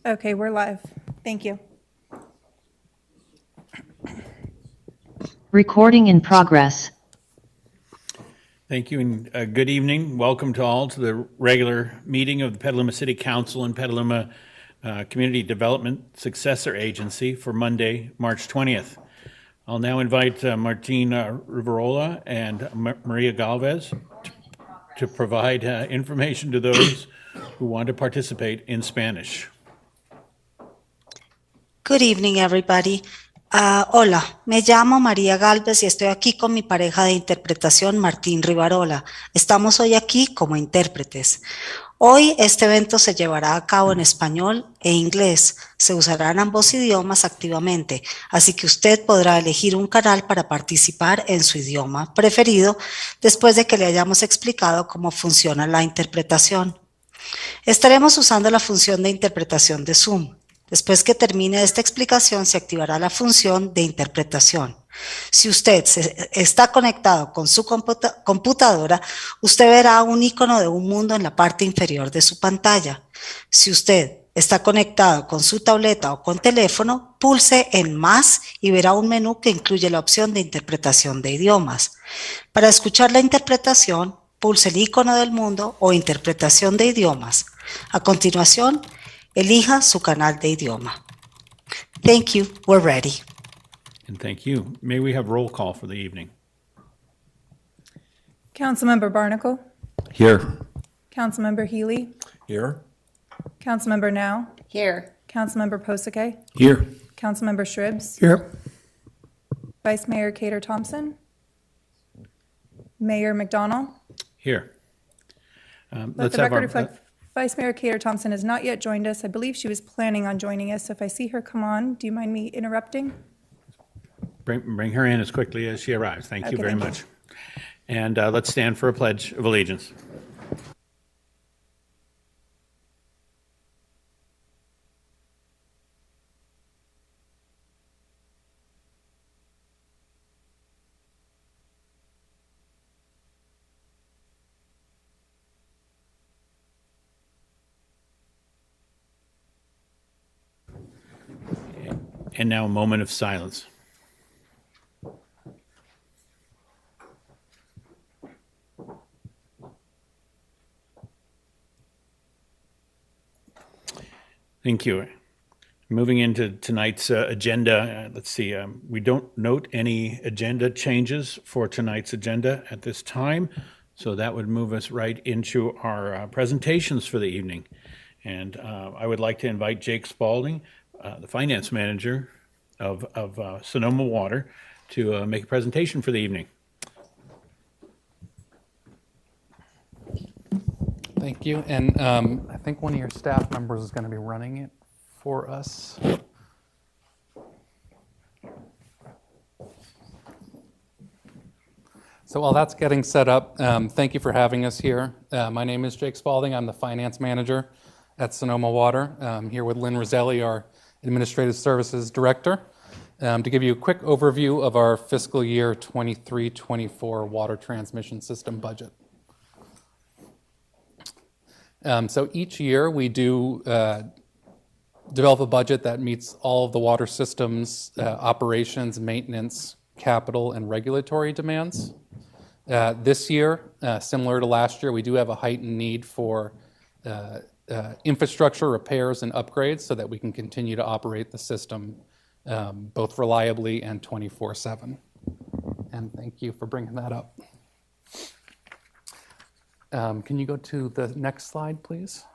Okay, we're live. Thank you. Recording in progress. Thank you and good evening. Welcome to all to the regular meeting of the Petaluma City Council and Petaluma Community Development Successor Agency for Monday, March 20th. I'll now invite Martin Riverola and Maria Galvez to provide information to those who want to participate in Spanish. Good evening, everybody. Hola, me llamo María Galvez y estoy aquí con mi pareja de interpretación, Martín Rivarola. Estamos hoy aquí como intérpretes. Hoy este evento se llevará a cabo en español e inglés. Se usarán ambos idiomas activamente, así que usted podrá elegir un canal para participar en su idioma preferido después de que le hayamos explicado cómo funciona la interpretación. Estaremos usando la función de interpretación de Zoom. Después que termine esta explicación, se activará la función de interpretación. Si usted está conectado con su computadora, usted verá un icono de un mundo en la parte inferior de su pantalla. Si usted está conectado con su tableta o con teléfono, pulse en más y verá un menú que incluye la opción de interpretación de idiomas. Para escuchar la interpretación, pulse el icono del mundo o interpretación de idiomas. A continuación, elija su canal de idioma. Thank you. We're ready. And thank you. May we have roll call for the evening? Councilmember Barnacle, Here. Councilmember Healy, Here. Councilmember Now, Here. Councilmember Posake, Here. Councilmember Shribs, Here. Vice Mayor Cater Thompson, Mayor McDonald. Here. Let Let's the have record our, reflect Vice Mayor Cater Thompson has not yet joined us. I believe she was planning on joining us. So if I see her come on, do you mind me interrupting? bring her in as quickly as she arrives. Thank you Okay, very thank you. much. And let's stand for a pledge of allegiance. And now a moment of silence. Thank you. Moving into tonight's agenda, let's see, we don't note any agenda changes for tonight's agenda at this time, so that would move us right into our presentations for the evening. And I would like to invite Jake Spalding, the finance manager of Sonoma Water, to make a presentation for the evening. Thank you. And I think one of your staff members is going to be running it for us. So while that's getting set up, thank you for having us here. My name is Jake Spalding. I'm the finance manager at Sonoma Water. I'm here with Lynn Roselli, our administrative services director, to give you a quick overview of our fiscal year 23-24 water transmission system budget. So each year we do develop a budget that meets all of the water system's operations, maintenance, capital, and regulatory demands. This year, similar to last year, we do have a heightened need for infrastructure repairs and upgrades so that we can continue to operate the system both reliably and 24/7. And thank you for bringing that up. Can you go to the next slide, please?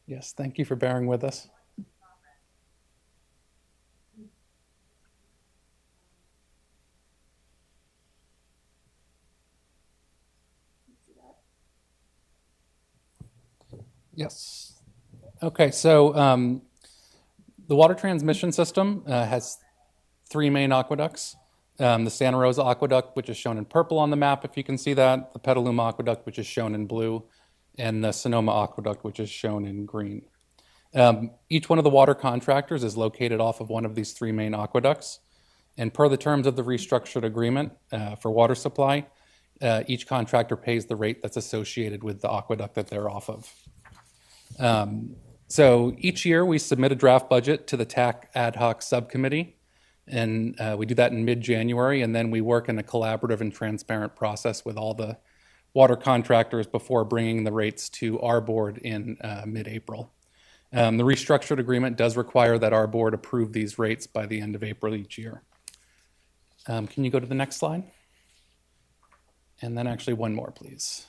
Yes, thank you for bearing with us. Yes. Okay, so the water transmission system has three main aqueducts. The Santa Rosa Aqueduct, which is shown in purple on the map, if you can see that, the Petaluma Aqueduct, which is shown in blue, and the Sonoma Aqueduct, which is shown in green. Each one of the water contractors is located off of one of these three main aqueducts. And per the terms of the restructured agreement for water supply, each contractor pays the rate that's associated with the aqueduct that they're off of. So each year we submit a draft budget to the TAC ad hoc subcommittee, and we do that in mid-January, and then we work in a collaborative and transparent process with all the water contractors before bringing the rates to our board in mid-April. The restructured agreement does require that our board approve these rates by the end of April each year. Can you go to the next slide? And then actually one more, please.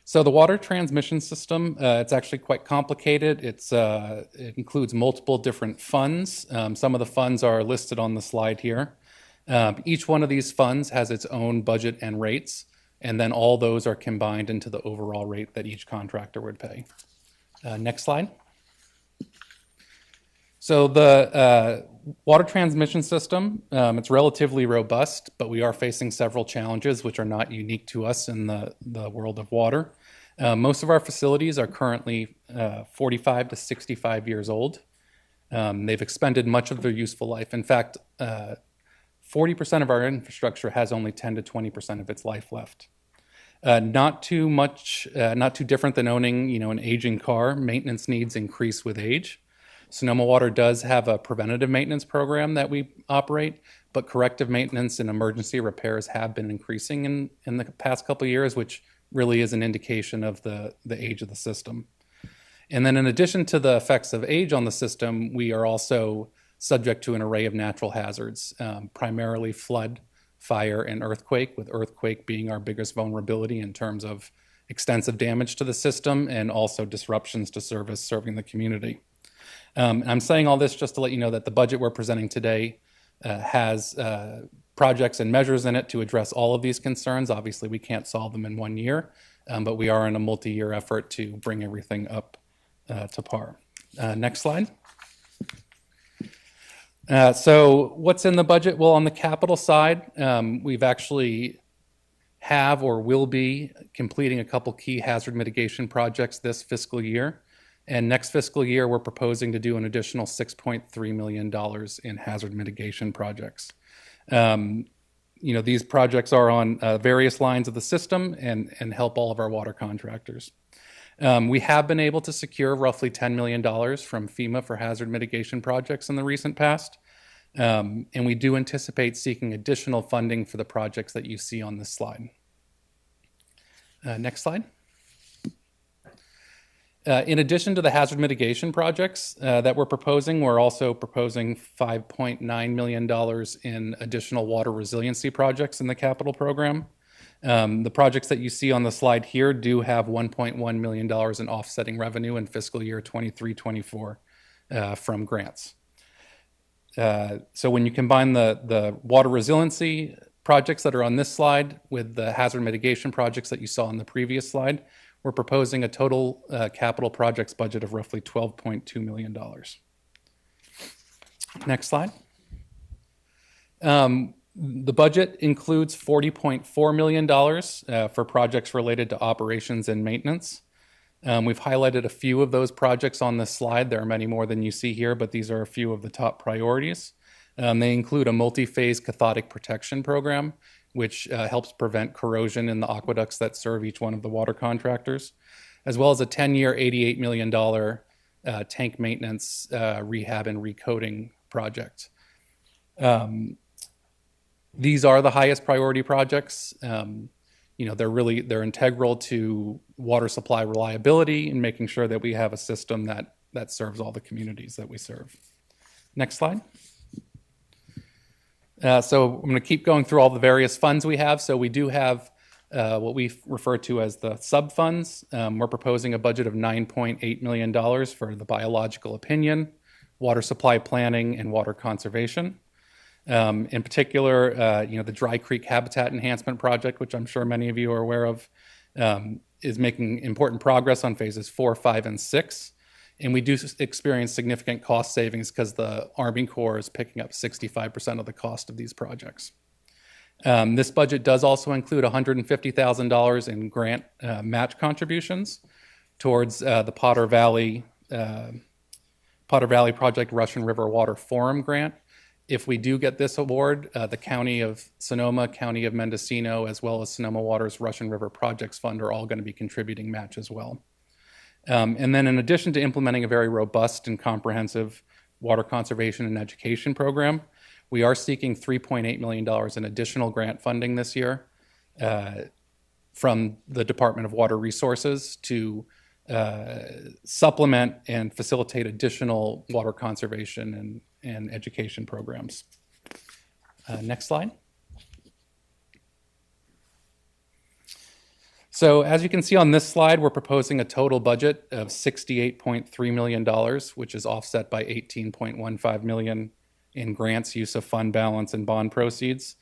So the water transmission system, it's actually quite complicated. It includes multiple different funds. Some of the funds are listed on the slide here. Each one of these funds has its own budget and rates, and then all those are combined into the overall rate that each contractor would pay. Next slide. So the water transmission system, it's relatively robust, but we are facing several challenges which are not unique to us in the world of water. Most of our facilities are currently 45 to 65 years old. They've expended much of their useful life. In fact, 40% of our infrastructure has only 10 to 20% of its life left. Not too different than owning, an aging car. Maintenance needs increase with age. Sonoma Water does have a preventative maintenance program that we operate, but corrective maintenance and emergency repairs have been increasing in the past couple of years, which really is an indication of the age of the system. And then in addition to the effects of age on the system, we are also subject to an array of natural hazards, primarily flood, fire, and earthquake, with earthquake being our biggest vulnerability in terms of extensive damage to the system and also disruptions to service serving the community. I'm saying all this just to let you know that the budget we're presenting today has projects and measures in it to address all of these concerns. Obviously, we can't solve them in 1 year, but we are in a multi-year effort to bring everything up to par. Next slide. So what's in the budget? Well, on the capital side, we've actually have or will be completing a couple key hazard mitigation projects this fiscal year. And next fiscal year, we're proposing to do an additional $6.3 million in hazard mitigation projects. These projects are on various lines of the system and help all of our water contractors. We have been able to secure roughly $10 million from FEMA for hazard mitigation projects in the recent past. And we do anticipate seeking additional funding for the projects that you see on this slide. Next slide. In addition to the hazard mitigation projects that we're proposing, we're also proposing $5.9 million in additional water resiliency projects in the capital program. The projects that you see on the slide here do have $1.1 million in offsetting revenue in fiscal year 23-24 from grants. So when you combine the water resiliency projects that are on this slide with the hazard mitigation projects that you saw on the previous slide, we're proposing a total capital projects budget of roughly $12.2 million. Next slide. The budget includes $40.4 million for projects related to operations and maintenance. We've highlighted a few of those projects on this slide. There are many more than you see here, but these are a few of the top priorities. They include a multi-phase cathodic protection program, which helps prevent corrosion in the aqueducts that serve each one of the water contractors, as well as a 10-year, $88 million tank maintenance, rehab, and recoating project. These are the highest priority projects. They're integral to water supply reliability and making sure that we have a system that serves all the communities that we serve. Next slide. So I'm going to keep going through all the various funds we have. So we do have what we refer to as the sub-funds. We're proposing a budget of $9.8 million for the biological opinion, water supply planning, and water conservation. In particular, the Dry Creek Habitat Enhancement Project, which I'm sure many of you are aware of, is making important progress on phases 4, 5, and 6. And we do experience significant cost savings because the Army Corps is picking up 65% of the cost of these projects. This budget does also include $150,000 in grant match contributions towards the Potter Valley Project Russian River Water Forum grant. If we do get this award, the County of Sonoma, County of Mendocino, as well as Sonoma Water's Russian River Projects Fund are all going to be contributing match as well. And then in addition to implementing a very robust and comprehensive water conservation and education program, we are seeking $3.8 million in additional grant funding this year from the Department of Water Resources to supplement and facilitate additional water conservation and education programs. Next slide. So as you can see on this slide, we're proposing a total budget of $68.3 million, which is offset by $18.15 million in grants, use of fund balance, and bond proceeds.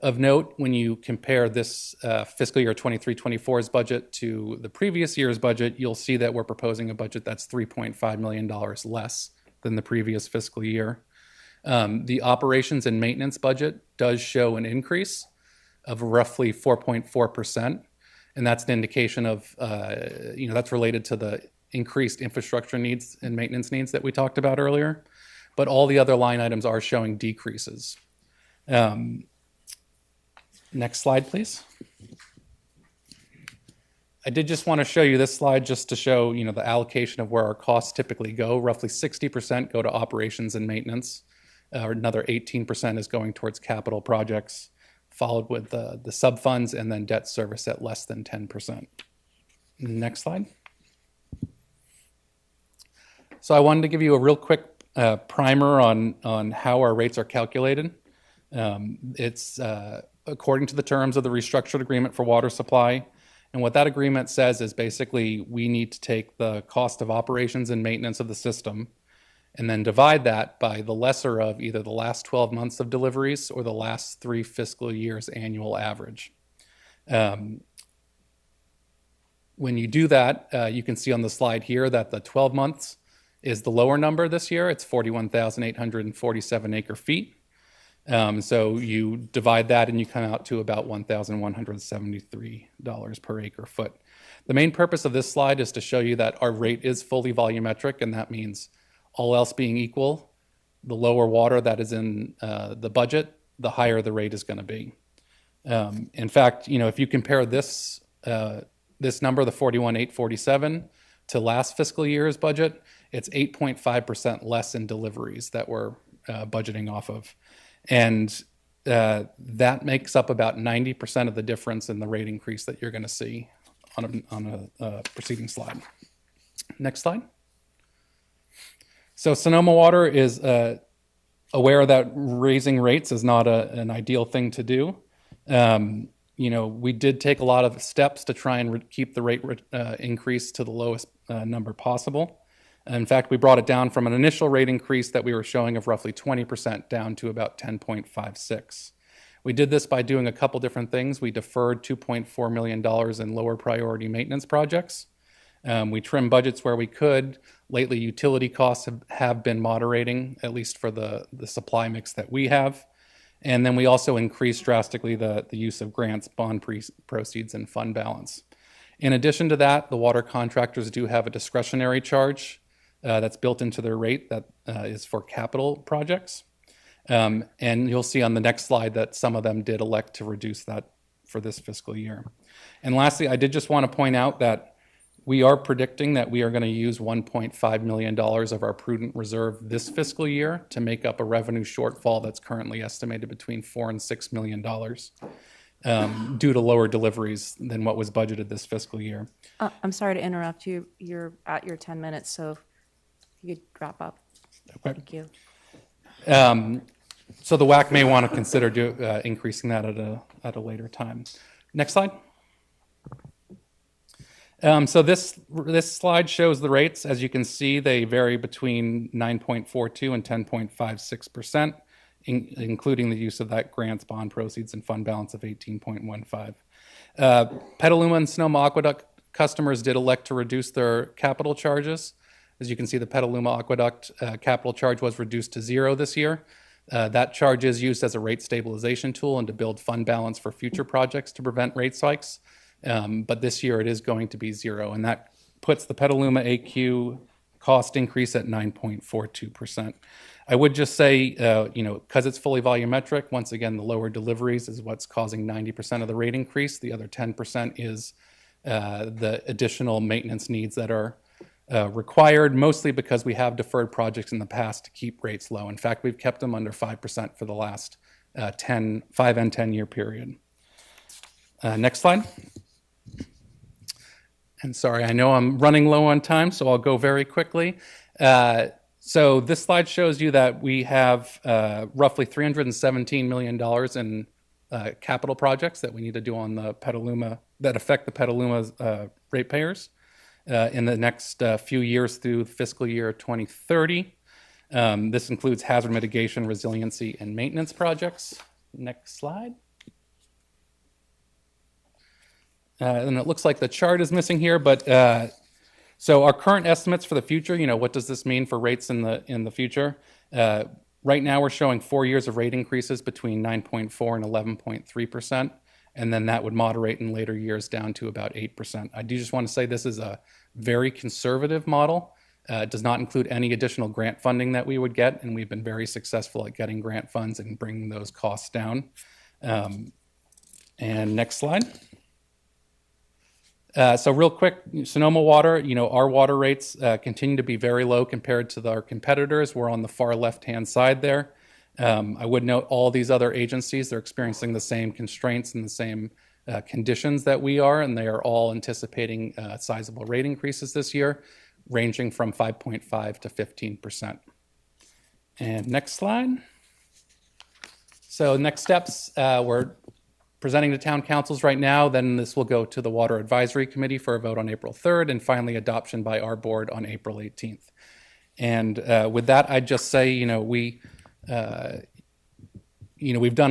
Of note, when you compare this fiscal year 23-24's budget to the previous year's budget, you'll see that we're proposing a budget that's $3.5 million less than the previous fiscal year. The operations and maintenance budget does show an increase of roughly 4.4%, and that's an indication of, that's related to the increased infrastructure needs and maintenance needs that we talked about earlier. But all the other line items are showing decreases. Next slide, please. I did just want to show you this slide just to show, the allocation of where our costs typically go. Roughly 60% go to operations and maintenance. Another 18% is going towards capital projects, followed with the sub-funds and then debt service at less than 10%. Next slide. So I wanted to give you a real quick primer on how our rates are calculated. It's according to the terms of the restructured agreement for water supply. And what that agreement says is basically we need to take the cost of operations and maintenance of the system and then divide that by the lesser of either the last 12 months of deliveries or the last 3 fiscal years annual average. When you do that, you can see on the slide here that the 12 months is the lower number this year. It's 41,847 acre feet. So you divide that and you come out to about $1,173 per acre foot. The main purpose of this slide is to show you that our rate is fully volumetric, and that means all else being equal, the lower water that is in the budget, the higher the rate is going to be. In fact, if you compare this number, the 41,847, to last fiscal year's budget, it's 8.5% less in deliveries that we're budgeting off of. And that makes up about 90% of the difference in the rate increase that you're going to see on a preceding slide. Next slide. So Sonoma Water is aware that raising rates is not an ideal thing to do. We did take a lot of steps to try and keep the rate increase to the lowest number possible. In fact, we brought it down from an initial rate increase that we were showing of roughly 20% down to about 10.56. We did this by doing a couple different things. We deferred $2.4 million in lower priority maintenance projects. We trimmed budgets where we could. Lately, utility costs have been moderating, at least for the supply mix that we have. And then we also increased drastically the use of grants, bond proceeds, and fund balance. In addition to that, the water contractors do have a discretionary charge that's built into their rate that is for capital projects. And you'll see on the next slide that some of them did elect to reduce that for this fiscal year. And lastly, I did just want to point out that we are predicting that we are going to use $1.5 million of our prudent reserve this fiscal year to make up a revenue shortfall that's currently estimated between $4 and $6 million due to lower deliveries than what was budgeted this fiscal year. I'm sorry to interrupt you. You're at your 10 minutes, so if you could wrap up. Okay. Thank you. So the WAC may want to consider increasing that at a later time. Next slide. So this slide shows the rates. As you can see, they vary between 9.42 and 10.56%, including the use of that grants, bond proceeds, and fund balance of 18.15. Petaluma and Sonoma Aqueduct customers did elect to reduce their capital charges. As you can see, the Petaluma Aqueduct capital charge was reduced to 0 this year. That charge is used as a rate stabilization tool and to build fund balance for future projects to prevent rate spikes. But this year it is going to be 0, and that puts the Petaluma AQ cost increase at 9.42%. I would just say, because it's fully volumetric, once again, the lower deliveries is what's causing 90% of the rate increase. The other 10% is the additional maintenance needs that are required, mostly because we have deferred projects in the past to keep rates low. In fact, we've kept them under 5% for the last 5 and 10-year period. Next slide. And sorry, I know I'm running low on time, so I'll go very quickly. So this slide shows you that we have roughly $317 million in capital projects that we need to do on the Petaluma, that affect the Petaluma ratepayers in the next few years through fiscal year 2030. This includes hazard mitigation, resiliency, and maintenance projects. Next slide. And it looks like the chart is missing here, but so our current estimates for the future, what does this mean for rates in the future? Right now, we're showing 4 years of rate increases between 9.4 and 11.3%, and then that would moderate in later years down to about 8%. I do just want to say this is a very conservative model. It does not include any additional grant funding that we would get, and we've been very successful at getting grant funds and bringing those costs down. And next slide. So real quick, Sonoma Water, our water rates continue to be very low compared to our competitors. We're on the far left-hand side there. I would note all these other agencies, they're experiencing the same constraints and the same conditions that we are, and they are all anticipating sizable rate increases this year, ranging from 5.5 to 15%. And next slide. So next steps, we're presenting to town councils right now, then this will go to the Water Advisory Committee for a vote on April 3rd, and finally adoption by our board on April 18th. And with that, I'd just say, we've done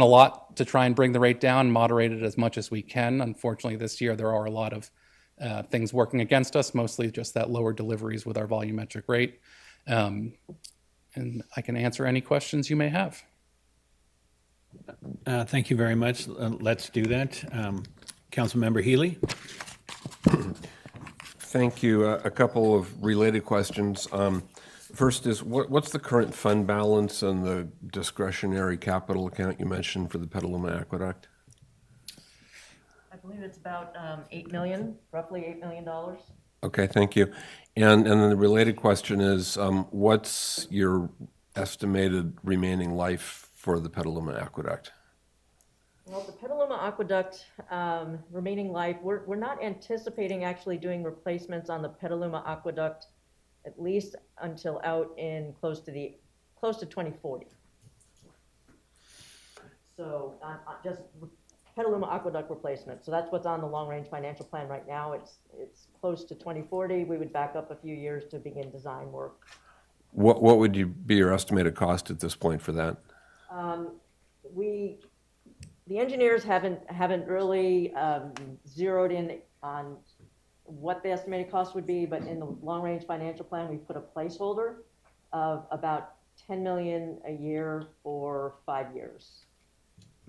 a lot to try and bring the rate down, moderate it as much as we can. Unfortunately, this year there are a lot of things working against us, mostly just that lower deliveries with our volumetric rate. And I can answer any questions you may have. Thank you very much. Let's do that. Councilmember Healy. Thank you. A couple of related questions. First is, what's the current fund balance on the discretionary capital account you mentioned for the Petaluma Aqueduct? I believe it's about 8 million, roughly $8 million. Okay, thank you. And then the related question is, what's your estimated remaining life for the Petaluma Aqueduct? Well, the Petaluma Aqueduct remaining life, we're not anticipating actually doing replacements on the Petaluma Aqueduct at least until out in close to 2040. So just Petaluma Aqueduct replacement. So that's what's on the long-range financial plan right now. It's close to 2040. We would back up a few years to begin design work. What would be your estimated cost at this point for that? The engineers haven't really zeroed in on what the estimated cost would be, but in the long-range financial plan, we put a placeholder of about $10 million a year for 5 years.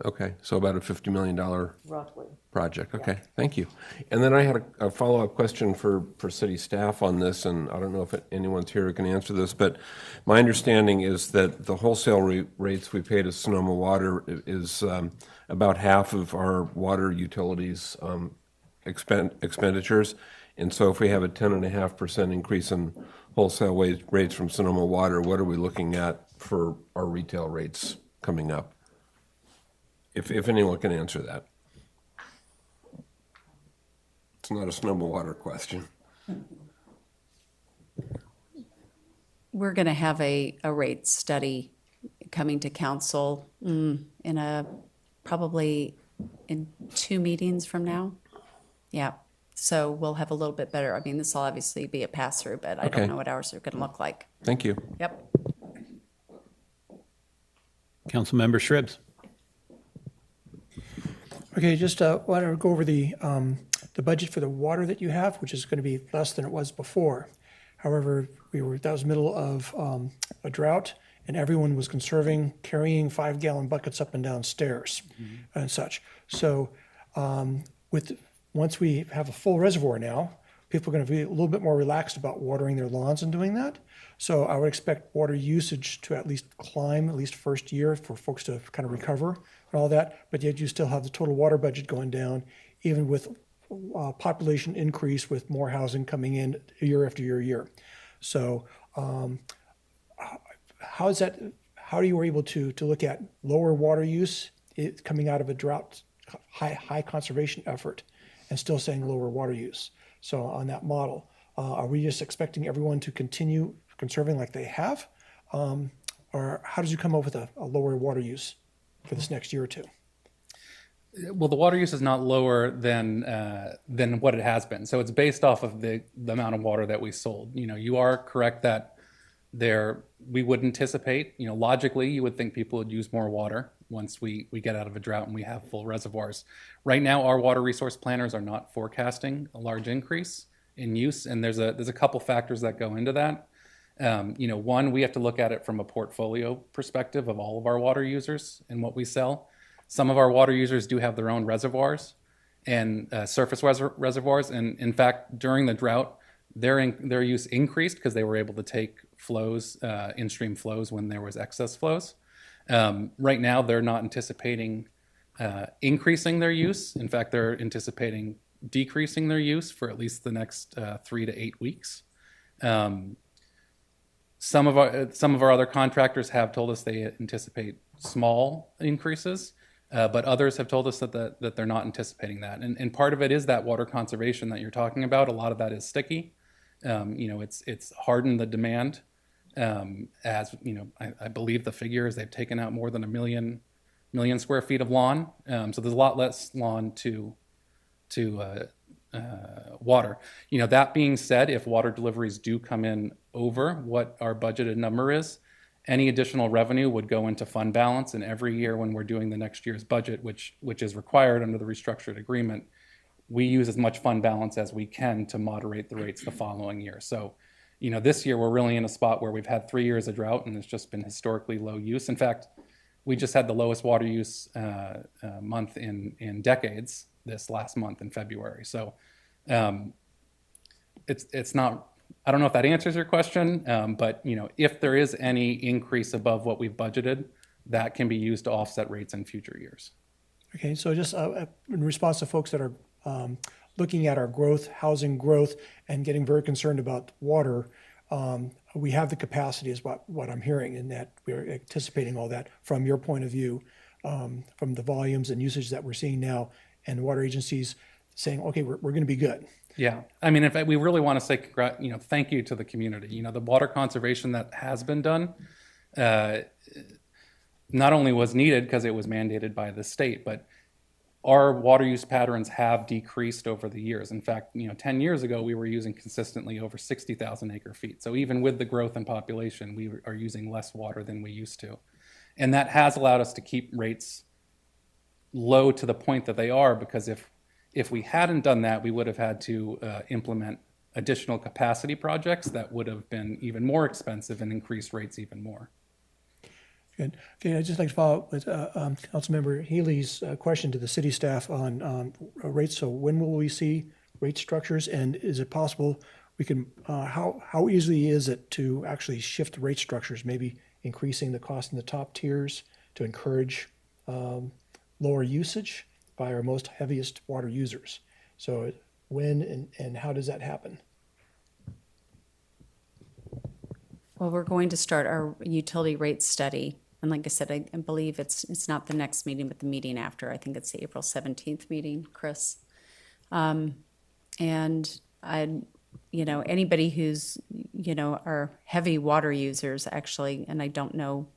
Okay, so about a $50 million Roughly. project. Okay, thank you. And then I had a follow-up question for city staff on this, and I don't know if anyone's here who can answer this, but my understanding is that the wholesale rates we pay to Sonoma Water is about half of our water utilities expenditures. And so if we have a 10.5% increase in wholesale rates from Sonoma Water, what are we looking at for our retail rates coming up? If anyone can answer that. It's not a Sonoma Water question. We're going to have a rate study coming to council probably in 2 meetings from now. Yeah. So we'll have a little bit better. I mean, this will obviously be a pass-through, but I don't know what ours are going to look like. Thank you. Yep. Councilmember Shribs. Okay, just want to go over the the budget for the water that you have, which is going to be less than it was before. However, that was middle of a drought, and everyone was conserving, carrying 5-gallon buckets up and down stairs and such. So once we have a full reservoir now, people are going to be a little bit more relaxed about watering their lawns and doing that. So I would expect water usage to at least climb, at least first year, for folks to kind of recover and all that. But yet you still have the total water budget going down, even with population increase, with more housing coming in year after year. So how are you able to look at lower water use coming out of a drought, high conservation effort, and still saying lower water use? So on that model, are we just expecting everyone to continue conserving like they have? Or how did you come up with a lower water use for this next year or two? Well, the water use is not lower than what it has been. So it's based off of the amount of water that we sold. You are correct that we would anticipate, logically, you would think people would use more water once we get out of a drought and we have full reservoirs. Right now, our water resource planners are not forecasting a large increase in use, and there's a couple factors that go into that. One, we have to look at it from a portfolio perspective of all of our water users and what we sell. Some of our water users do have their own reservoirs and surface reservoirs, and in fact, during the drought, their use increased because they were able to take flows, in-stream flows, when there was excess flows. Right now, they're not anticipating increasing their use. In fact, they're anticipating decreasing their use for at least the next 3 to 8 weeks. Some of our other contractors have told us they anticipate small increases, but others have told us that they're not anticipating that. And part of it is that water conservation that you're talking about. A lot of that is sticky. It's hardened the demand. I believe the figure is they've taken out more than 1 million square feet of lawn. So there's a lot less lawn to water. That being said, if water deliveries do come in over what our budgeted number is, any additional revenue would go into fund balance. And every year when we're doing the next year's budget, which is required under the restructured agreement, we use as much fund balance as we can to moderate the rates the following year. So, this year we're really in a spot where we've had 3 years of drought and it's just been historically low use. In fact, we just had the lowest water use month in decades this last month in February. So it's not, I don't know if that answers your question, but if there is any increase above what we've budgeted, that can be used to offset rates in future years. Okay, so just in response to folks that are looking at our growth, housing growth, and getting very concerned about water, we have the capacity is what I'm hearing, and that we're anticipating all that from your point of view, from the volumes and usage that we're seeing now, and water agencies saying, okay, we're going to be good. Yeah, in fact, we really want to say, thank you to the community. The water conservation that has been done not only was needed because it was mandated by the state, but our water use patterns have decreased over the years. In fact, 10 years ago, we were using consistently over 60,000 acre feet. So even with the growth in population, we are using less water than we used to. And that has allowed us to keep rates low to the point that they are, because if we hadn't done that, we would have had to implement additional capacity projects that would have been even more expensive and increased rates even more. Good. Okay, I'd just like to follow up with Councilmember Healy's question to the city staff on rates. So when will we see rate structures, and is it possible we can, how easily is it to actually shift rate structures, maybe increasing the cost in the top tiers to encourage lower usage by our most heaviest water users? So when and how does that happen? Well, we're going to start our utility rate study. And like I said, I believe it's not the next meeting, but the meeting after. I think it's the April 17th meeting, Chris. And anybody who's, are heavy water users actually, and I don't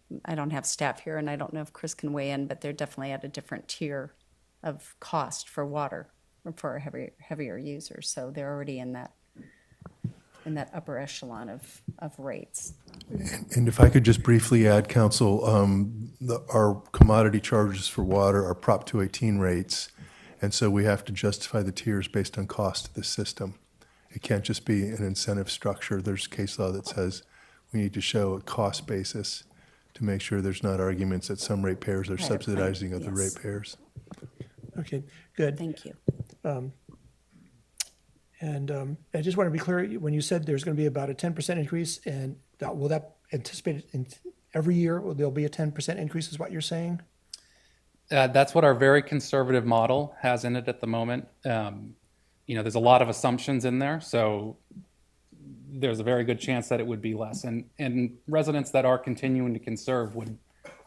have staff here, and I don't know if Chris can weigh in, but they're definitely at a different tier of cost for water for heavier users. So they're already in that upper echelon of rates. And if I could just briefly add, Council, our commodity charges for water are Prop 218 rates, And so we have to justify the tiers based on cost of the system. It can't just be an incentive structure. There's case law that says we need to show a cost basis to make sure there's not arguments that some ratepayers are subsidizing other yes. ratepayers. Okay, good. Thank you. And I just want to be clear, when you said there's going to be about a 10% increase, and will that anticipate in every year, there'll be a 10% increase is what you're saying? That's what our very conservative model has in it at the moment. There's a lot of assumptions in there, so there's a very good chance that it would be less. And residents that are continuing to conserve would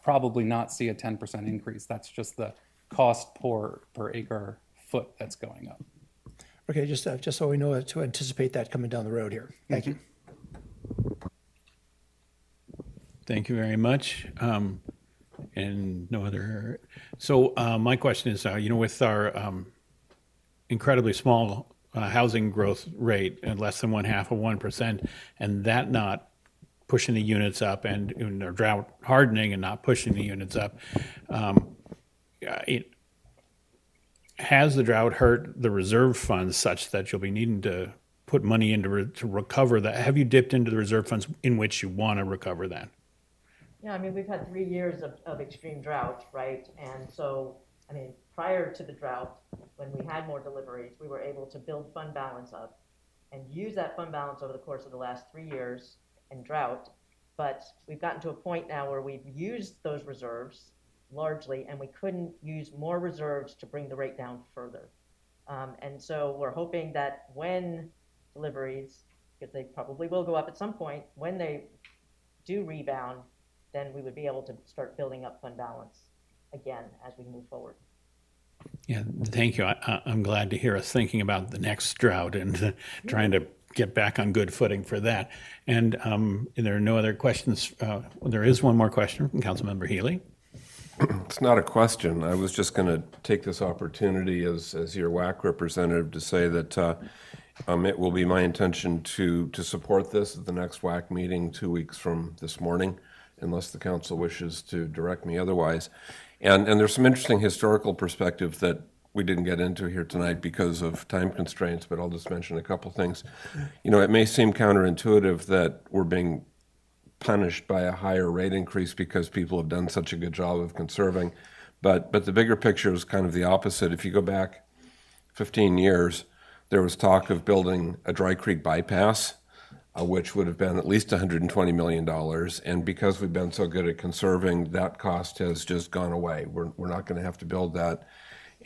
probably not see a 10% increase. That's just the cost per acre foot that's going up. Okay, just so we know to anticipate that coming down the road here. Thank you. Thank you very much. And no other. So my question is, with our incredibly small housing growth rate at less than 0.5%, and that not pushing the units up, and our drought hardening and not pushing the units up, has the drought hurt the reserve funds such that you'll be needing to put money into to recover that? Have you dipped into the reserve funds in which you want to recover that? Yeah, I mean, we've had 3 years of extreme drought, right? And so, I mean, prior to the drought, when we had more deliveries, we were able to build fund balance up and use that fund balance over the course of the last 3 years in drought. But we've gotten to a point now where we've used those reserves largely, and we couldn't use more reserves to bring the rate down further. And so we're hoping that when deliveries, because they probably will go up at some point, when they do rebound, then we would be able to start building up fund balance again as we move forward. Yeah, thank you. I'm glad to hear us thinking about the next drought and trying to get back on good footing for that. And there are no other questions. There is one more question from Councilmember Healy. It's not a question. I was just going to take this opportunity as your WAC representative to say that it will be my intention to support this at the next WAC meeting 2 weeks from this morning, unless the council wishes to direct me otherwise. And there's some interesting historical perspective that we didn't get into here tonight because of time constraints, but I'll just mention a couple things. It may seem counterintuitive that we're being punished by a higher rate increase because people have done such a good job of conserving. But the bigger picture is kind of the opposite. If you go back 15 years, there was talk of building a Dry Creek bypass, which would have been at least $120 million. And because we've been so good at conserving, that cost has just gone away. We're not going to have to build that.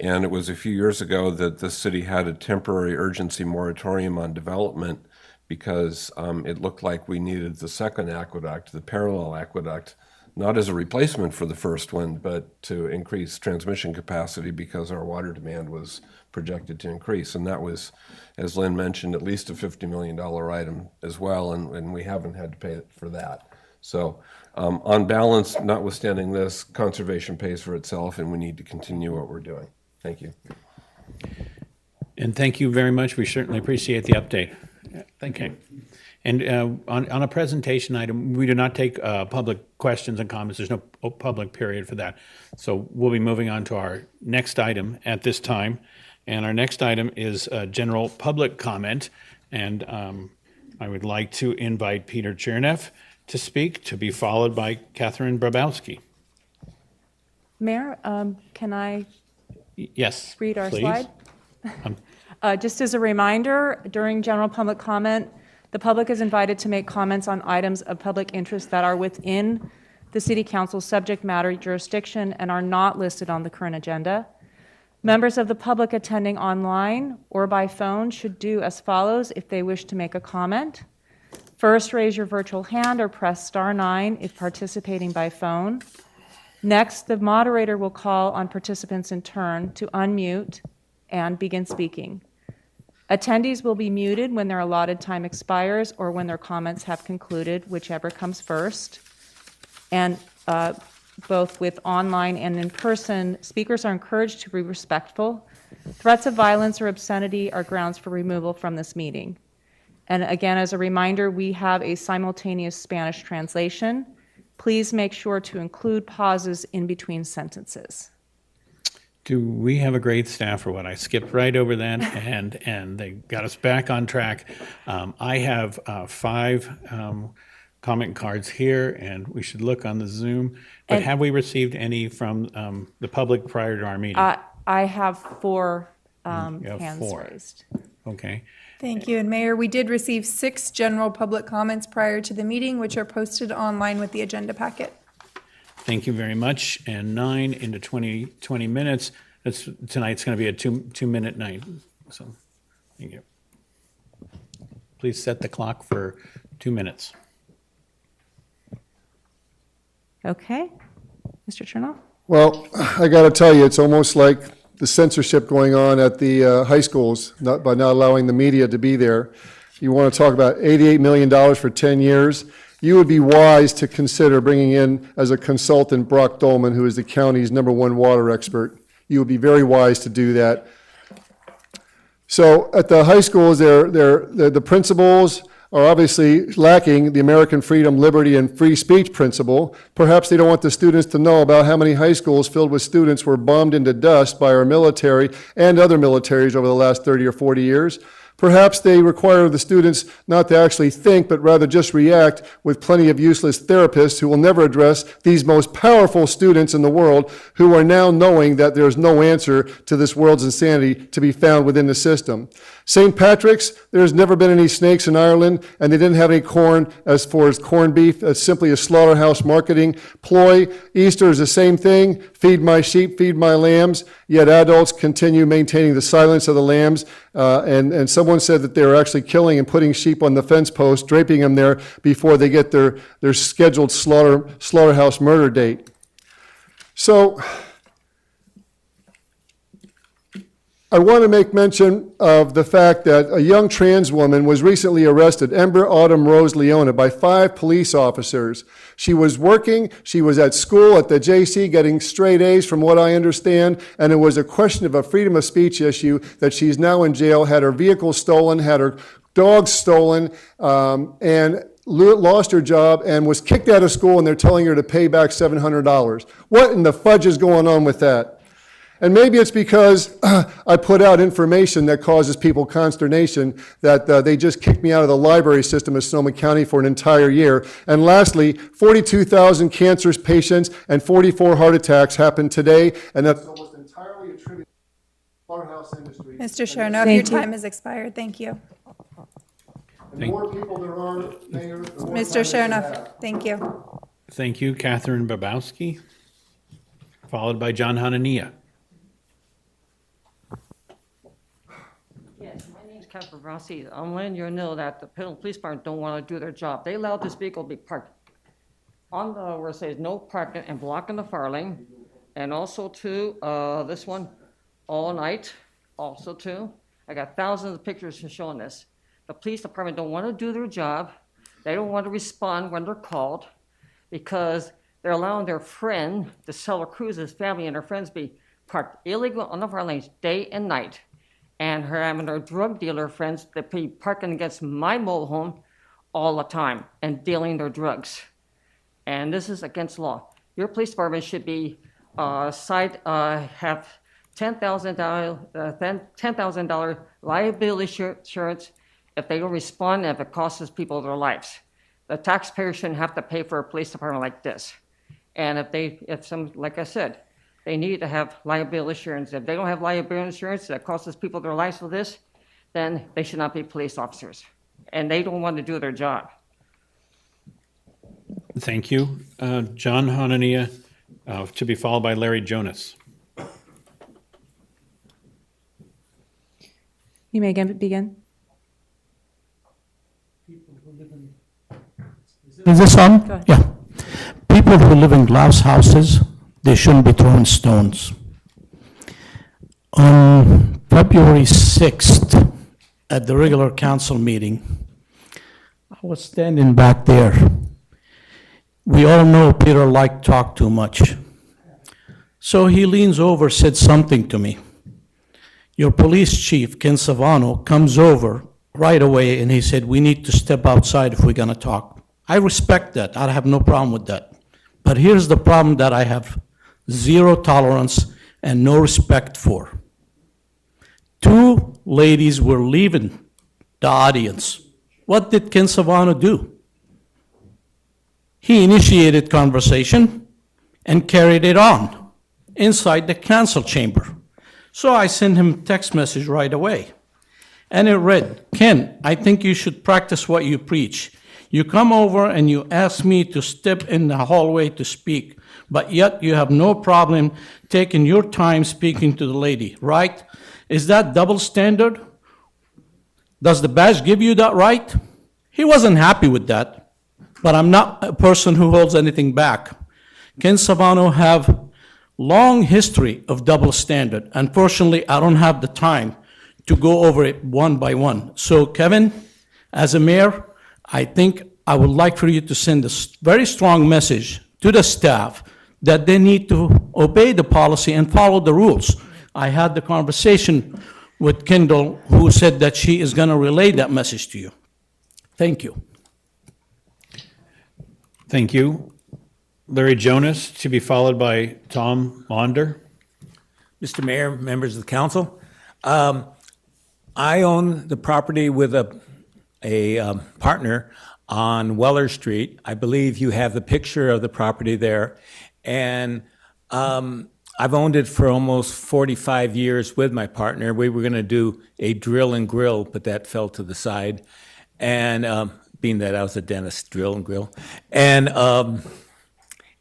And it was a few years ago that the city had a temporary urgency moratorium on development because it looked like we needed the second aqueduct, the parallel aqueduct, not as a replacement for the first one, but to increase transmission capacity because our water demand was projected to increase. And that was, as Lynn mentioned, at least a $50 million item as well, and we haven't had to pay for that. So on balance, notwithstanding this, conservation pays for itself, and we need to continue what we're doing. Thank you. And thank you very much. We certainly appreciate the update. Thank you. And on a presentation item, we do not take public questions and comments. There's no public period for that. So we'll be moving on to our next item at this time. And our next item is general public comment. And I would like to invite Peter Chernev to speak, to be followed by Catherine Brabowski. Mayor, can I Yes, read our please. slide? Just as a reminder, during general public comment, the public is invited to make comments on items of public interest that are within the City Council's subject matter jurisdiction and are not listed on the current agenda. Members of the public attending online or by phone should do as follows if they wish to make a comment. First, raise your virtual hand or press *9 if participating by phone. Next, the moderator will call on participants in turn to unmute and begin speaking. Attendees will be muted when their allotted time expires or when their comments have concluded, whichever comes first. And both with online and in person, speakers are encouraged to be respectful. Threats of violence or obscenity are grounds for removal from this meeting. And again, as a reminder, we have a simultaneous Spanish translation. Please make sure to include pauses in between sentences. Do we have a great staff or what? I skipped right over that, and they got us back on track. I have 5 comment cards here, and we should look on the Zoom. But have we received any from the public prior to our meeting? I have 4 You have hands 4. raised. Okay. Thank you. And Mayor, we did receive 6 general public comments prior to the meeting, which are posted online with the agenda packet. Thank you very much. And 9 into 20 minutes. Tonight's going to be a 2-minute night. So, thank you. Please set the clock for 2 minutes. Okay. Mr. Chernoff? Well, I got to tell you, it's almost like the censorship going on at the high schools by not allowing the media to be there. You want to talk about $88 million for 10 years. You would be wise to consider bringing in as a consultant Brock Dolman, who is the county's #1 water expert. You would be very wise to do that. So at the high schools, the principals are obviously lacking the American freedom, liberty, and free speech principle. Perhaps they don't want the students to know about how many high schools filled with students were bombed into dust by our military and other militaries over the last 30 or 40 years. Perhaps they require the students not to actually think, but rather just react with plenty of useless therapists who will never address these most powerful students in the world who are now knowing that there's no answer to this world's insanity to be found within the system. St. Patrick's, there's never been any snakes in Ireland, and they didn't have any corn as far as corned beef. That's simply a slaughterhouse marketing ploy. Easter is the same thing. Feed my sheep, feed my lambs. Yet adults continue maintaining the silence of the lambs. And someone said that they were actually killing and putting sheep on the fence post, draping them there before they get their scheduled slaughterhouse murder date. So I want to make mention of the fact that a young trans woman was recently arrested, Ember Autumn Rose Leona, by 5 police officers. She was working, she was at school at the JC getting straight A's from what I understand, and it was a question of a freedom of speech issue that she's now in jail, had her vehicle stolen, had her dog stolen, and lost her job and was kicked out of school, and they're telling her to pay back $700. What in the fudge is going on with that? And maybe it's because I put out information that causes people consternation that they just kicked me out of the library system of Sonoma County for an entire year. And lastly, 42,000 cancer patients and 44 heart attacks happened today, and that's almost entirely attributed to the slaughterhouse industry. Mr. Chernoff, your time has expired. Thank you. And the more people there are, Mayor, the more time Mr. they Chernoff, have. thank you. Thank you, Catherine Babowski, followed by John Hanania. Yes, my name's Catherine Rossi. I'm letting you know that the Pendleton Police Department don't want to do their job. They allowed this vehicle to be parked on the, where it says no parking and blocking the fire lane. And also too, this one, all night, also too. I got thousands of pictures showing this. The police department don't want to do their job. They don't want to respond when they're called because they're allowing their friend, the seller Cruz's family and her friends be parked illegal on the fire lanes day and night. And her having her drug dealer friends that be parking against my mobile home all the time and dealing their drugs. And this is against law. Your police department should be have $10,000 liability insurance if they don't respond and if it costs people their lives. The taxpayer shouldn't have to pay for a police department like this. And like I said, they need to have liability insurance. If they don't have liability insurance that costs people their lives for this, then they should not be police officers. And they don't want to do their job. Thank you. John Hanania, to be followed by Larry Jonas. You may again begin. Is this on? Go ahead. Yeah. People who live in glass houses, they shouldn't be throwing stones. On February 6th, at the regular council meeting, I was standing back there. We all know Peter liked to talk too much. So he leans over, said something to me. Your police chief, Ken Savano, comes over right away and he said, we need to step outside if we're gonna talk. I respect that, I have no problem with that. But here's the problem that I have, zero tolerance and no respect for. Two ladies were leaving the audience. What did Ken Savano do? He initiated conversation and carried it on inside the council chamber. So I sent him a text message right away. And it read, Ken, I think you should practice what you preach. You come over and you ask me to step in the hallway to speak, but yet you have no problem taking your time speaking to the lady, right? Is that double standard? Does the badge give you that right? He wasn't happy with that, but I'm not a person who holds anything back. Ken Savano have long history of double standard. Unfortunately, I don't have the time to go over it one by one. So Kevin, as a mayor, I think I would like for you to send a very strong message to the staff that they need to obey the policy and follow the rules. I had the conversation with Kendall, who said that she is going to relay that message to you. Thank you. Thank you. Larry Jonas, to be followed by Tom Monder. Mr. Mayor, members of the council, I own the property with a partner on Weller Street. I believe you have the picture of the property there. And I've owned it for almost 45 years with my partner. We were going to do a drill and grill, but that fell to the side. And being that I was a dentist, drill and grill. And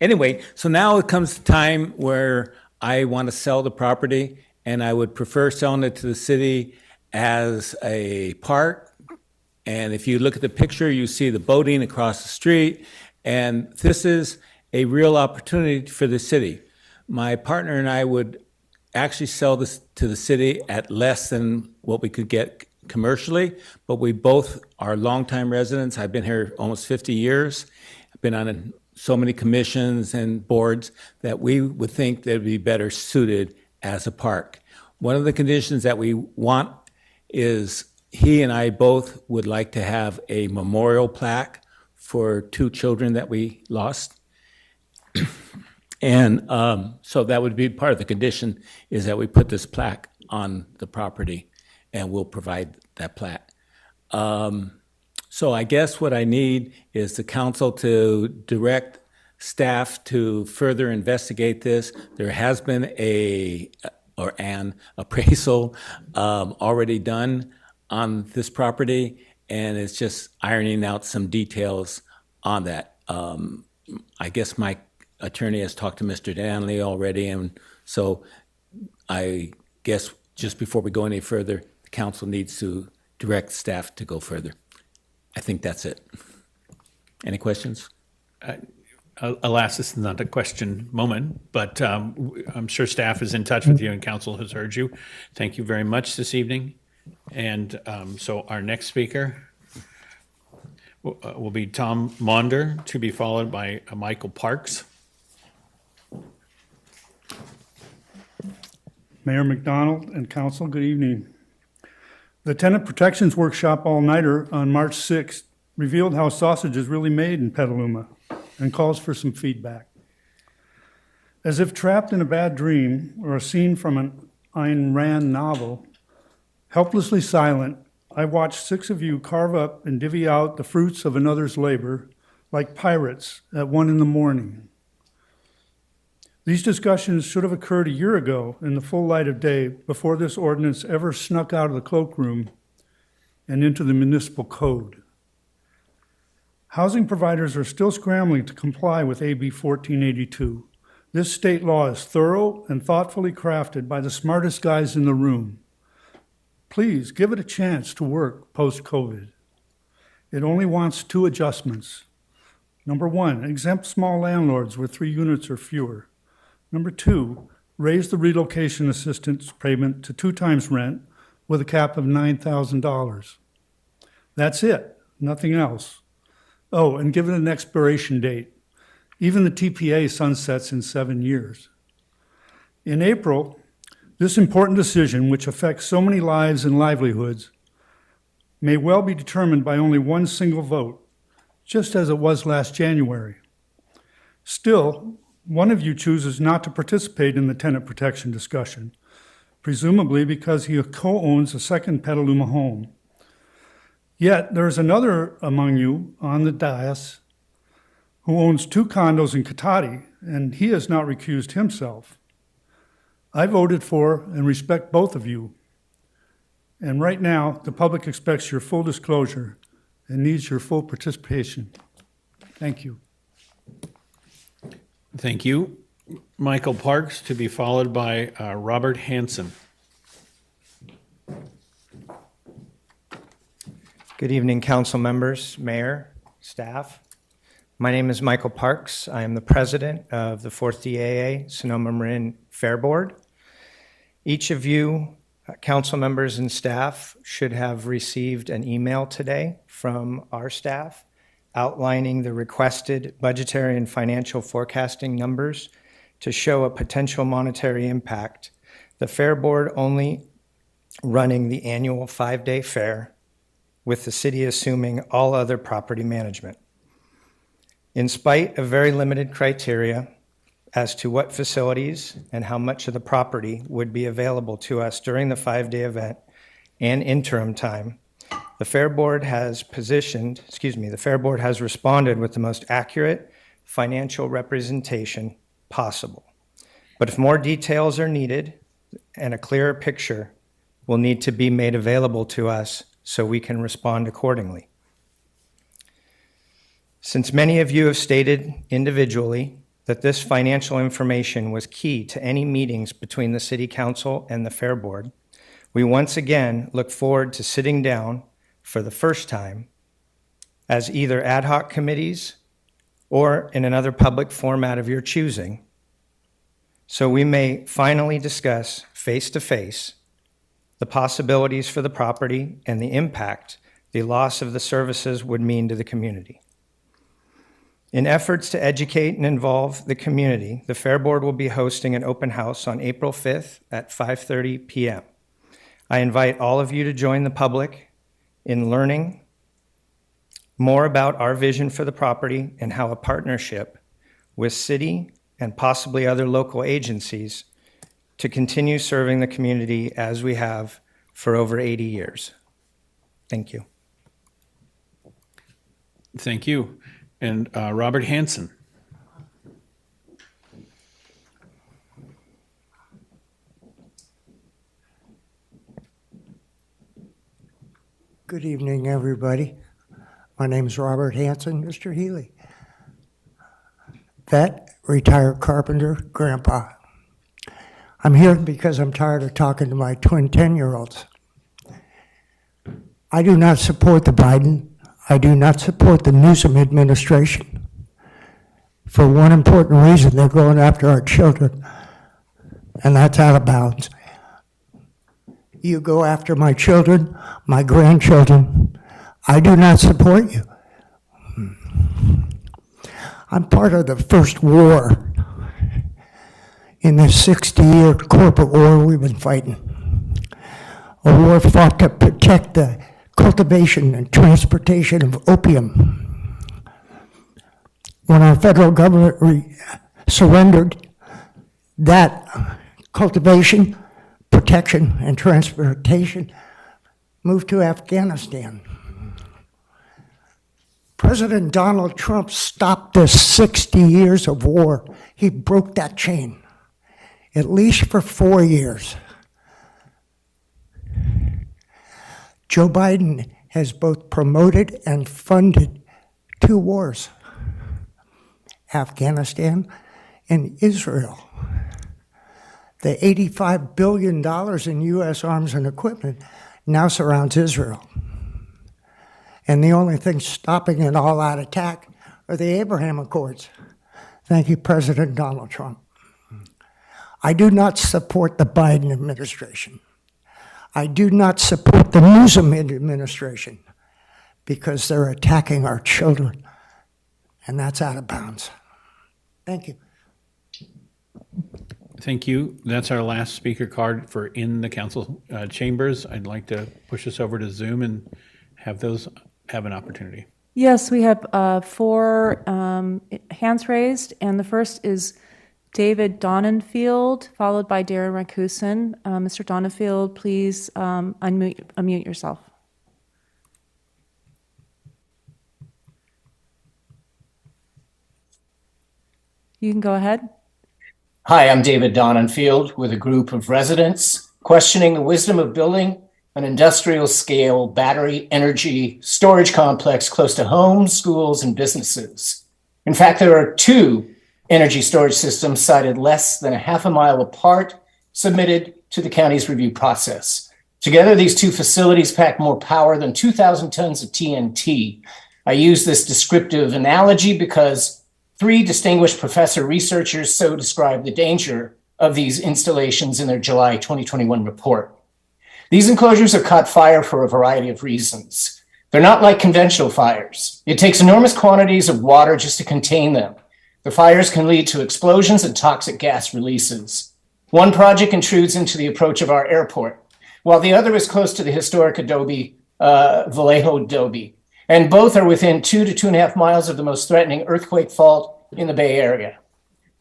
anyway, so now it comes to time where I want to sell the property, and I would prefer selling it to the city as a park. And if you look at the picture, you see the boating across the street, and this is a real opportunity for the city. My partner and I would actually sell this to the city at less than what we could get commercially, but we both are longtime residents. I've been here almost 50 years. I've been on so many commissions and boards that we would think that it would be better suited as a park. One of the conditions that we want is he and I both would like to have a memorial plaque for two children that we lost. And so that would be part of the condition, is that we put this plaque on the property, and we'll provide that plaque. So I guess what I need is the council to direct staff to further investigate this. There has been an appraisal already done on this property, and it's just ironing out some details on that. I guess my attorney has talked to Mr. Danley already, and so I guess just before we go any further, the council needs to direct staff to go further. I think that's it. Any questions? Alas, this is not a question moment, but I'm sure staff is in touch with you and council has heard you. Thank you very much this evening. And so our next speaker will be Tom Monder, to be followed by Michael Parks. Mayor McDonald and council, good evening. The Tenant Protections Workshop all-nighter on March 6th revealed how sausage is really made in Petaluma and calls for some feedback. As if trapped in a bad dream or a scene from an Ayn Rand novel, helplessly silent, I watched 6 of you carve up and divvy out the fruits of another's labor like pirates at 1 a.m. These discussions should have occurred a year ago in the full light of day, before this ordinance ever snuck out of the cloakroom and into the municipal code. Housing providers are still scrambling to comply with AB 1482. This state law is thorough and thoughtfully crafted by the smartest guys in the room. Please give it a chance to work post-COVID. It only wants 2 adjustments. Number 1, exempt small landlords with 3 units or fewer. Number 2, raise the relocation assistance payment to 2 times rent with a cap of $9,000. That's it, nothing else. Oh, and give it an expiration date. Even the TPA sunsets in 7 years. In April, this important decision, which affects so many lives and livelihoods, may well be determined by only 1 single vote, just as it was last January. Still, One of you chooses not to participate in the tenant protection discussion, presumably because he co-owns a second Petaluma home. Yet there's another among you on the dais who owns 2 condos in Cotati, and he has not recused himself. I voted for and respect both of you. And right now, the public expects your full disclosure and needs your full participation. Thank you. Thank you. Michael Parks, to be followed by Robert Hanson. Good evening, council members, mayor, staff. My name is Michael Parks. I am the president of the 4th DAA Sonoma Marin Fair Board. Each of you, council members and staff, should have received an email today from our staff outlining the requested budgetary and financial forecasting numbers to show a potential monetary impact. The Fair Board only running the annual 5-day fair, with the city assuming all other property management. In spite of very limited criteria as to what facilities and how much of the property would be available to us during the 5-day event and interim time, the Fair Board has responded with the most accurate financial representation possible. But if more details are needed and a clearer picture will need to be made available to us so we can respond accordingly. Since many of you have stated individually that this financial information was key to any meetings between the City Council and the Fair Board, we once again look forward to sitting down for the first time as either ad hoc committees or in another public format of your choosing, so we may finally discuss face-to-face the possibilities for the property and the impact the loss of the services would mean to the community. In efforts to educate and involve the community, the Fair Board will be hosting an open house on April 5th at 5:30 p.m. I invite all of you to join the public in learning more about our vision for the property and how a partnership with city and possibly other local agencies to continue serving the community as we have for over 80 years. Thank you. Thank you. And Robert Hanson. Good evening, everybody. My name is Robert Hanson, Mr. Healy. Vet, retired carpenter, grandpa. I'm here because I'm tired of talking to my twin 10-year-olds. I do not support the Biden. I do not support the Newsom administration. For one important reason, they're going after our children, and that's out of bounds. You go after my children, my grandchildren. I do not support you. I'm part of the first war in this 60-year corporate war we've been fighting. A war fought to protect the cultivation and transportation of opium. When our federal government surrendered, that cultivation, protection, and transportation moved to Afghanistan. President Donald Trump stopped this 60 years of war. He broke that chain, at least for 4 years. Joe Biden has both promoted and funded 2 wars, Afghanistan and Israel. The $85 billion in U.S. arms and equipment now surrounds Israel. And the only thing stopping an all-out attack are the Abraham Accords. Thank you, President Donald Trump. I do not support the Biden administration. I do not support the Newsom administration because they're attacking our children, and that's out of bounds. Thank you. Thank you. That's our last speaker card for in the council chambers. I'd like to push us over to Zoom and have those have an opportunity. Yes, we have 4 hands raised, and the first is David Donenfield, followed by Darren Rakusin. Mr. Donenfield, please unmute yourself. You can go ahead. Hi, I'm David Donenfield with a group of residents questioning the wisdom of building an industrial scale battery energy storage complex close to homes, schools, and businesses. In fact, there are 2 energy storage systems sited less than a half a mile apart, submitted to the county's review process. Together, these 2 facilities pack more power than 2,000 tons of TNT. I use this descriptive analogy because 3 distinguished professor researchers so describe the danger of these installations in their July 2021 report. These enclosures have caught fire for a variety of reasons. They're not like conventional fires. It takes enormous quantities of water just to contain them. The fires can lead to explosions and toxic gas releases. One project intrudes into the approach of our airport, while the other is close to the historic Vallejo Adobe. And both are within 2 to 2.5 miles of the most threatening earthquake fault in the Bay Area.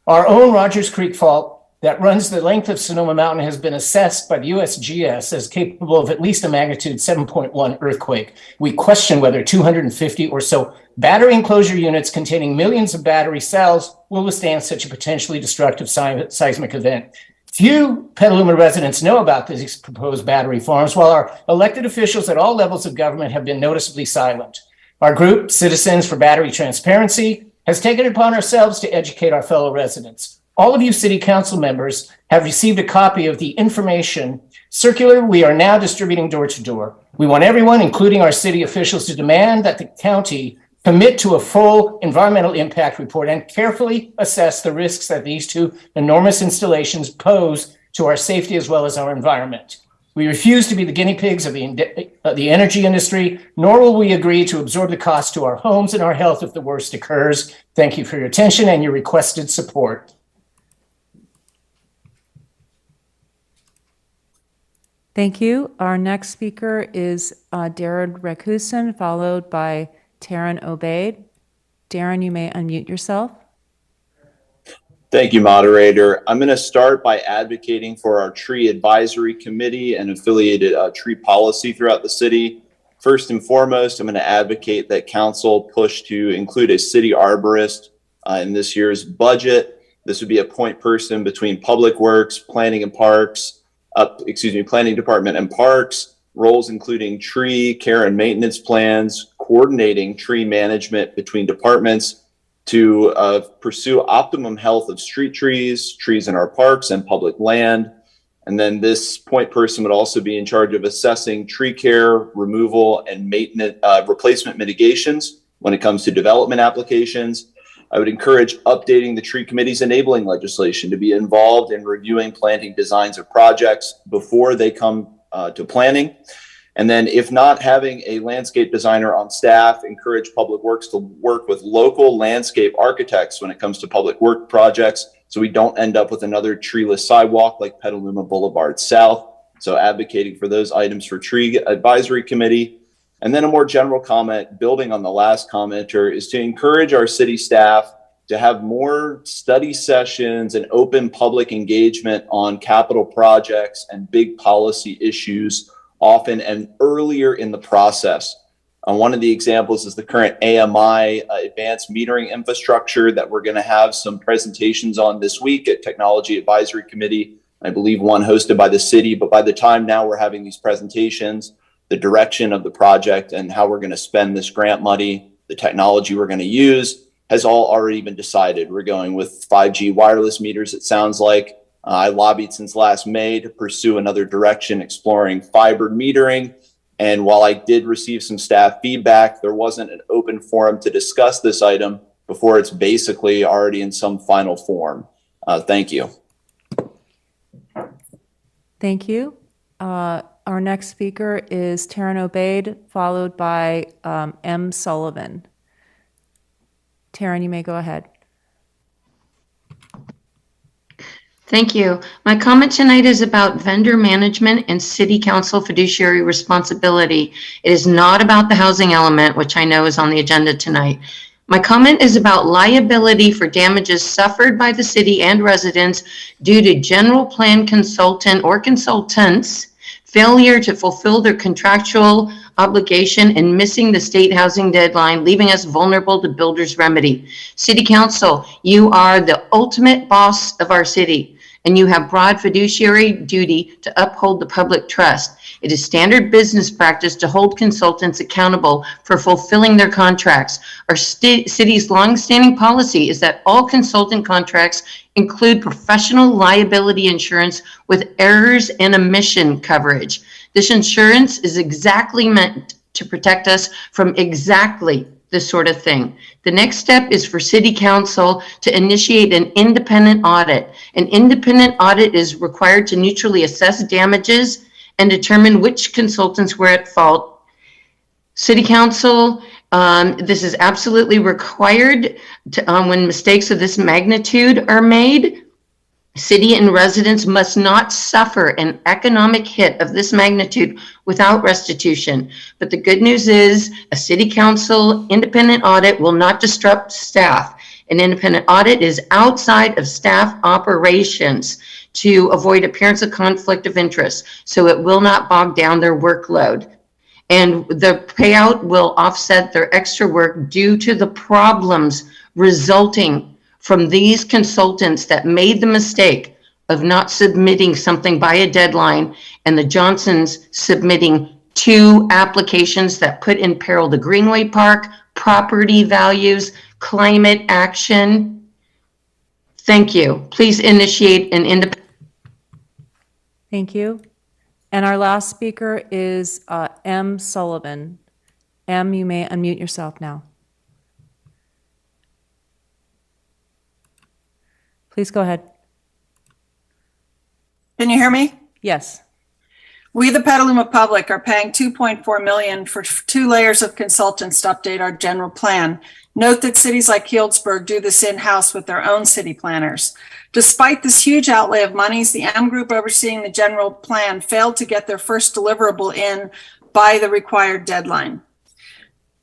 Our own Rogers Creek Fault that runs the length of Sonoma Mountain has been assessed by the USGS as capable of at least a magnitude 7.1 earthquake. We question whether 250 or so battery enclosure units containing millions of battery cells will withstand such a potentially destructive seismic event. Few Petaluma residents know about these proposed battery farms, while our elected officials at all levels of government have been noticeably silent. Our group, Citizens for Battery Transparency, has taken it upon ourselves to educate our fellow residents. All of you city council members have received a copy of the information circular we are now distributing door to door. We want everyone, including our city officials, to demand that the county commit to a full environmental impact report and carefully assess the risks that these 2 enormous installations pose to our safety as well as our environment. We refuse to be the guinea pigs of the energy industry, nor will we agree to absorb the cost to our homes and our health if the worst occurs. Thank you for your attention and your requested support. Thank you. Our next speaker is Darren Rakusin, followed by Taryn Obaid. Darren, you may unmute yourself. Thank you, moderator. I'm going to start by advocating for our tree advisory committee and affiliated tree policy throughout the city. First and foremost, I'm going to advocate that council push to include a city arborist in this year's budget. This would be a point person between Public Works, Planning and Parks, Planning Department and Parks, roles including tree care and maintenance plans, coordinating tree management between departments to pursue optimum health of street trees, trees in our parks and public land. And then this point person would also be in charge of assessing tree care, removal, and maintenance, replacement mitigations when it comes to development applications. I would encourage updating the tree committee's enabling legislation to be involved in reviewing planting designs of projects before they come to planning. And then if not, having a landscape designer on staff, encourage Public Works to work with local landscape architects when it comes to public work projects, so we don't end up with another treeless sidewalk like Petaluma Boulevard South. So advocating for those items for tree advisory committee. And then a more general comment, building on the last commenter, is to encourage our city staff to have more study sessions and open public engagement on capital projects and big policy issues often and earlier in the process. One of the examples is the current AMI advanced metering infrastructure that we're going to have some presentations on this week at Technology Advisory Committee. I believe one hosted by the city, but by the time now we're having these presentations, the direction of the project and how we're going to spend this grant money, the technology we're going to use has all already been decided. We're going with 5G wireless meters, it sounds like. I lobbied since last May to pursue another direction, exploring fiber metering. And while I did receive some staff feedback, there wasn't an open forum to discuss this item before it's basically already in some final form. Thank you. Thank you. Our next speaker is Taryn Obaid, followed by M. Sullivan. Taryn, you may go ahead. Thank you. My comment tonight is about vendor management and city council fiduciary responsibility. It is not about the housing element, which I know is on the agenda tonight. My comment is about liability for damages suffered by the city and residents due to general plan consultant or consultants' failure to fulfill their contractual obligation and missing the state housing deadline, leaving us vulnerable to builder's remedy. City Council, you are the ultimate boss of our city, and you have broad fiduciary duty to uphold the public trust. It is standard business practice to hold consultants accountable for fulfilling their contracts. Our city's longstanding policy is that all consultant contracts include professional liability insurance with errors and omission coverage. This insurance is exactly meant to protect us from exactly this sort of thing. The next step is for City Council to initiate an independent audit. An independent audit is required to neutrally assess damages and determine which consultants were at fault. City Council, this is absolutely required to, when mistakes of this magnitude are made. City and residents must not suffer an economic hit of this magnitude without restitution. But the good news is a City Council independent audit will not disrupt staff. An independent audit is outside of staff operations to avoid appearance of conflict of interest, so it will not bog down their workload. And the payout will offset their extra work due to the problems resulting from these consultants that made the mistake of not submitting something by a deadline, and the Johnsons submitting 2 applications that put in peril the Greenway Park, property values, climate action. Thank you. Please initiate an independent. Thank you. And our last speaker is M. Sullivan. M, you may unmute yourself now. Please go ahead. Can you hear me? Yes. We, the Petaluma public, are paying $2.4 million for 2 layers of consultants to update our general plan. Note that cities like Healdsburg do this in-house with their own city planners. Despite this huge outlay of monies, the M group overseeing the general plan failed to get their first deliverable in by the required deadline.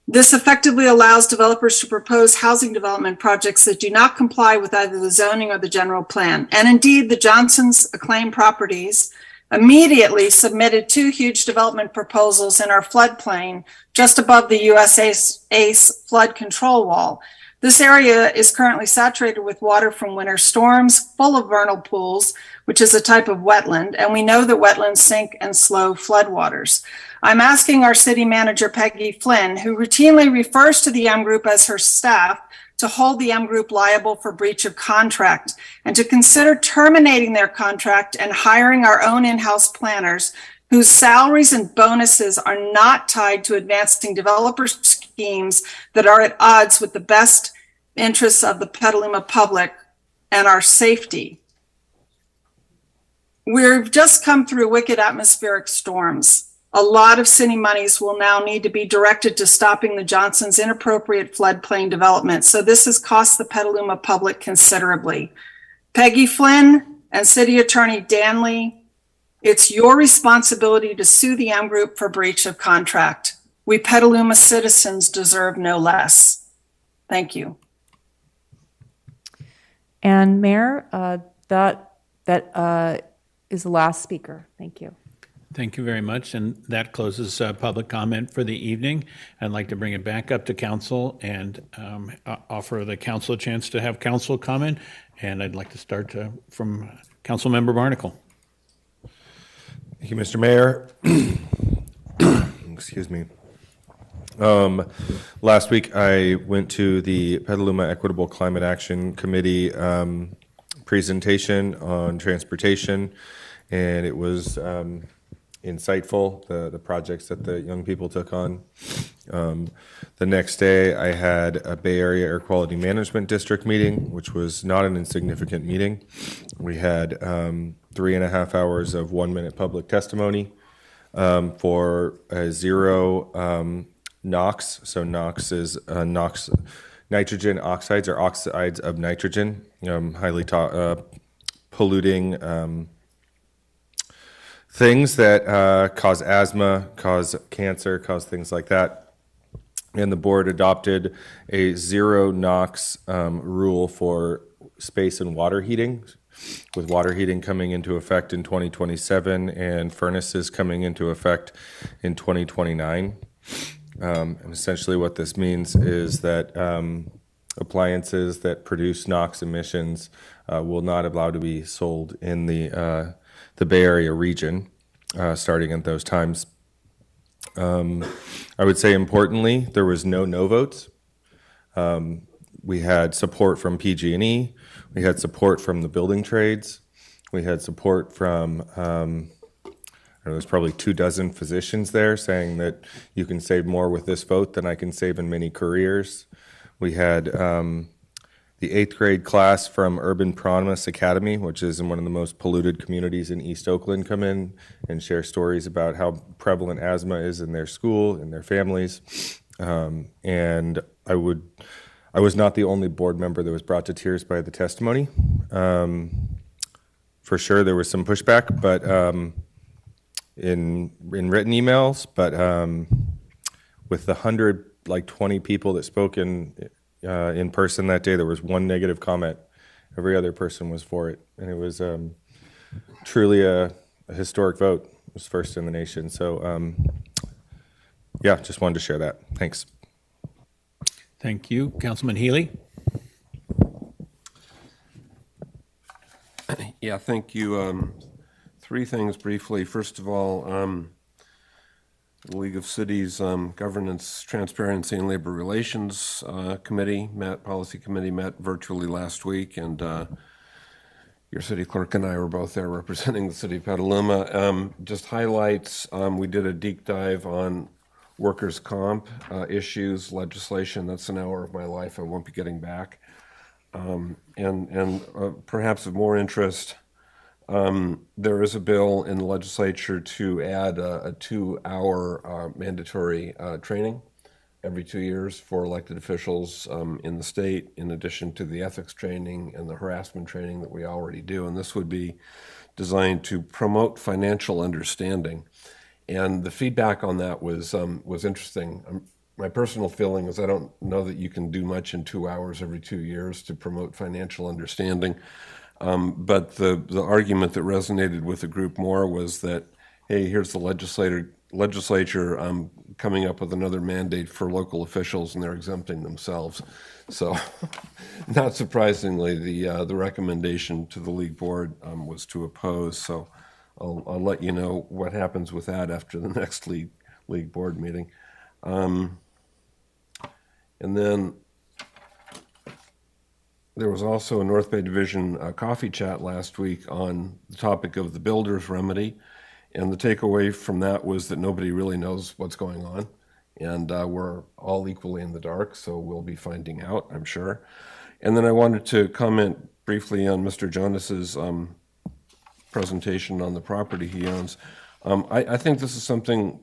This effectively allows developers to propose housing development projects that do not comply with either the zoning or the general plan. And indeed, the Johnsons' acclaimed properties immediately submitted 2 huge development proposals in our floodplain just above the USA's flood control wall. This area is currently saturated with water from winter storms, full of vernal pools, which is a type of wetland, and we know that wetlands sink and slow floodwaters. I'm asking our city manager, Peggy Flynn, who routinely refers to the M Group as her staff, to hold the M Group liable for breach of contract and to consider terminating their contract and hiring our own in-house planners whose salaries and bonuses are not tied to advancing developer schemes that are at odds with the best interests of the Petaluma public and our safety. We've just come through wicked atmospheric storms. A lot of city monies will now need to be directed to stopping the Johnsons' inappropriate floodplain development. So this has cost the Petaluma public considerably. Peggy Flynn and City Attorney Danley, it's your responsibility to sue the M Group for breach of contract. We Petaluma citizens deserve no less. Thank you. And Mayor, that is the last speaker. Thank you. Thank you very much, and that closes public comment for the evening. I'd like to bring it back up to council and offer the council a chance to have council comment, and I'd like to start from Councilmember Barnacle. Thank you, Mr. Mayor. Excuse me. Last week, I went to the Petaluma Equitable Climate Action Committee presentation on transportation, and it was insightful, the projects that the young people took on. The next day, I had a Bay Area Air Quality Management District meeting, which was not an insignificant meeting. We had 3.5 hours of 1-minute public testimony for 0 NOx. So NOx is nitrogen oxides or oxides of nitrogen, highly polluting things that cause asthma, cause cancer, cause things like that. and the board adopted a zero NOx rule for space and water heating, with water heating coming into effect in 2027 and furnaces coming into effect in 2029. And essentially what this means is that appliances that produce NOx emissions will not allow to be sold in the Bay Area region, starting at those times. I would say importantly, there was no votes. We had support from PG&E. We had support from the building trades. We had support from, there's probably 24 physicians there saying that you can save more with this vote than I can save in many careers. We had the 8th grade class from Urban Promise Academy, which is in one of the most polluted communities in East Oakland, come in and share stories about how prevalent asthma is in their school, in their families. And I was not the only board member that was brought to tears by the testimony. For sure, there was some pushback, but in written emails. But with the 120 people that spoke in person that day, there was one negative comment. Every other person was for it, and it was truly a historic vote. It was first in the nation. So, yeah, just wanted to share that. Thanks. Thank you. Councilman Healy? Yeah, thank you. Three things briefly. First of all, the League of Cities Governance, Transparency, and Labor Relations Policy Committee met virtually last week, and your city clerk and I were both there representing the city of Petaluma. Just highlights, we did a deep dive on workers' comp issues, legislation. That's an hour of my life I won't be getting back. And perhaps of more interest, there is a bill in the legislature to add a 2-hour mandatory training every 2 years for elected officials in the state, in addition to the ethics training and the harassment training that we already do. And this would be designed to promote financial understanding. And the feedback on that was interesting. My personal feeling is I don't know that you can do much in 2 hours every 2 years to promote financial understanding. But the argument that resonated with the group more was that, hey, here's the legislature coming up with another mandate for local officials, and they're exempting themselves. So, not surprisingly, the recommendation to the league board was to oppose. So, I'll let you know what happens with that after the next league board meeting. And then there was also a North Bay Division coffee chat last week on the topic of the builder's remedy. And the takeaway from that was that nobody really knows what's going on. And we're all equally in the dark, so we'll be finding out, I'm sure. And then I wanted to comment briefly on Mr. Jonas's presentation on the property he owns. I think this is something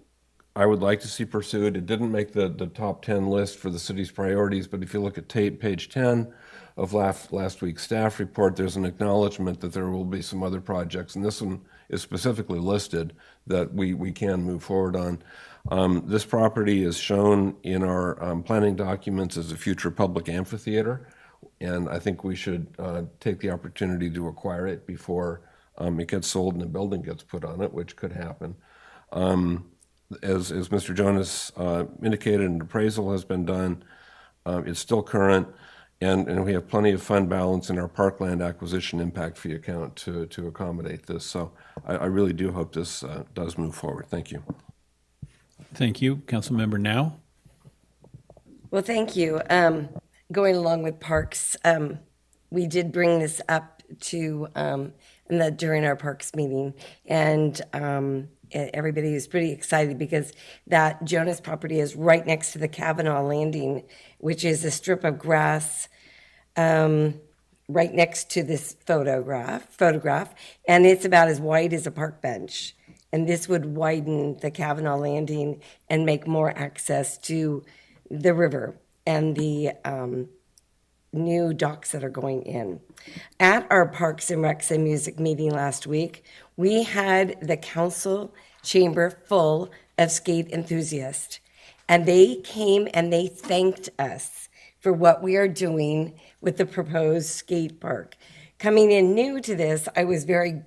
I would like to see pursued. It didn't make the top 10 list for the city's priorities, but if you look at page 10 of last week's staff report, there's an acknowledgement that there will be some other projects, and this one is specifically listed that we can move forward on. This property is shown in our planning documents as a future public amphitheater, and I think we should take the opportunity to acquire it before it gets sold and a building gets put on it, which could happen. As Mr. Jonas indicated, an appraisal has been done. It's still current, and we have plenty of fund balance in our parkland acquisition impact fee account to accommodate this. So I really do hope this does move forward. Thank you. Thank you. Councilmember Now. Well, thank you. Going along with parks, we did bring this up to during our parks meeting, and everybody was pretty excited because that Jonas property is right next to the Kavanaugh Landing, which is a strip of grass right next to this photograph, and it's about as wide as a park bench. And this would widen the Kavanaugh Landing and make more access to the river and the new docks that are going in. At our Parks and Recs and Music meeting last week, we had the council chamber full of skate enthusiasts. And they came and they thanked us for what we are doing with the proposed skate park. Coming in new to this, I was very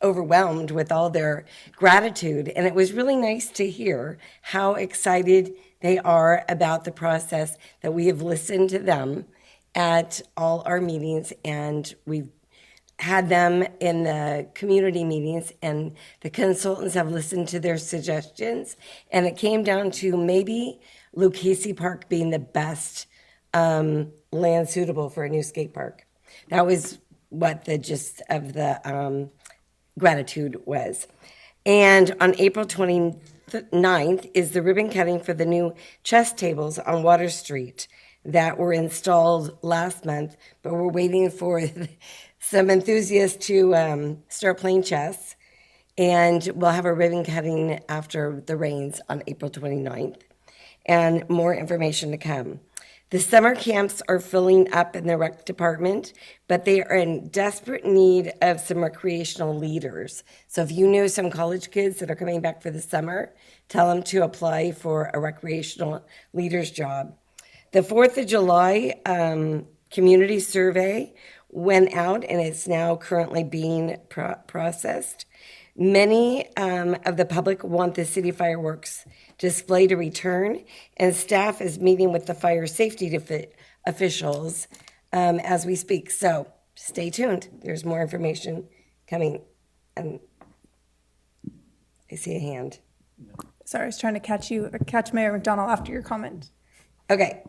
overwhelmed with all their gratitude. And it was really nice to hear how excited they are about the process, that we have listened to them at all our meetings, and we've had them in the community meetings, and the consultants have listened to their suggestions. And it came down to maybe Lucchese Park being the best land suitable for a new skate park. That was what the gist of the gratitude was. And on April 29th is the ribbon cutting for the new chess tables on Water Street that were installed last month, but we're waiting for some enthusiasts to start playing chess. And we'll have a ribbon cutting after the rains on April 29th, and more information to come. The summer camps are filling up in the rec department, but they are in desperate need of some recreational leaders. So if you know some college kids that are coming back for the summer, tell them to apply for a recreational leader's job. The 4th of July community survey went out, and it's now currently being processed. Many of the public want the city fireworks display to return, and staff is meeting with the fire safety officials as we speak. So stay tuned. There's more information coming. And I see a hand. Sorry, I was trying to catch Mayor McDonald after your comment. Okay.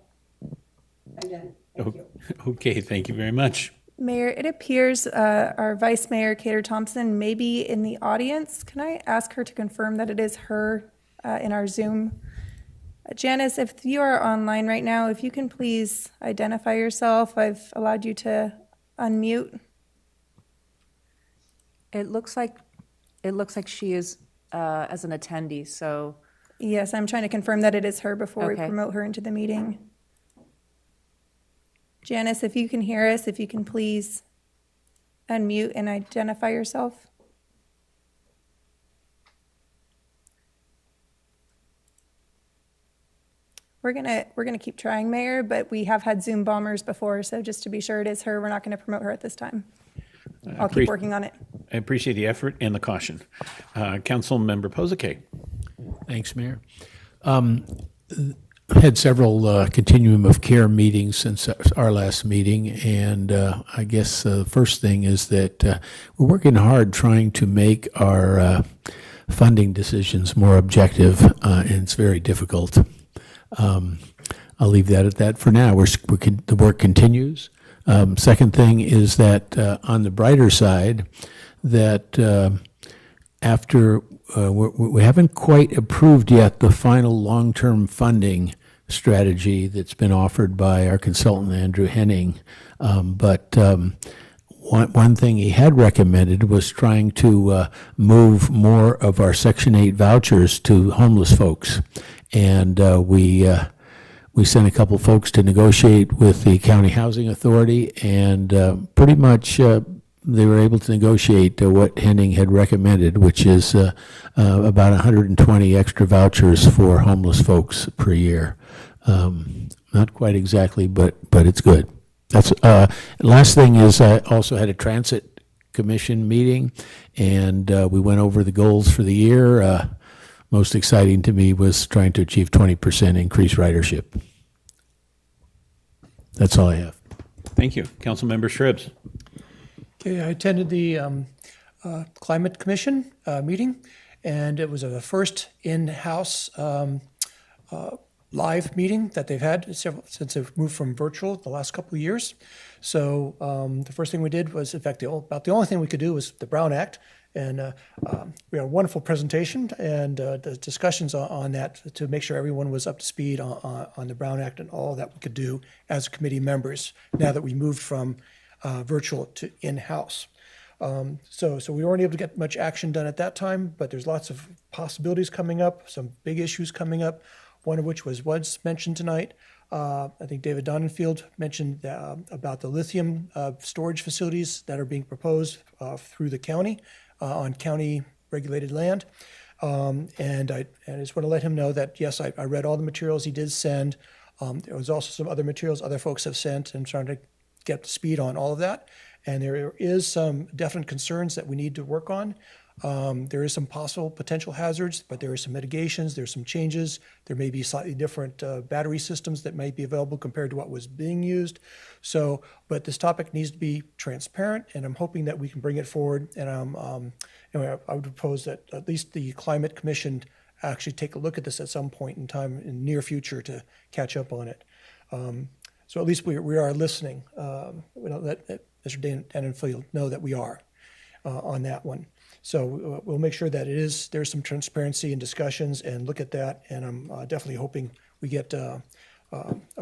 I'm done. Thank you. Okay, thank you very much. Mayor, it appears our Vice Mayor, Cater Thompson, may be in the audience. Can I ask her to confirm that it is her in our Zoom? Janice, if you are online right now, if you can please identify yourself. I've allowed you to unmute. It looks like she is as an attendee, so. Yes, I'm trying to confirm that it is her before we Okay. promote her into the meeting. Janice, if you can hear us, if you can please unmute and identify yourself. We're gonna keep trying, Mayor, but we have had Zoom bombers before, so just to be sure it is her, we're not gonna promote her at this time. I'll keep working on it. I appreciate the effort and the caution. Councilmember Posake. Thanks, Mayor. Had several continuum of care meetings since our last meeting, and I guess the first thing is that we're working hard trying to make our funding decisions more objective, and it's very difficult. I'll leave that at that for now. The work continues. Second thing is that on the brighter side, that after we haven't quite approved yet the final long-term funding strategy that's been offered by our consultant, Andrew Henning. But one thing he had recommended was trying to move more of our Section 8 vouchers to homeless folks. And we sent a couple folks to negotiate with the County Housing Authority, and pretty much they were able to negotiate what Henning had recommended, which is about 120 extra vouchers for homeless folks per year. Not quite exactly, but it's good. That's last thing is I also had a transit commission meeting, and we went over the goals for the year. Most exciting to me was trying to achieve 20% increased ridership. That's all I have. Thank you. Councilmember Shribs. Okay, I attended the Climate Commission meeting, and it was a first in-house live meeting that they've had since they've moved from virtual the last couple of years. So the first thing we did was, in fact, about the only thing we could do was the Brown Act. And we had a wonderful presentation and the discussions on that to make sure everyone was up to speed on the Brown Act and all that we could do as committee members now that we moved from virtual to in-house. So we weren't able to get much action done at that time, but there's lots of possibilities coming up, some big issues coming up, one of which was mentioned tonight. I think David Donenfield mentioned about the lithium storage facilities that are being proposed through the county on county regulated land. And I just want to let him know that, yes, I read all the materials he did send. There was also some other materials other folks have sent, and trying to get up to speed on all of that. And there is some definite concerns that we need to work on. There is some possible potential hazards, but there are some mitigations, there's some changes. There may be slightly different battery systems that might be available compared to what was being used. So, but this topic needs to be transparent, and I'm hoping that we can bring it forward. And anyway, I would propose that at least the Climate Commission actually take a look at this at some point in time in the near future to catch up on it. So at least we are listening. Let Mr. Dannenfield know that we are on that one. So we'll make sure that there's some transparency and discussions and look at that. And I'm definitely hoping we get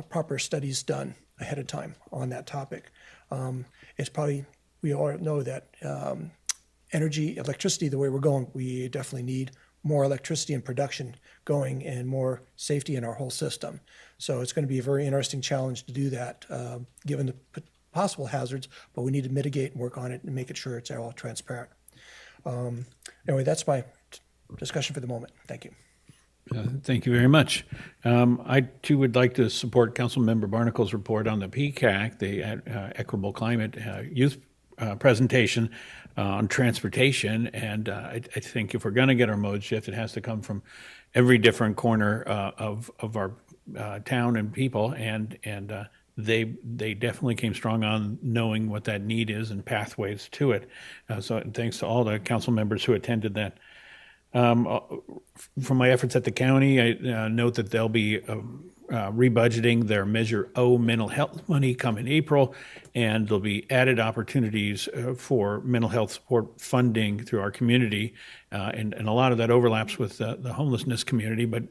proper studies done ahead of time on that topic. It's probably, we all know that electricity, the way we're going, we definitely need more electricity and production going and more safety in our whole system. So it's going to be a very interesting challenge to do that, given the possible hazards, but we need to mitigate and work on it and make it sure it's all transparent. Anyway, that's my discussion for the moment. Thank you. Thank you very much. I too would like to support Councilmember Barnacle's report on the PCAC, the Equitable Climate Youth presentation on transportation. And I think if we're going to get our mode shift, it has to come from every different corner of our town and people. And they definitely came strong on knowing what that need is and pathways to it. So thanks to all the council members who attended that. From my efforts at the county, I note that they'll be rebudgeting their Measure O mental health money come in April, and there'll be added opportunities for mental health support funding through our community. And a lot of that overlaps with the homelessness community, but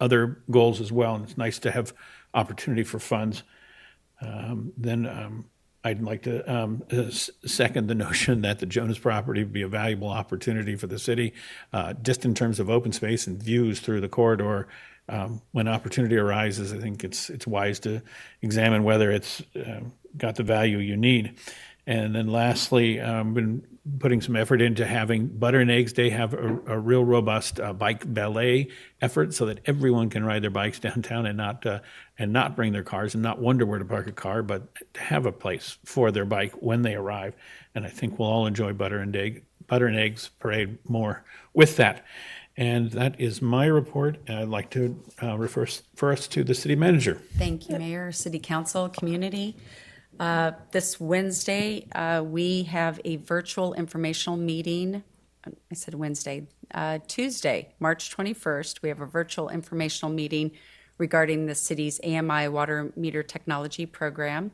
other goals as well. And it's nice to have opportunity for funds. I'd like to second the notion that the Jonas property would be a valuable opportunity for the city, just in terms of open space and views through the corridor. When opportunity arises, I think it's wise to examine whether it's got the value you need. And then lastly, I've been putting some effort into having Butter and Eggs Day have a real robust bike ballet effort so that everyone can ride their bikes downtown and not bring their cars and not wonder where to park a car, but to have a place for their bike when they arrive. And I think we'll all enjoy Butter and Eggs Parade more with that. And that is my report. I'd like to refer us to the city manager. Thank you, Mayor, City Council, community. This Wednesday, we have a virtual informational meeting. I said Wednesday. Tuesday, March 21st, we have a virtual informational meeting regarding the city's AMI water meter technology program.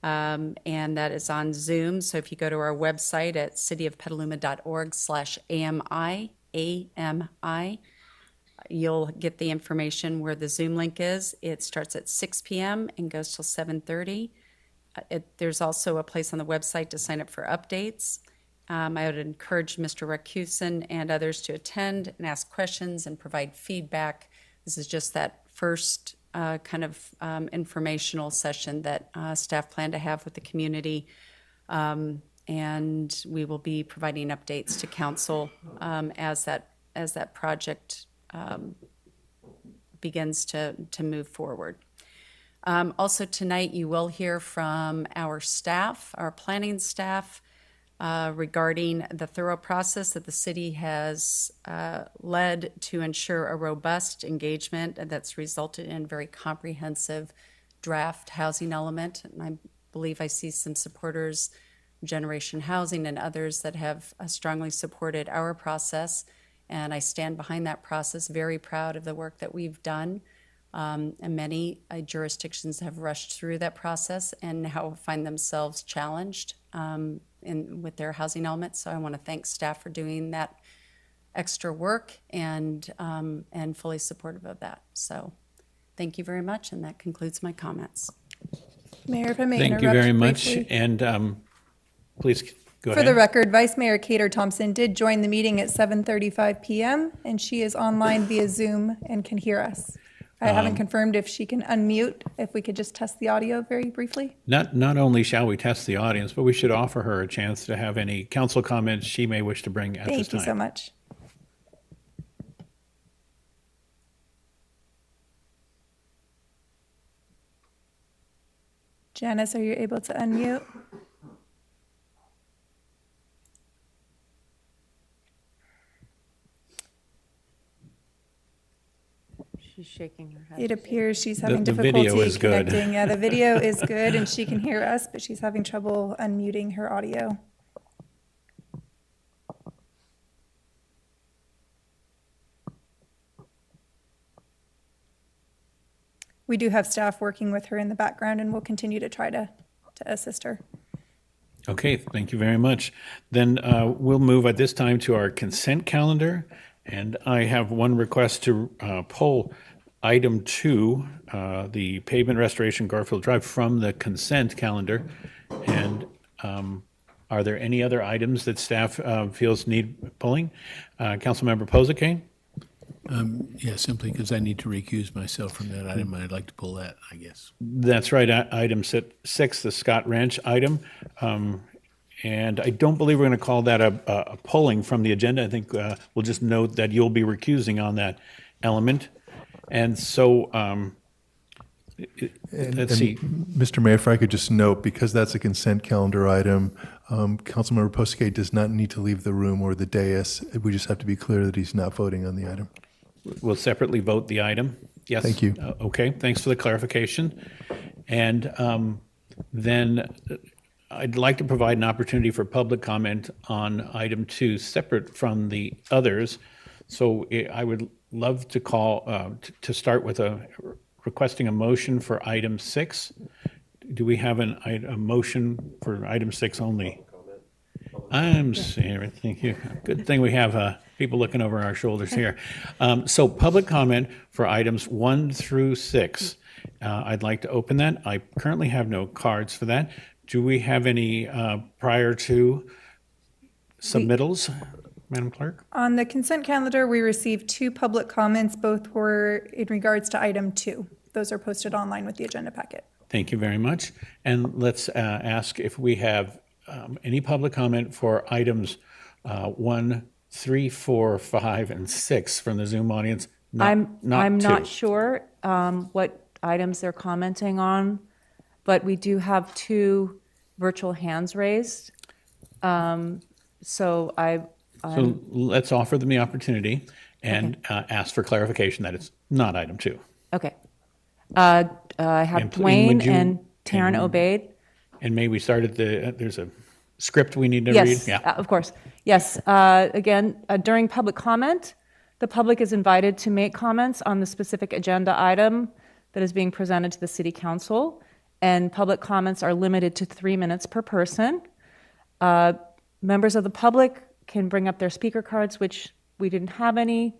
And that is on Zoom. So if you go to our website at cityofpetaluma.org/AMI, you'll get the information where the Zoom link is. It starts at 6 p.m. and goes till 7:30. There's also a place on the website to sign up for updates. I would encourage Mr. Rakusin and others to attend and ask questions and provide feedback. This is just that first kind of informational session that staff plan to have with the community. And we will be providing updates to council as that project begins to move forward. Also tonight, you will hear from our staff, our planning staff, regarding the thorough process that the city has led to ensure a robust engagement that's resulted in a very comprehensive draft housing element. And I believe I see some supporters, Generation Housing and others that have strongly supported our process. And I stand behind that process, very proud of the work that we've done. And many jurisdictions have rushed through that process and now find themselves challenged with their housing elements. So I want to thank staff for doing that extra work and fully supportive of that. So thank you very much, and that concludes my comments. Mayor, if I may Thank you very much. briefly. And please go ahead. For the record, Vice Mayor Cater Thompson did join the meeting at 7:35 p.m. and she is online via Zoom and can hear us. I haven't confirmed if she can unmute. If we could just test the audio very briefly. Not only shall we test the audience, but we should offer her a chance to have any council comments she may wish to bring at this Thank time. you so much. Janice, are you able to unmute? She's shaking her head. It appears she's having The video difficulty is good. connecting. Yeah, the video is good and she can hear us, but she's having trouble unmuting her audio. We do have staff working with her in the background and we'll continue to try to assist her. Okay, thank you very much. Then we'll move at this time to our consent calendar. And I have one request to pull item 2, the pavement restoration Garfield Drive, from the consent calendar. And are there any other items that staff feels need pulling? Councilmember Posake? Yeah, simply because I need to recuse myself from that item. I'd like to pull that, I guess. That's right, item 6, the Scott Ranch item. And I don't believe we're going to call that a pulling from the agenda. I think we'll just note that you'll be recusing on that element. And so, let's see. Mr. Mayor, if I could just note, because that's a consent calendar item, Councilmember Posake does not need to leave the room or the dais. We just have to be clear that he's not voting on the item. We'll separately vote the item. Yes. Thank you. Okay, thanks for the clarification. And then I'd like to provide an opportunity for public comment on item 2, separate from the others. So I would love to call, to start with requesting a motion for item 6. Do we have a motion for item 6 only? I'm sorry, thank you. Good thing we have people looking over our shoulders here. So public comment for items 1 through 6. I'd like to open that. I currently have no cards for that. Do we have any prior to submittals, Madam Clerk? On the consent calendar, we received 2 public comments. Both were in regards to item 2. Those are posted online with the agenda packet. Thank you very much. And let's ask if we have any public comment for items 1, 3, 4, 5, and 6 from the Zoom audience. I'm not 2. sure what items they're commenting on, but we do have 2 virtual hands raised. So So let's offer them the opportunity and ask for clarification that it's not item 2. Okay. I have And Dwayne would you- and Taryn Obaid. And may we start at there's a script we need to Yes, read? of course. Yes. Again, during public comment, the public is invited to make comments on the specific agenda item that is being presented to the City Council, and public comments are limited to 3 minutes per person. Members of the public can bring up their speaker cards, which we didn't have any.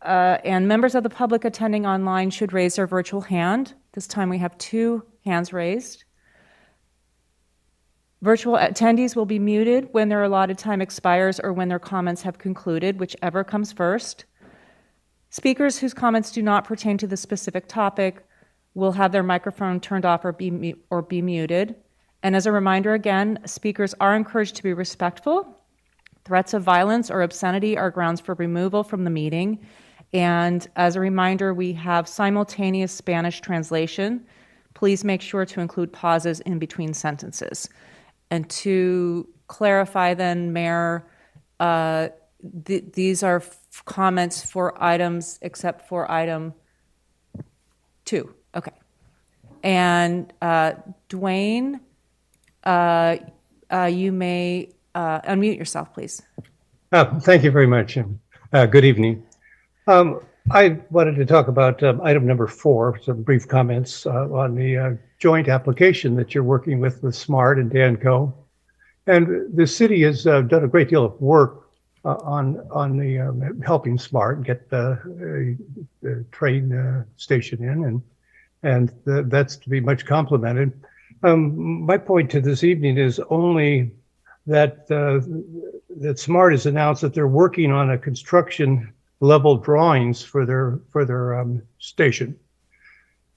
And members of the public attending online should raise their virtual hand. This time we have 2 hands raised. Virtual attendees will be muted when their allotted time expires or when their comments have concluded, whichever comes first. Speakers whose comments do not pertain to the specific topic will have their microphone turned off or be muted. And as a reminder again, speakers are encouraged to be respectful. Threats of violence or obscenity are grounds for removal from the meeting. And as a reminder, we have simultaneous Spanish translation. Please make sure to include pauses in between sentences. And to clarify then, Mayor, these are comments for items except for item 2. Okay. And Dwayne, you may unmute yourself, please. Thank you very much. Good evening. I wanted to talk about item number 4, some brief comments on the joint application that you're working with SMART and Danco. And the city has done a great deal of work on the helping SMART get the train station in, and that's to be much complimented. My point to this evening is only that that SMART has announced that they're working on a construction level drawings for their station,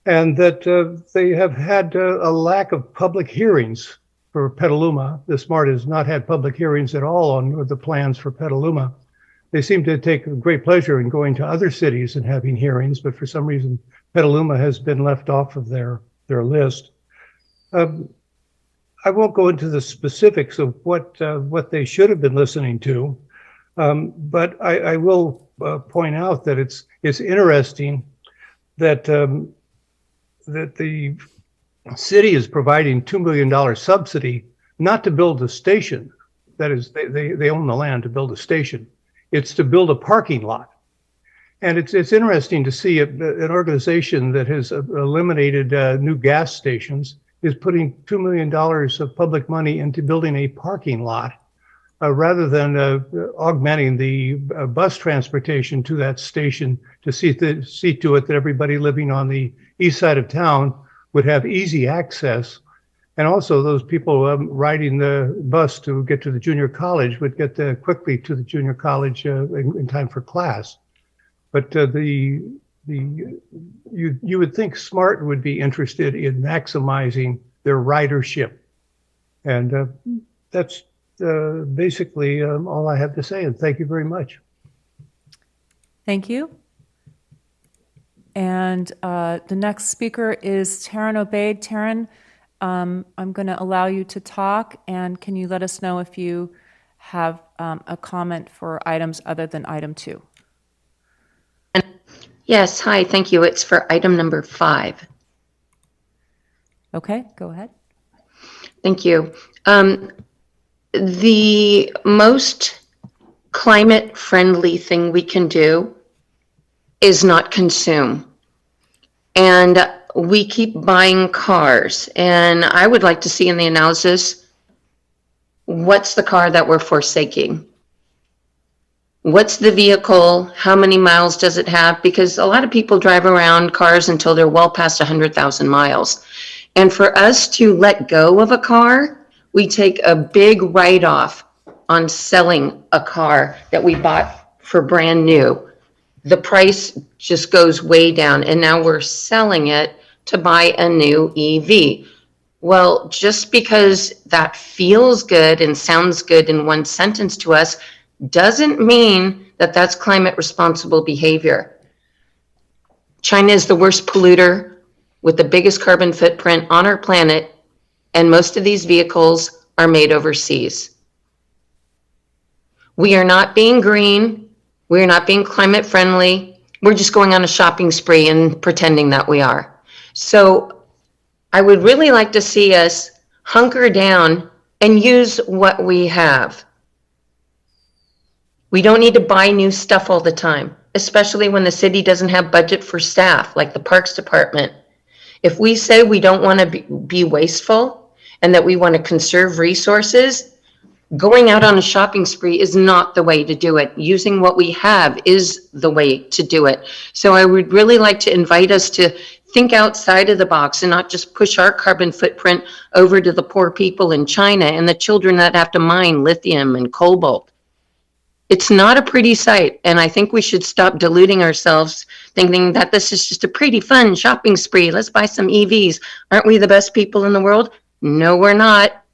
and that they have had a lack of public hearings for Petaluma. The SMART has not had public hearings at all on the plans for Petaluma. They seem to take great pleasure in going to other cities and having hearings, but for some reason Petaluma has been left off of their list. I won't go into the specifics of what they should have been listening to, but I will point out that it's interesting that that the city is providing $2 million subsidy not to build a station. That is, they own the land to build a station. It's to build a parking lot. And it's interesting to see an organization that has eliminated new gas stations is putting $2 million of public money into building a parking lot rather than augmenting the bus transportation to that station to see to it that everybody living on the east side of town would have easy access. And also those people riding the bus to get to the junior college would get quickly to the junior college in time for class. But you would think SMART would be interested in maximizing their ridership. And that's basically all I have to say. And thank you very much. Thank you. And the next speaker is Taryn Obaid. Taryn, I'm going to allow you to talk, and can you let us know if you have a comment for items other than item 2? Yes, hi, thank you. It's for item number 5. Okay, go ahead. Thank you. The most climate-friendly thing we can do is not consume. And we keep buying cars, and I would like to see in the analysis, what's the car that we're forsaking? What's the vehicle? How many miles does it have? Because a lot of people drive around cars until they're well past 100,000 miles. And for us to let go of a car, we take a big write-off on selling a car that we bought for brand new. The price just goes way down, and now we're selling it to buy a new EV. Well, just because that feels good and sounds good in one sentence to us doesn't mean that that's climate responsible behavior. China is the worst polluter with the biggest carbon footprint on our planet, and most of these vehicles are made overseas. We are not being green. We are not being climate friendly. We're just going on a shopping spree and pretending that we are. So I would really like to see us hunker down and use what we have. We don't need to buy new stuff all the time, especially when the city doesn't have budget for staff, like the Parks Department. If we say we don't want to be wasteful and that we want to conserve resources, going out on a shopping spree is not the way to do it. Using what we have is the way to do it. So I would really like to invite us to think outside of the box and not just push our carbon footprint over to the poor people in China and the children that have to mine lithium and cobalt. It's not a pretty sight, and I think we should stop deluding ourselves thinking that this is just a pretty fun shopping spree. Let's buy some EVs. Aren't we the best people in the world? No, we're not.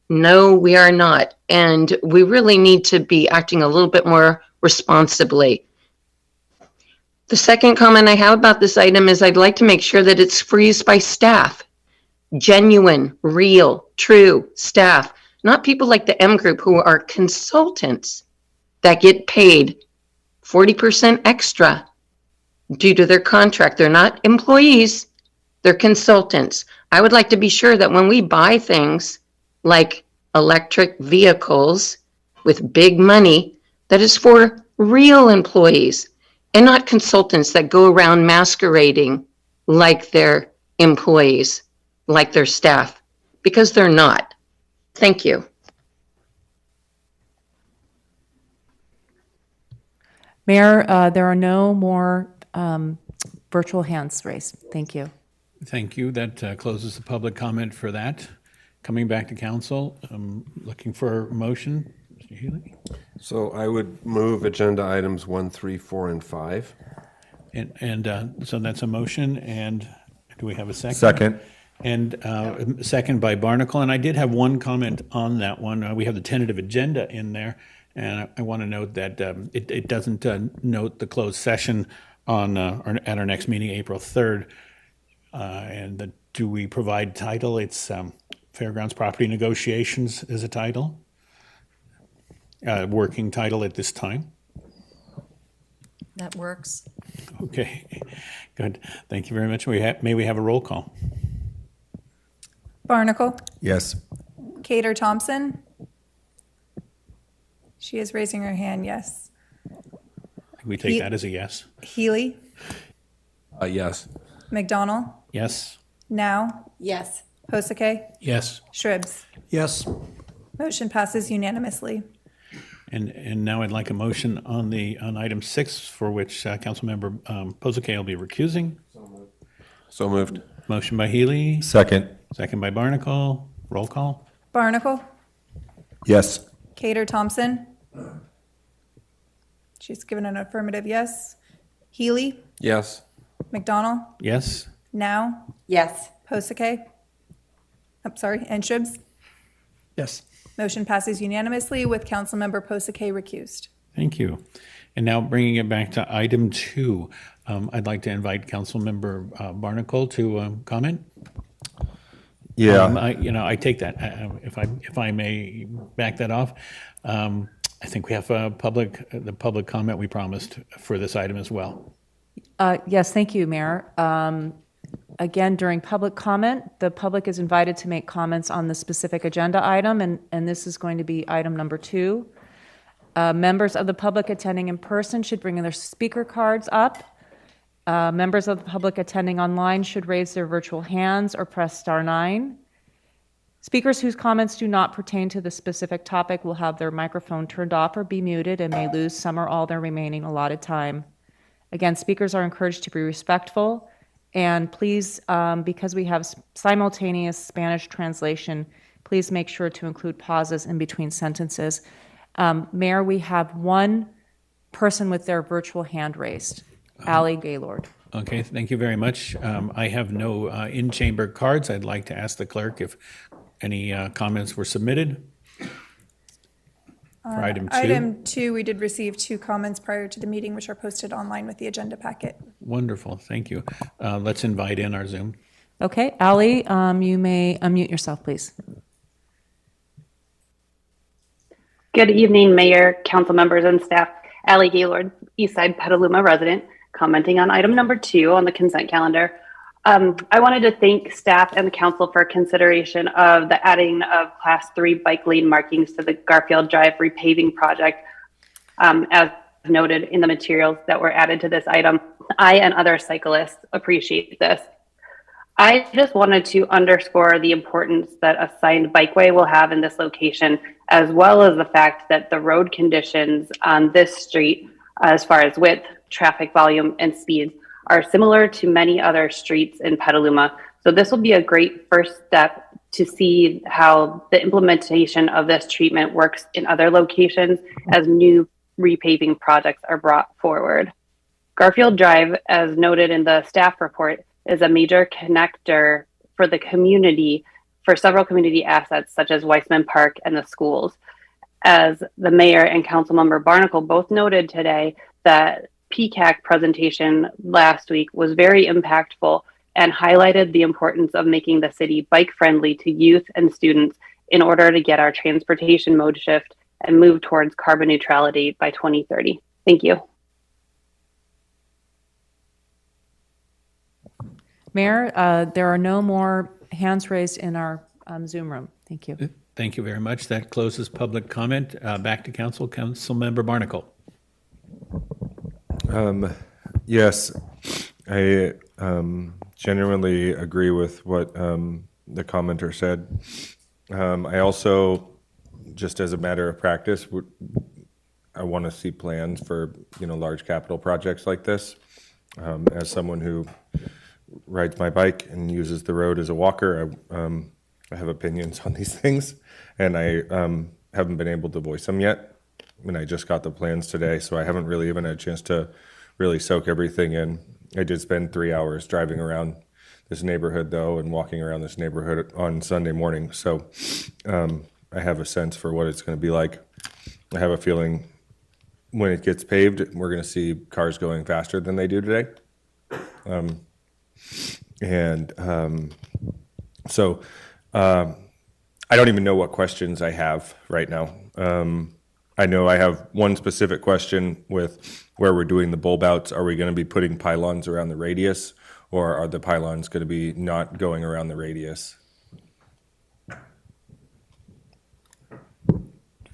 No, we are not. And we really need to be acting a little bit more responsibly. The second comment I have about this item is I'd like to make sure that it's for use by staff. Genuine, real, true staff. Not people like the M Group who are consultants that get paid 40% extra due to their contract. They're not employees, they're consultants. I would like to be sure that when we buy things like electric vehicles with big money, that is for real employees and not consultants that go around masquerading like their employees, like their staff, because they're not. Thank you. Mayor, there are no more virtual hands raised. Thank you. Thank you. That closes the public comment for that. Coming back to council, looking for a motion. Mr. Healy? So I would move agenda items 1, 3, 4, and 5. And so that's a motion, and do we have a second? Second. And second by Barnacle, and I did have one comment on that one. We have the tentative agenda in there, and I want to note that it doesn't note the closed session on at our next meeting, April 3rd. And do we provide title? It's Fairgrounds Property Negotiations is a title, working title at this time. That works. Okay, good. Thank you very much. May we have a roll call? Barnacle, Yes. Cater Thompson. She is raising her hand, yes. We take that as a yes. Healy, Yes. McDonald, Yes. Now, Yes. Hosake, Yes. Shribs. Yes. Motion passes unanimously. And now I'd like a motion on item 6, for which Councilmember Posake will be recusing. So moved. Motion by Healy, Second. second by Barnacle. Roll call. Barnacle, Yes. Cater Thompson. She's given an affirmative yes. Healy, Yes. McDonald, Yes. Now, Yes. Hosake. I'm sorry, and Shribs. Yes. Motion passes unanimously with Councilmember Posake recused. Thank you. And now bringing it back to item 2, I'd like to invite Councilmember Barnacle to comment. Yeah. I take that. If I may back that off, I think we have the public comment we promised for this item as well. Yes, thank you, Mayor. Again, during public comment, the public is invited to make comments on the specific agenda item, and this is going to be item number 2. Members of the public attending in person should bring their speaker cards up. Members of the public attending online should raise their virtual hands or press star 9. Speakers whose comments do not pertain to the specific topic will have their microphone turned off or be muted and may lose some or all their remaining allotted time. Again, speakers are encouraged to be respectful, and please, because we have simultaneous Spanish translation, please make sure to include pauses in between sentences. Mayor, we have one person with their virtual hand raised, Allie Gaylord. Okay, thank you very much. I have no in-chamber cards. I'd like to ask the clerk if any comments were submitted for item 2. Item 2, we did receive 2 comments prior to the meeting, which are posted online with the agenda packet. Wonderful, thank you. Let's invite in our Zoom. Okay, Allie, you may unmute yourself, please. Good evening, Mayor, council members, and staff. Allie Gaylord, Eastside Petaluma resident, commenting on item number 2 on the consent calendar. I wanted to thank staff and the council for consideration of the adding of Class 3 bike lane markings to the Garfield Drive repaving project, as noted in the materials that were added to this item. I and other cyclists appreciate this. I just wanted to underscore the importance that a signed bikeway will have in this location, as well as the fact that the road conditions on this street, as far as width, traffic volume, and speeds, are similar to many other streets in Petaluma. So this will be a great first step to see how the implementation of this treatment works in other locations as new repaving projects are brought forward. Garfield Drive, as noted in the staff report, is a major connector for the community, for several community assets such as Weissman Park and the schools. As the mayor and councilmember Barnacle both noted today, that PCAC presentation last week was very impactful and highlighted the importance of making the city bike friendly to youth and students in order to get our transportation mode shift and move towards carbon neutrality by 2030. Thank you. Mayor, there are no more hands raised in our Zoom room. Thank you. Thank you very much. That closes public comment. Back to council. Councilmember Barnacle. Yes, I genuinely agree with what the commenter said. I also, just as a matter of practice, I want to see plans for large capital projects like this. As someone who rides my bike and uses the road as a walker, I have opinions on these things, and I haven't been able to voice them yet. And I just got the plans today, so I haven't really even had a chance to really soak everything in. I did spend 3 hours driving around this neighborhood, though, and walking around this neighborhood on Sunday morning. So I have a sense for what it's going to be like. I have a feeling when it gets paved, we're going to see cars going faster than they do today. And so I don't even know what questions I have right now. I know I have one specific question with where we're doing the bulb outs. Are we going to be putting pylons around the radius, or are the pylons going to be not going around the radius?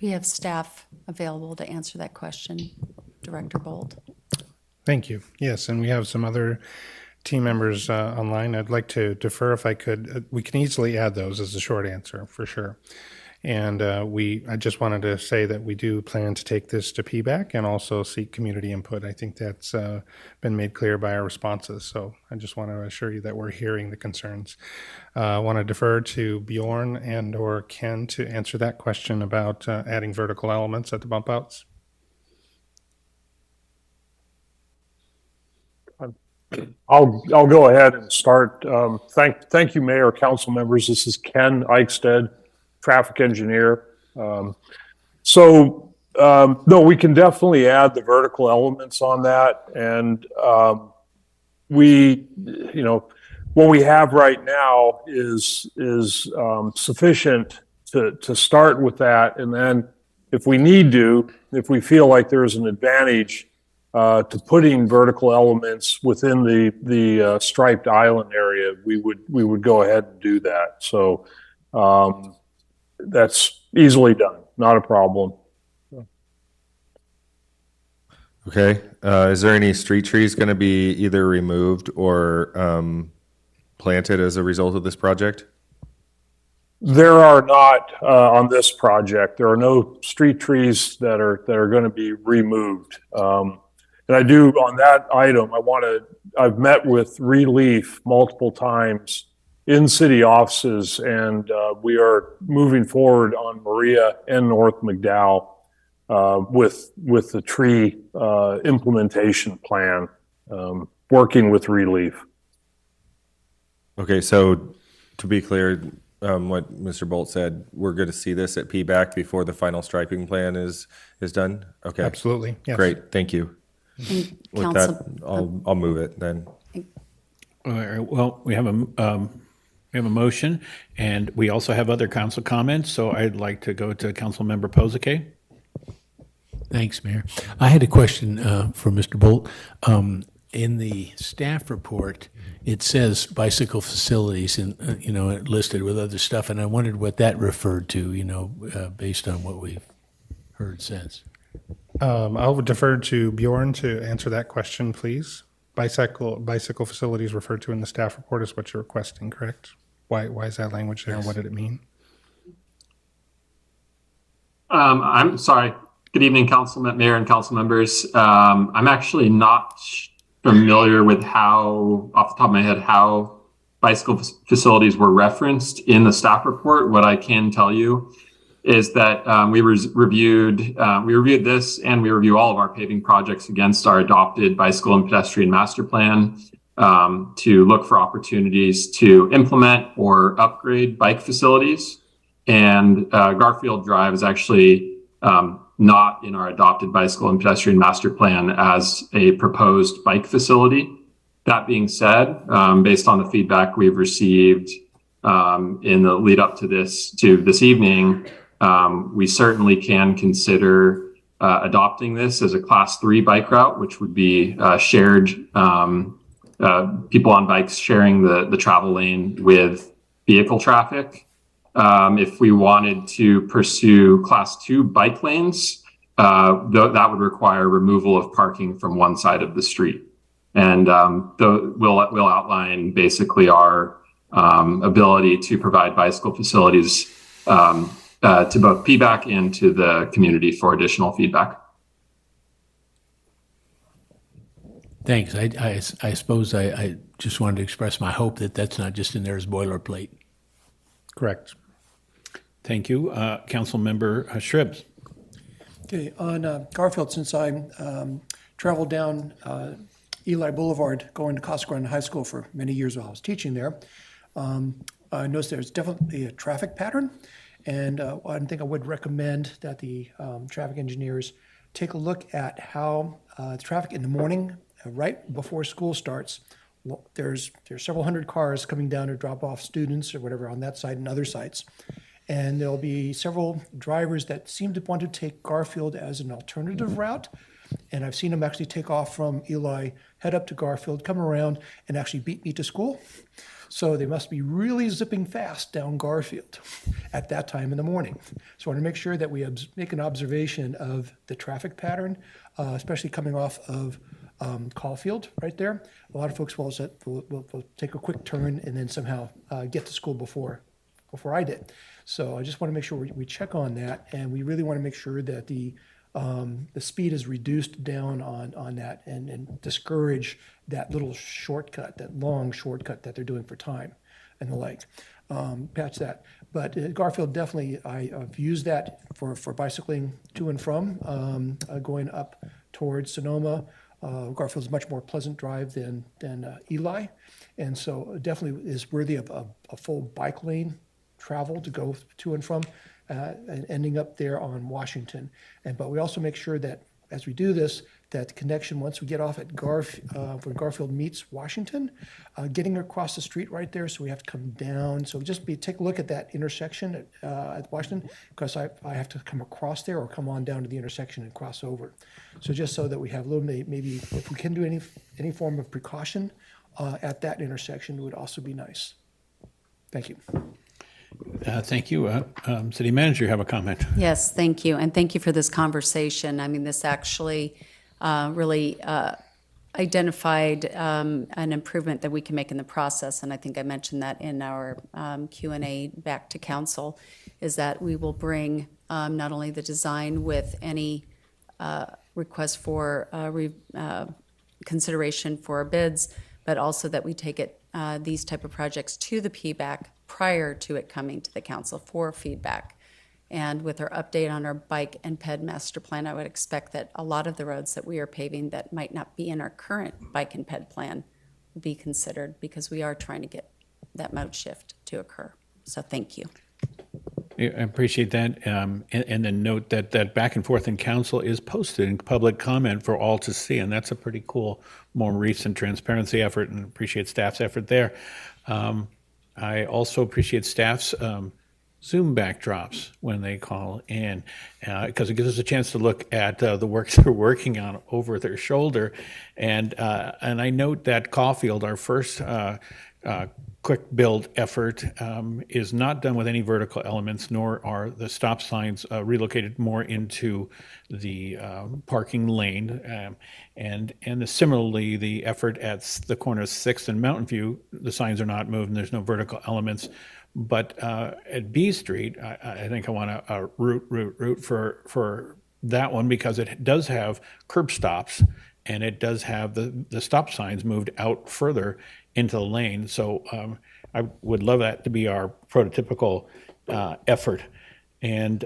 We have staff available to answer that question. Director Bolt. Thank you. Yes, and we have some other team members online. I'd like to defer if I could. We can easily add those as a short answer, for sure. And I just wanted to say that we do plan to take this to PBAC and also seek community input. I think that's been made clear by our responses. So I just want to assure you that we're hearing the concerns. I want to defer to Bjorn and or Ken to answer that question about adding vertical elements at the bump outs. I'll go ahead and start. Thank you, Mayor, council members. This is Ken Eichstead, traffic engineer. No, we can definitely add the vertical elements on that. And what we have right now is sufficient to start with that. And then if we feel like there's an advantage to putting vertical elements within the striped island area, we would go ahead and do that. So that's easily done, not a problem. Okay. Is there any street trees going to be either removed or planted as a result of this project? There are not on this project. There are no street trees that are going to be removed. And I do on that item, I've met with Relief multiple times in city offices, and we are moving forward on Maria and North McDowell with the tree implementation plan, working with Relief. Okay, so to be clear, what Mr. Bolt said, we're going to see this at PBAC before the final striping plan is done? Okay. Absolutely, yes. Great, thank you. With that, I'll move it then. All right, well, we have a motion, and we also have other council comments, so I'd like to go to Councilmember Pozike. Thanks, Mayor. I had a question for Mr. Bolt. In the staff report, it says bicycle facilities and, listed with other stuff, and I wondered what that referred to, based on what we've heard since. I'll defer to Bjorn to answer that question, please. Bicycle facilities referred to in the staff report is what you're requesting, correct? Why is that language there, and what did it mean? I'm sorry. Good evening, Mayor and council members. I'm actually not familiar with off the top of my head, how bicycle facilities were referenced in the staff report. What I can tell you is that we reviewed this, and we review all of our paving projects against our adopted bicycle and pedestrian master plan to look for opportunities to implement or upgrade bike facilities. And Garfield Drive is actually not in our adopted bicycle and pedestrian master plan as a proposed bike facility. That being said, based on the feedback we've received in the lead up to this evening, we certainly can consider adopting this as a class 3 bike route, which would be shared, people on bikes sharing the travel lane with vehicle traffic. If we wanted to pursue class 2 bike lanes, that would require removal of parking from one side of the street. And we'll outline basically our ability to provide bicycle facilities to both PBAC and to the community for additional feedback. Thanks. I suppose I just wanted to express my hope that that's not just in there as boilerplate. Correct. Thank you. Councilmember Shribs. Okay, on Garfield, since I traveled down Eli Boulevard going to Casa Grande High School for many years while I was teaching there, I noticed there's definitely a traffic pattern. And I think I would recommend that the traffic engineers take a look at how traffic in the morning, right before school starts, there's several hundred cars coming down to drop off students or whatever on that side and other sites. And there'll be several drivers that seem to want to take Garfield as an alternative route. And I've seen them actually take off from Eli, head up to Garfield, come around, and actually beat me to school. So they must be really zipping fast down Garfield at that time in the morning. So I want to make sure that we make an observation of the traffic pattern, especially coming off of Caulfield right there. A lot of folks will take a quick turn and then somehow get to school before I did. So I just want to make sure we check on that, and we really want to make sure that the speed is reduced down on that and discourage that little shortcut, that long shortcut that they're doing for time and the like. Patch that. But Garfield, definitely, I've used that for bicycling to and from, going up towards Sonoma. Garfield's a much more pleasant drive than Eli, and so definitely is worthy of a full bike lane travel to go to and from, and ending up there on Washington. But we also make sure that as we do this, that connection, once we get off at when Garfield meets Washington, getting across the street right there, so we have to come down. So just take a look at that intersection at Washington, because I have to come across there or come on down to the intersection and cross over. So just so that we have a little, maybe if we can do any form of precaution at that intersection, it would also be nice. Thank you. Thank you. City Manager, you have a comment? Yes, thank you. And thank you for this conversation. I mean, this actually really identified an improvement that we can make in the process. And I think I mentioned that in our Q&A back to council, is that we will bring not only the design with any request for consideration for bids, but also that we take these type of projects to the PBAC prior to it coming to the council for feedback. And with our update on our bike and ped master plan, I would expect that a lot of the roads that we are paving that might not be in our current bike and ped plan will be considered, because we are trying to get that mode shift to occur. So thank you. I appreciate that. And then note that back and forth in council is posted in public comment for all to see. And that's a pretty cool, more recent transparency effort, and appreciate staff's effort there. I also appreciate staff's Zoom backdrops when they call in, because it gives us a chance to look at the work they're working on over their shoulder. And I note that Caulfield, our first quick build effort, is not done with any vertical elements, nor are the stop signs relocated more into the parking lane. And similarly, the effort at the corner of 6th and Mountain View, the signs are not moved and there's no vertical elements. But at B Street, I think I want to root for that one, because it does have curb stops and it does have the stop signs moved out further into the lane. So I would love that to be our prototypical effort. And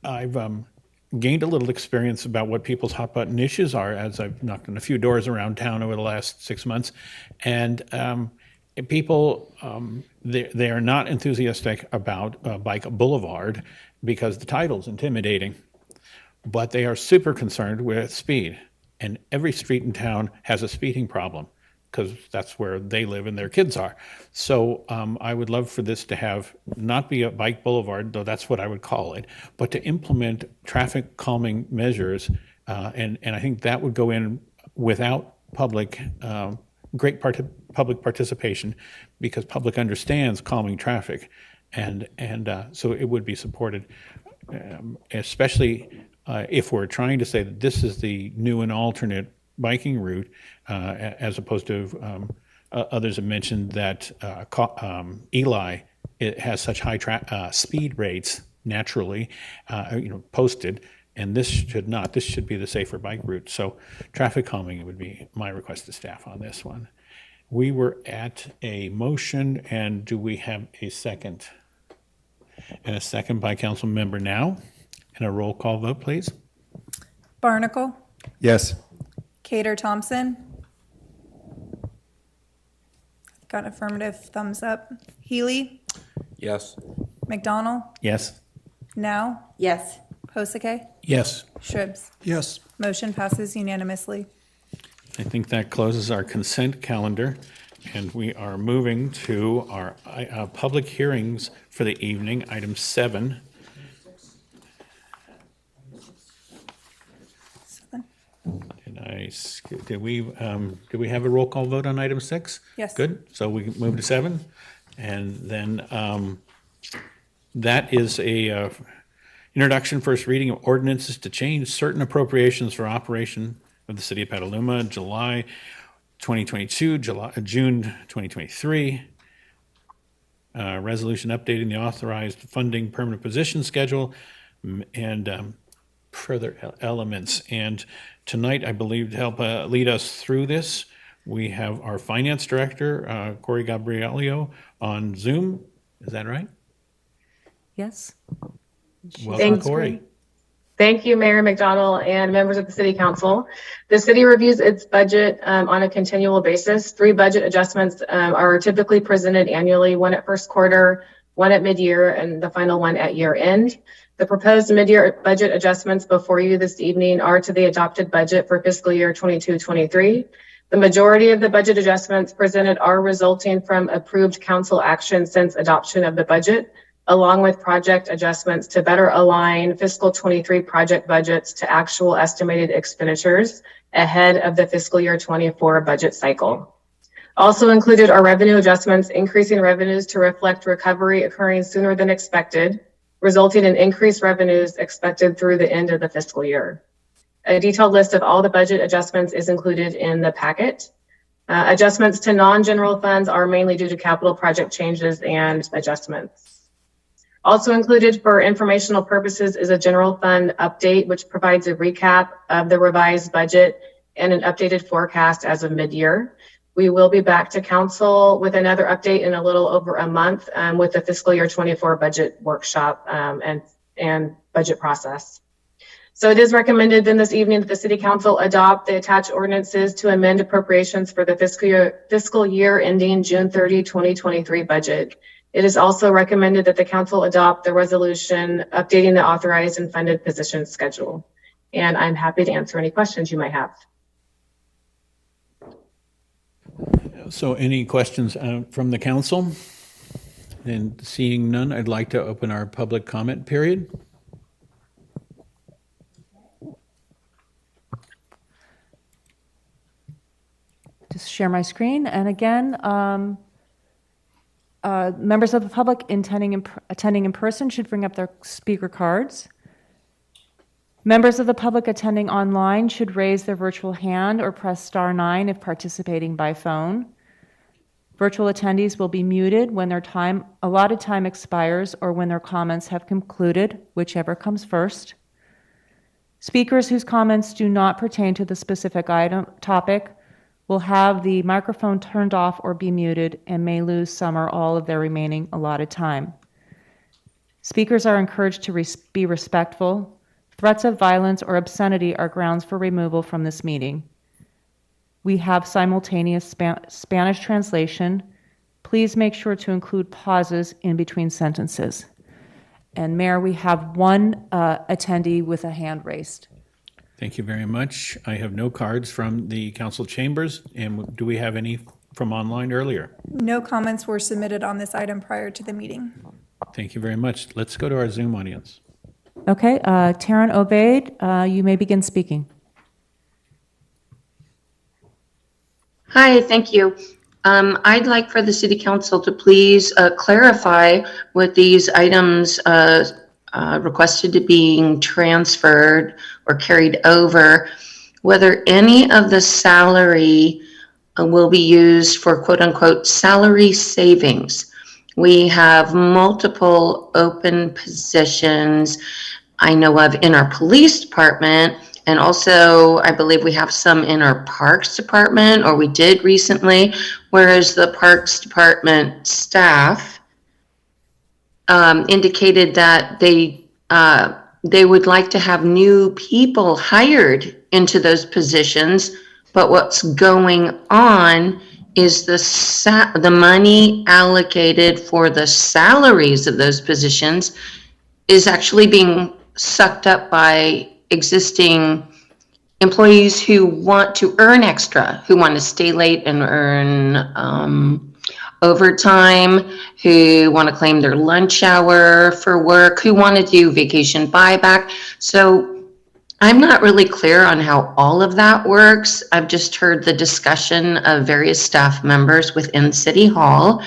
I've gained a little experience about what people's hot button issues are as I've knocked on a few doors around town over the last 6 months. And people, they are not enthusiastic about Bike Boulevard because the title's intimidating, but they are super concerned with speed. And every street in town has a speeding problem, because that's where they live and their kids are. So I would love for this to not be a Bike Boulevard, though that's what I would call it, but to implement traffic calming measures. And I think that would go in without public participation, because public understands calming traffic, and so it would be supported, especially if we're trying to say that this is the new and alternate biking route, as opposed to others have mentioned that Eli, it has such high speed rates naturally, posted. And this should not. This should be the safer bike route. So traffic calming would be my request to staff on this one. We were at a motion, and do we have a second? And a second by Council Member Now. And a roll call vote, please. Barnacle, Yes. Cater Thompson. Got an affirmative thumbs up. Healy, Yes. McDonald, Yes. Now, Yes. Hosake, Yes. Shribs. Yes. Motion passes unanimously. I think that closes our consent calendar, and we are moving to our public hearings for the evening, item 7. Did we have a roll call vote on item 6? Yes. Good. So we can move to 7, and then that is a introduction, first reading of ordinances to change certain appropriations for operation of the City of Petaluma, July 2022, June 2023. Resolution updating the authorized funding permanent position schedule and further elements. And tonight, I believe, to help lead us through this, we have our finance director, Corey Gabrielio, on Zoom. Is that right? Yes. Welcome, Corey. Thank you, Mayor McDonald and members of the City Council. The city reviews its budget on a continual basis. 3 budget adjustments are typically presented annually, one at first quarter, one at mid-year, and the final one at year end. The proposed mid-year budget adjustments before you this evening are to the adopted budget for fiscal year 22-23. The majority of the budget adjustments presented are resulting from approved council action since adoption of the budget, along with project adjustments to better align fiscal 23 project budgets to actual estimated expenditures ahead of the fiscal year 24 budget cycle. Also included are revenue adjustments, increasing revenues to reflect recovery occurring sooner than expected, resulting in increased revenues expected through the end of the fiscal year. A detailed list of all the budget adjustments is included in the packet. Adjustments to non-general funds are mainly due to capital project changes and adjustments. Also included for informational purposes is a general fund update, which provides a recap of the revised budget and an updated forecast as of mid-year. We will be back to council with another update in a little over a month with the fiscal year 24 budget workshop and budget process. So it is recommended then this evening that the City Council adopt the attached ordinances to amend appropriations for the fiscal year ending June 30, 2023 budget. It is also recommended that the council adopt the resolution updating the authorized and funded position schedule. And I'm happy to answer any questions you might have. So any questions from the council? And seeing none, I'd like to open our public comment period. Just share my screen. And again, members of the public attending in person should bring up their speaker cards. Members of the public attending online should raise their virtual hand or press star 9 if participating by phone. Virtual attendees will be muted when their allotted time expires or when their comments have concluded, whichever comes first. Speakers whose comments do not pertain to the specific topic will have the microphone turned off or be muted and may lose some or all of their remaining allotted time. Speakers are encouraged to be respectful. Threats of violence or obscenity are grounds for removal from this meeting. We have simultaneous Spanish translation. Please make sure to include pauses in between sentences. And Mayor, we have one attendee with a hand raised. Thank you very much. I have no cards from the council chambers. And do we have any from online earlier? No comments were submitted on this item prior to the meeting. Thank you very much. Let's go to our Zoom audience. Okay, Taryn Obaid, you may begin speaking. Hi, thank you. I'd like for the City Council to please clarify what these items requested to being transferred or carried over, whether any of the salary will be used for quote unquote salary savings. We have multiple open positions I know of in our police department, and also I believe we have some in our parks department, or we did recently, whereas the parks department staff indicated that they would like to have new people hired into those positions, but what's going on is the money allocated for the salaries of those positions is actually being sucked up by existing employees who want to earn extra, who want to stay late and earn overtime, who want to claim their lunch hour for work, who want to do vacation buyback. So I'm not really clear on how all of that works. I've just heard the discussion of various staff members within City Hall.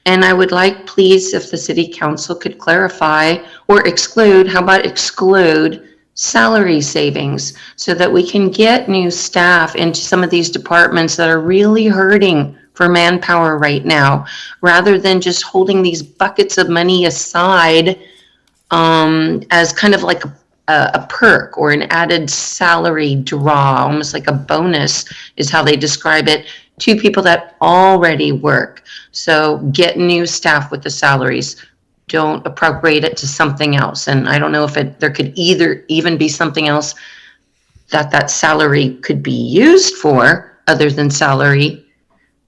And I would like, please, if the City Council could clarify or exclude, how about exclude salary savings so that we can get new staff into some of these departments that are really hurting for manpower right now, rather than just holding these buckets of money aside as kind of like a perk or an added salary draw, almost like a bonus is how they describe it, to people that already work. So get new staff with the salaries. Don't appropriate it to something else. And I don't know if there could even be something else that salary could be used for other than salary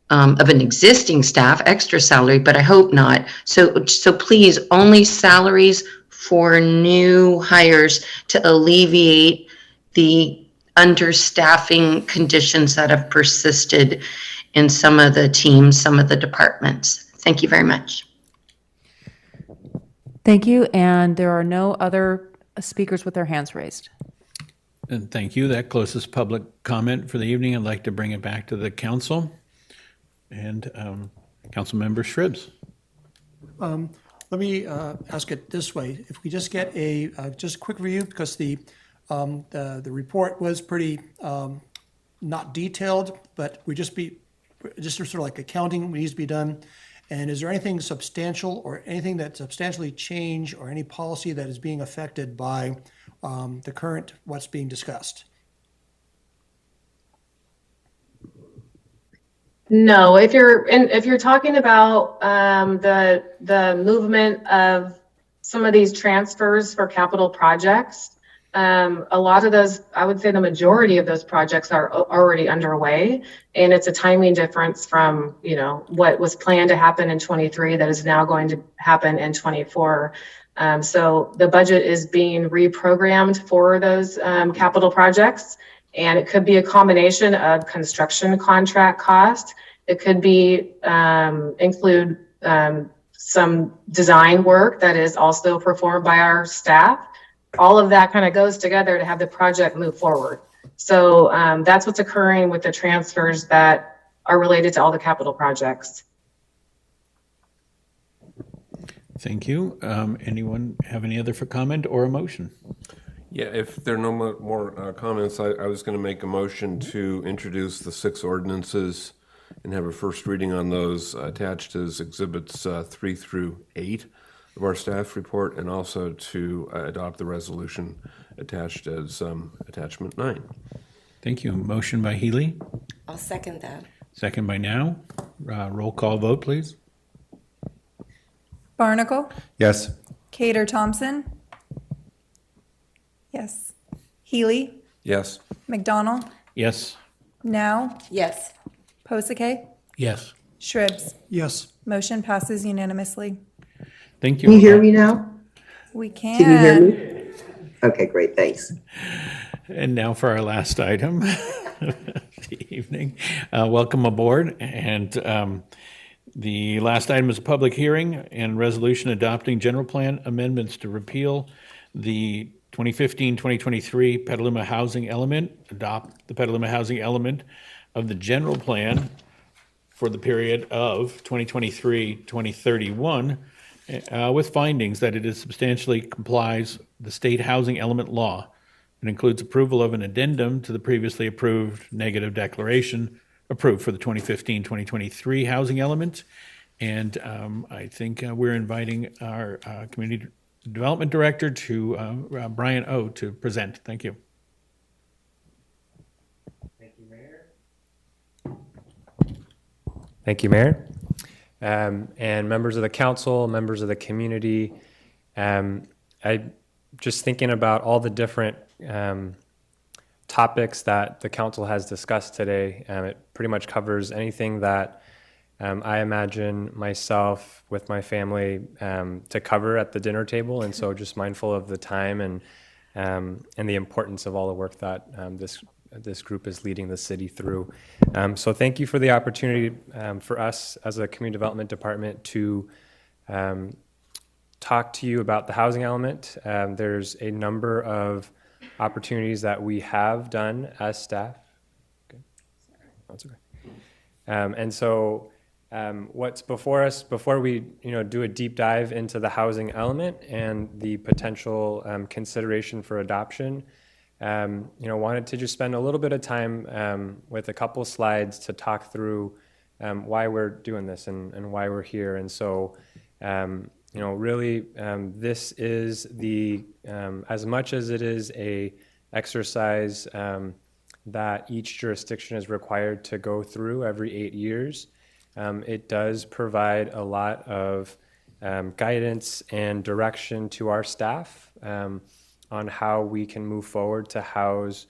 of an existing staff, extra salary, but I hope not. So please, only salaries for new hires to alleviate the understaffing conditions that have persisted in some of the teams, some of the departments. Thank you very much. Thank you, and there are no other speakers with their hands raised. And thank you. That closes public comment for the evening. I'd like to bring it back to the council. And Councilmember Shribs. Let me ask it this way. If we just get a just quick review, because the report was pretty not detailed, but we just sort of like accounting needs to be done. And is there anything substantial or anything that substantially changed or any policy that is being affected by the current what's being discussed? No, if you're talking about the movement of some of these transfers for capital projects, a lot of those, I would say the majority of those projects are already underway, and it's a timing difference from, what was planned to happen in 23 that is now going to happen in 24. So the budget is being reprogrammed for those capital projects. And it could be a combination of construction contract cost. It could be include some design work that is also performed by our staff. All of that kind of goes together to have the project move forward. So that's what's occurring with the transfers that are related to all the capital projects. Thank you. Anyone have any other for comment or a motion? Yeah, if there are no more comments, I was going to make a motion to introduce the 6 ordinances and have a first reading on those attached as exhibits 3 through 8 of our staff report, and also to adopt the resolution attached as attachment 9. Thank you. Motion by Healy. I'll second that. Second by Now. Roll call vote, please. Barnacle, Yes. Cater Thompson. Yes. Healy, Yes. McDonald, Yes. Now, Yes. Posake, Yes. Shribs. Yes. Motion passes unanimously. Thank you. Can you hear me now? We can. Can you hear me? Okay, great, thanks. And now for our last item of the evening. Welcome aboard. And the last item is a public hearing and resolution adopting general plan amendments to repeal the 2015-2023 Petaluma housing element, adopt the Petaluma housing element of the general plan for the period of 2023-2031 with findings that it is substantially complies the state housing element law. It includes approval of an addendum to the previously approved negative declaration approved for the 2015-2023 housing element. And I think we're inviting our community development director to Brian O to present. Thank you. Thank you, Mayor. And members of the council, members of the community. I just thinking about all the different topics that the council has discussed today. It pretty much covers anything that I imagine myself with my family to cover at the dinner table. And so just mindful of the time and the importance of all the work that this this group is leading the city through. So thank you for the opportunity for us as a community development department to talk to you about the housing element. There's a number of opportunities that we have done as staff. Okay. That's okay. And so what's before us, before we do a deep dive into the housing element and the potential consideration for adoption, wanted to just spend a little bit of time with a couple slides to talk through why we're doing this and why we're here. And so, really, this is the, as much as it is a exercise that each jurisdiction is required to go through every 8 years, it does provide a lot of guidance and direction to our staff on how we can move forward to house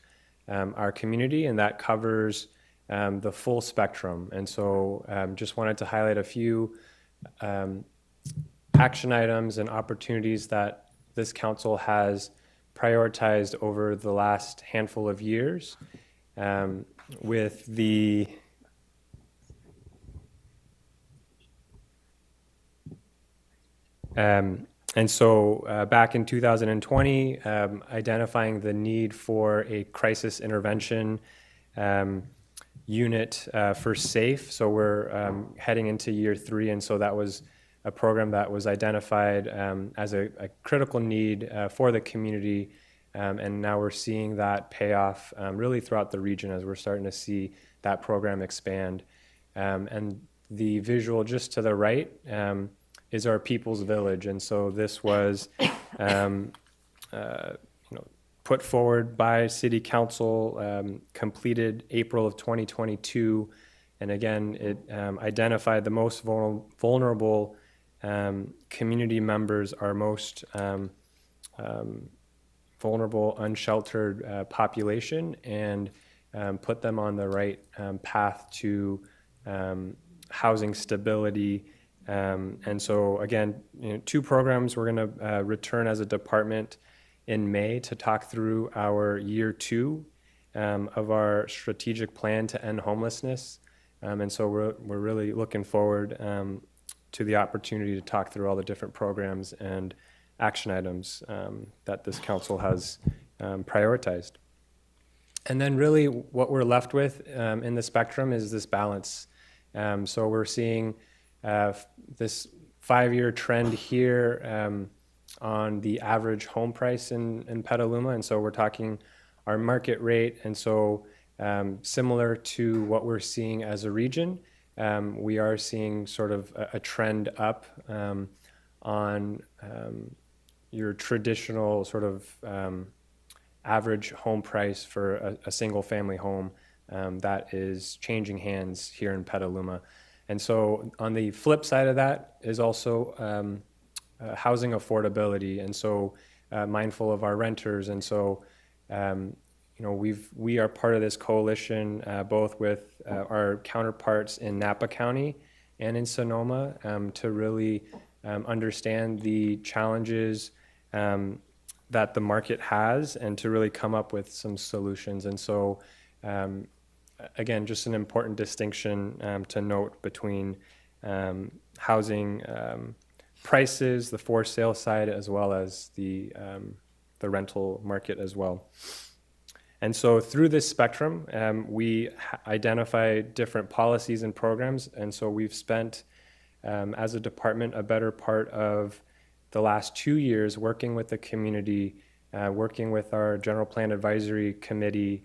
our community, and that covers the full spectrum. And so just wanted to highlight a few action items and opportunities that this council has prioritized over the last handful of years with the and so back in 2020, identifying the need for a crisis intervention unit for SAFE. So we're heading into year 3, and so that was a program that was identified as a critical need for the community, and now we're seeing that pay off really throughout the region as we're starting to see that program expand. And the visual just to the right is our People's Village, and so this was put forward by City Council, completed April of 2022, and again, it identified the most vulnerable community members, our most vulnerable, unsheltered population, and put them on the right path to housing stability. And so again, 2 programs we're going to return as a department in May to talk through our year 2 of our strategic plan to end homelessness. And so we're really looking forward to the opportunity to talk through all the different programs and action items that this council has prioritized. And then really what we're left with in the spectrum is this balance. So we're seeing this 5-year trend here on the average home price in Petaluma. And so we're talking our market rate. And so similar to what we're seeing as a region, we are seeing sort of a trend up on your traditional sort of average home price for a single family home that is changing hands here in Petaluma. And so on the flip side of that is also housing affordability, and so mindful of our renters. And so we are part of this coalition both with our counterparts in Napa County and in Sonoma to really understand the challenges that the market has and to really come up with some solutions. And so again, just an important distinction to note between housing prices, the for sale side, as well as the rental market as well. And so through this spectrum, we identify different policies and programs. And so we've spent, as a department, a better part of the last 2 years working with the community, working with our General Plan Advisory Committee,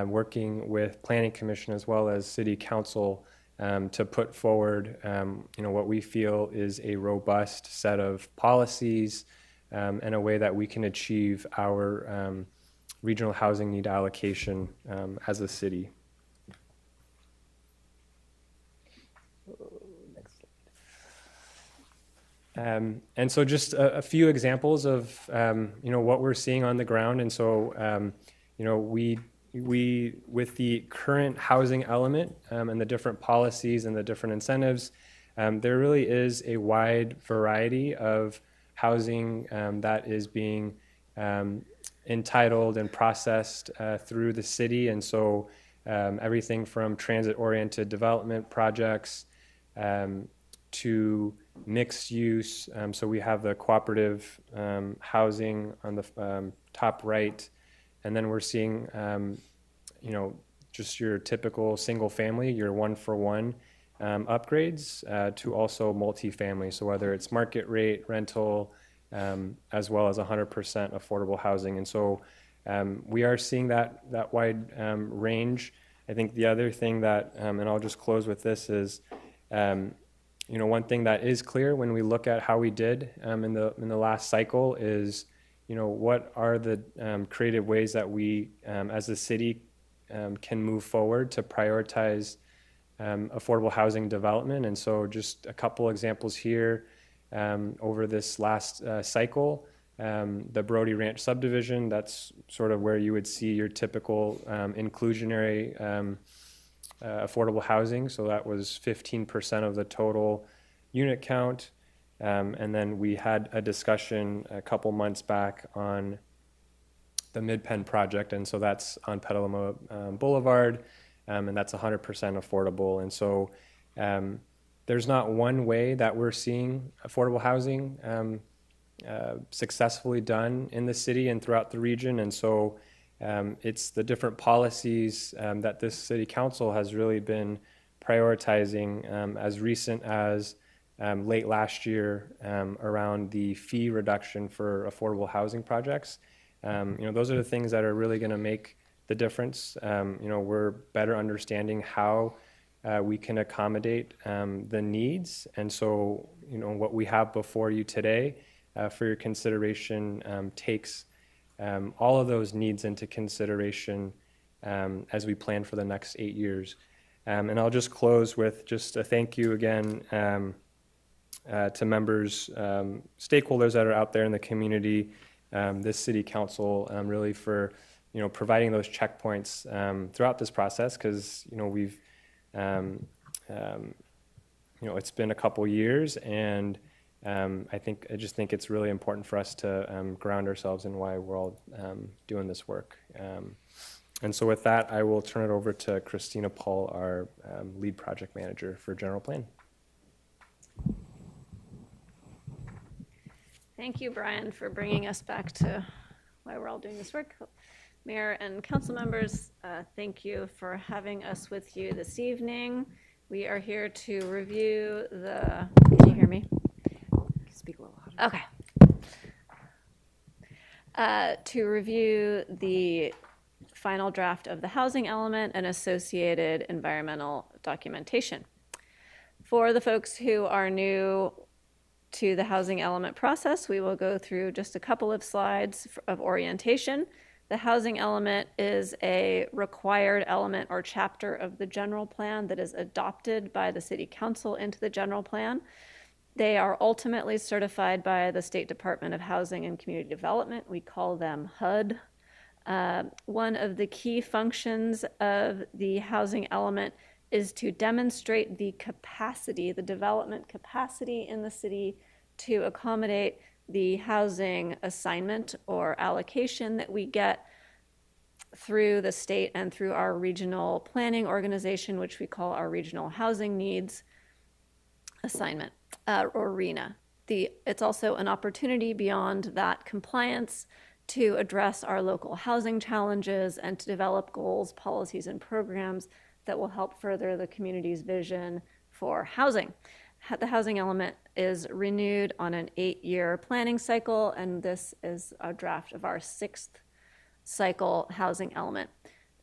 working with Planning Commission as well as City Council to put forward what we feel is a robust set of policies and a way that we can achieve our regional housing need allocation as a city. And so just a few examples of what we're seeing on the ground. And so we with the current housing element and the different policies and the different incentives, there really is a wide variety of housing that is being entitled and processed through the city. And so everything from transit-oriented development projects to mixed use. So we have the cooperative housing on the top right, and then we're seeing, just your typical single family, your one-for-one upgrades to also multifamily. So whether it's market rate rental, as well as 100% affordable housing. And so we are seeing that wide range. I think the other thing that, and I'll just close with this, is one thing that is clear when we look at how we did in the last cycle is, what are the creative ways that we as a city can move forward to prioritize affordable housing development. And so just a couple examples here. Over this last cycle, the Brody Ranch subdivision, that's sort of where you would see your typical inclusionary affordable housing. So that was 15% of the total unit count. And then we had a discussion a couple months back on the Mid-Penn project. And so that's on Petaluma Boulevard, and that's 100% affordable. And so there's not one way that we're seeing affordable housing successfully done in the city and throughout the region. And so it's the different policies that this city council has really been prioritizing as recent as late last year around the fee reduction for affordable housing projects. Those are the things that are really going to make the difference. We're better understanding how we can accommodate the needs. And so, what we have before you today for your consideration takes all of those needs into consideration as we plan for the next 8 years. And I'll just close with just a thank you again to members, stakeholders that are out there in the community, this city council, really for providing those checkpoints throughout this process, because we've it's been a couple years, and I just think it's really important for us to ground ourselves in why we're all doing this work. And so with that, I will turn it over to Christina Paul, our lead project manager for General Plan. Thank you, Brian, for bringing us back to why we're all doing this work. Mayor and council members, thank you for having us with you this evening. We are here to review the, can you hear me? Speak a little louder. Okay. To review the final draft of the housing element and associated environmental documentation. For the folks who are new to the housing element process, we will go through just a couple of slides of orientation. The housing element is a required element or chapter of the general plan that is adopted by the city council into the general plan. They are ultimately certified by the State Department of Housing and Community Development. We call them HUD. One of the key functions of the housing element is to demonstrate the capacity, the development capacity in the city to accommodate the housing assignment or allocation that we get through the state and through our regional planning organization, which we call our Regional Housing Needs Assignment, or RHNA. It's also an opportunity beyond that compliance to address our local housing challenges and to develop goals, policies, and programs that will help further the community's vision for housing. The housing element is renewed on an 8-year planning cycle, and this is a draft of our 6th cycle housing element.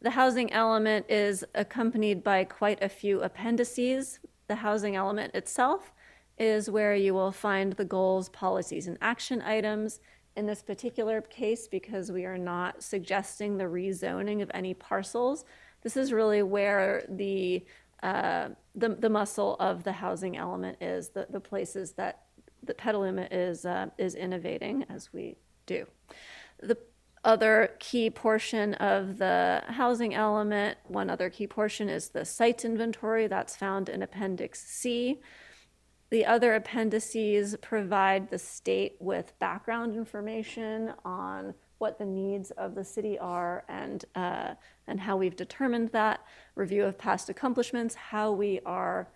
The housing element is accompanied by quite a few appendices. The housing element itself is where you will find the goals, policies, and action items. In this particular case, because we are not suggesting the rezoning of any parcels, this is really where the muscle of the housing element is, the places that the Petaluma is innovating as we do. The other key portion of the housing element, one other key portion is the site inventory that's found in Appendix C. The other appendices provide the state with background information on what the needs of the city are and how we've determined that, review of past accomplishments, how we are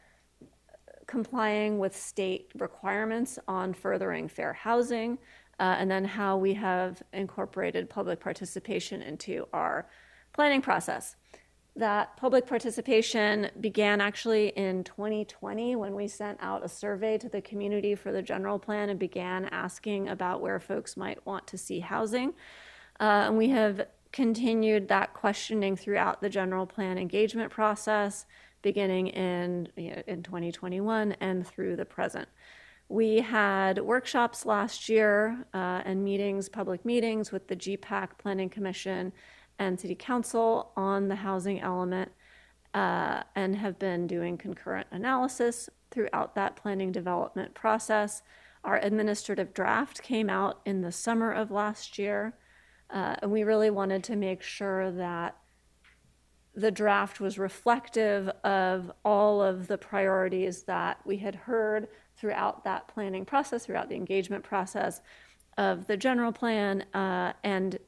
complying with state requirements on furthering fair housing, and then how we have incorporated public participation into our planning process. That public participation began actually in 2020 when we sent out a survey to the community for the general plan and began asking about where folks might want to see housing. And we have continued that questioning throughout the general plan engagement process, beginning in 2021 and through the present. We had workshops last year and meetings, public meetings with the GPAC Planning Commission and City Council on the housing element, and have been doing concurrent analysis throughout that planning development process. Our administrative draft came out in the summer of last year, and we really wanted to make sure that the draft was reflective of all of the priorities that we had heard throughout that planning process, throughout the engagement process of the general plan, and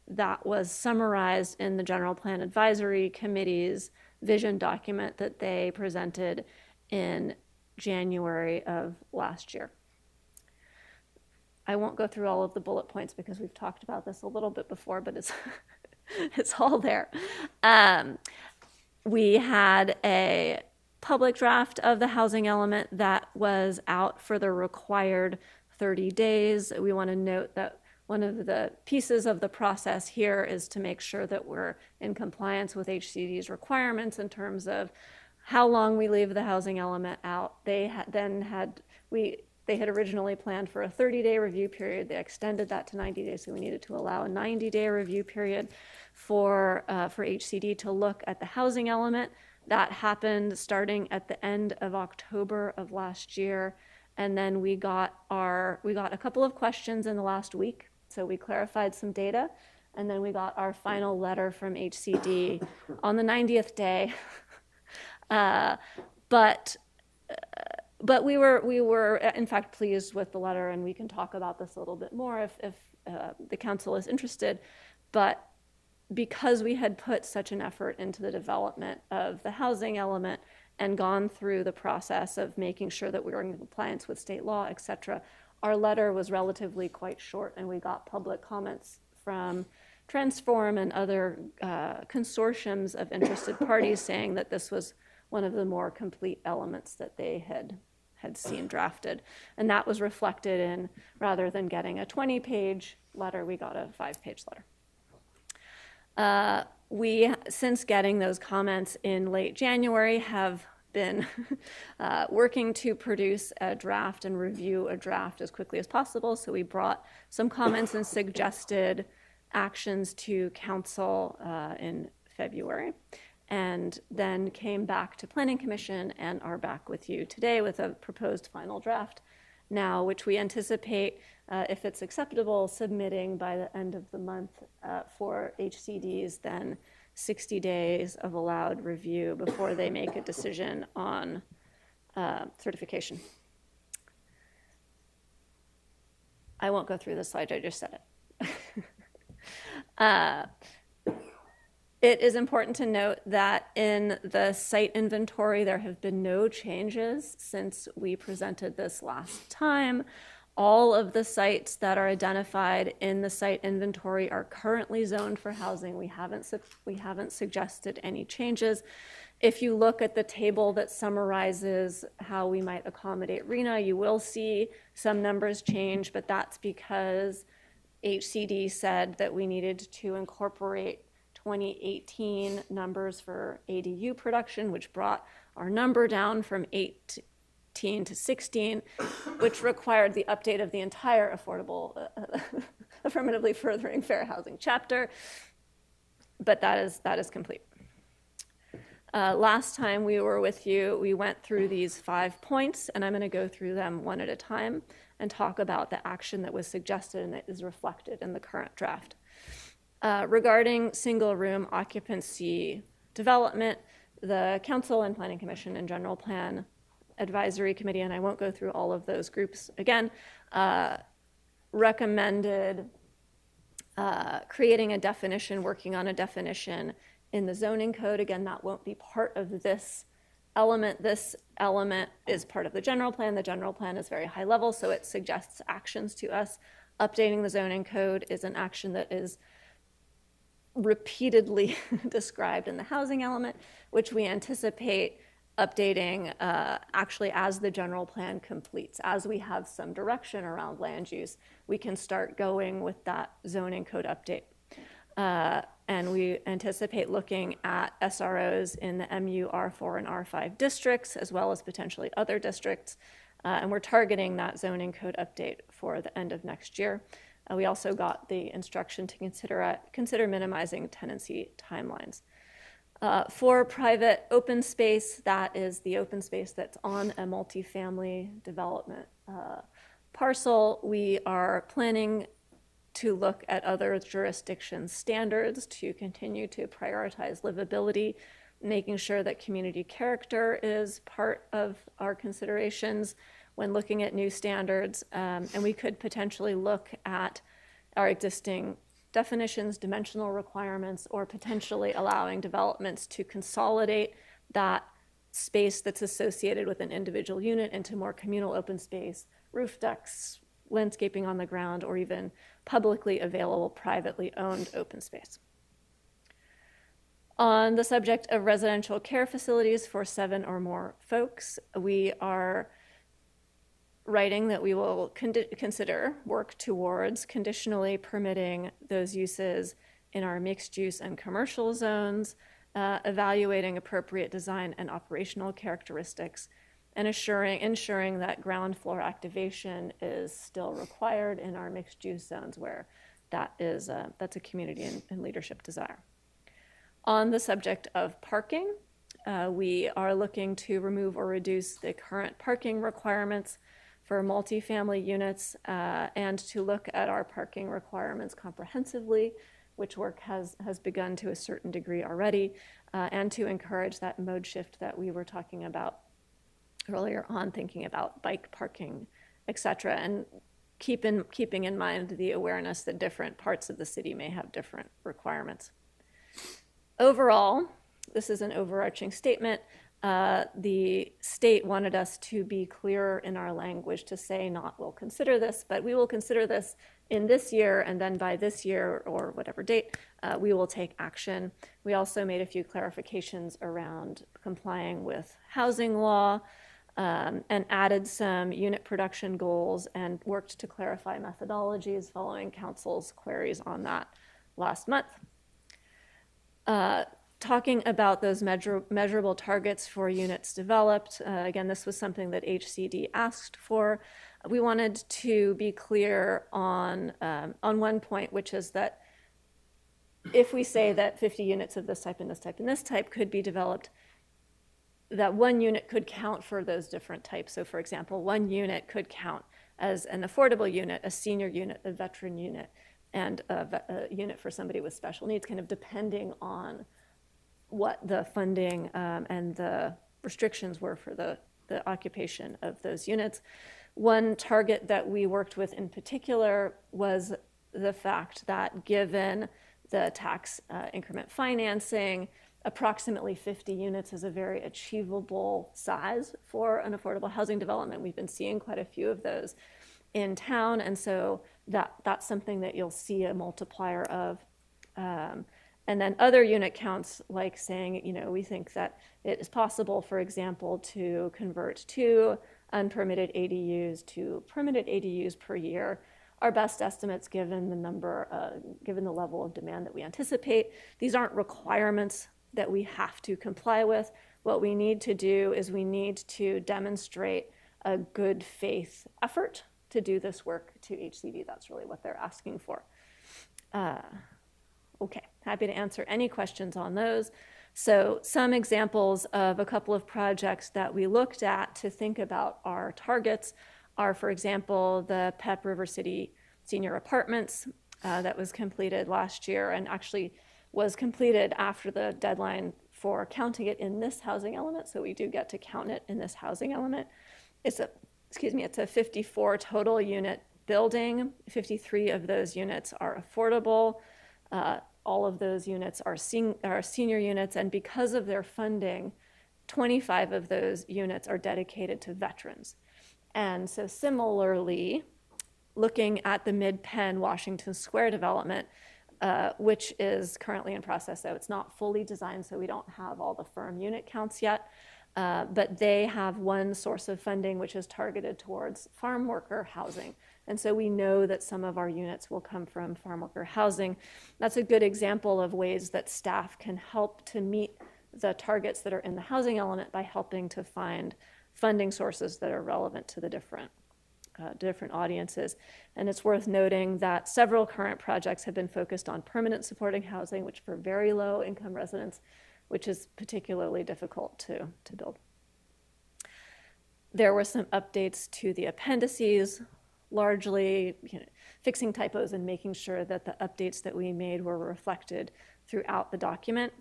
that was summarized in the General Plan Advisory Committee's vision document that they presented in January of last year. I won't go through all of the bullet points because we've talked about this a little bit before, but it's it's all there. We had a public draft of the housing element that was out for the required 30 days. We want to note that one of the pieces of the process here is to make sure that we're in compliance with HCD's requirements in terms of how long we leave the housing element out. They had originally planned for a 30-day review period. They extended that to 90 days, so we needed to allow a 90-day review period for HCD to look at the housing element. That happened starting at the end of October of last year, and then we got a couple of questions in the last week. So we clarified some data, and then we got our final letter from HCD on the 90th day. But we were in fact pleased with the letter, and we can talk about this a little bit more if the council is interested. But because we had put such an effort into the development of the housing element and gone through the process of making sure that we were in compliance with state law, et cetera, our letter was relatively quite short, and we got public comments from Transform and other consortiums of interested parties saying that this was one of the more complete elements that they had seen drafted. And that was reflected in, rather than getting a 20-page letter, we got a 5-page letter. We, since getting those comments in late January, have been working to produce a draft and review a draft as quickly as possible. So we brought some comments and suggested actions to council in February, and then came back to Planning Commission and are back with you today with a proposed final draft now, which we anticipate, if it's acceptable, submitting by the end of the month for HCD's then 60 days of allowed review before they make a decision on certification. I won't go through the slide, I just said it. It is important to note that in the site inventory, there have been no changes since we presented this last time. All of the sites that are identified in the site inventory are currently zoned for housing. We haven't suggested any changes. If you look at the table that summarizes how we might accommodate RENA, you will see some numbers change, but that's because HCD said that we needed to incorporate 2018 numbers for ADU production, which brought our number down from 18 to 16, which required the update of the entire affordable, affirmatively furthering fair housing chapter. But that is complete. Last time we were with you, we went through these 5 points, and I'm going to go through them one at a time and talk about the action that was suggested and that is reflected in the current draft. Regarding single room occupancy development, the Council and Planning Commission and General Plan Advisory Committee, and I won't go through all of those groups again, recommended creating a definition, working on a definition in the zoning code. Again, that won't be part of this element. This element is part of the general plan. The general plan is very high level, so it suggests actions to us. Updating the zoning code is an action that is repeatedly described in the housing element, which we anticipate updating actually as the general plan completes. As we have some direction around land use, we can start going with that zoning code update. And we anticipate looking at SROs in the MU, R4, and R5 districts, as well as potentially other districts. And we're targeting that zoning code update for the end of next year. We also got the instruction to consider minimizing tenancy timelines. For private open space, that is the open space that's on a multifamily development parcel. We are planning to look at other jurisdictions' standards to continue to prioritize livability, making sure that community character is part of our considerations when looking at new standards. And we could potentially look at our existing definitions, dimensional requirements, or potentially allowing developments to consolidate that space that's associated with an individual unit into more communal open space, roof decks, landscaping on the ground, or even publicly available, privately owned open space. On the subject of residential care facilities for 7 or more folks, we are writing that we will work towards conditionally permitting those uses in our mixed use and commercial zones, evaluating appropriate design and operational characteristics, and ensuring that ground floor activation is still required in our mixed use zones where that's a community and leadership desire. On the subject of parking, we are looking to remove or reduce the current parking requirements for multifamily units and to look at our parking requirements comprehensively, which work has begun to a certain degree already, and to encourage that mode shift that we were talking about earlier on, thinking about bike parking, et cetera, and keeping in mind the awareness that different parts of the city may have different requirements. Overall, this is an overarching statement. The state wanted us to be clearer in our language to say not we'll consider this, but we will consider this in this year, and then by this year or whatever date, we will take action. We also made a few clarifications around complying with housing law and added some unit production goals and worked to clarify methodologies following council's queries on that last month. Talking about those measurable targets for units developed, again, this was something that HCD asked for. We wanted to be clear on one point, which is that if we say that 50 units of this type and this type and this type could be developed, that one unit could count for those different types. So for example, one unit could count as an affordable unit, a senior unit, a veteran unit, and a unit for somebody with special needs, kind of depending on what the funding and the restrictions were for the occupation of those units. One target that we worked with in particular was the fact that given the tax increment financing, approximately 50 units is a very achievable size for an affordable housing development. We've been seeing quite a few of those in town, and so that's something that you'll see a multiplier of. And then other unit counts, like saying, we think that it is possible, for example, to convert 2 unpermitted ADUs to permitted ADUs per year. Our best estimates, given the level of demand that we anticipate. These aren't requirements that we have to comply with. What we need to do is we need to demonstrate a good faith effort to do this work to HCD. That's really what they're asking for. Okay, happy to answer any questions on those. So some examples of a couple of projects that we looked at to think about our targets are, for example, the PEP River City Senior Apartments that was completed last year and actually was completed after the deadline for counting it in this housing element. So we do get to count it in this housing element. It's a 54 total unit building. 53 of those units are affordable. All of those units are senior units, and because of their funding, 25 of those units are dedicated to veterans. And so similarly, looking at the Mid-Penn Washington Square development, which is currently in process, so it's not fully designed, so we don't have all the firm unit counts yet, but they have one source of funding which is targeted towards farm worker housing. And so we know that some of our units will come from farm worker housing. That's a good example of ways that staff can help to meet the targets that are in the housing element by helping to find funding sources that are relevant to the different audiences. And it's worth noting that several current projects have been focused on permanent supporting housing, which for very low income residents, which is particularly difficult to build. There were some updates to the appendices, largely fixing typos and making sure that the updates that we made were reflected throughout the document,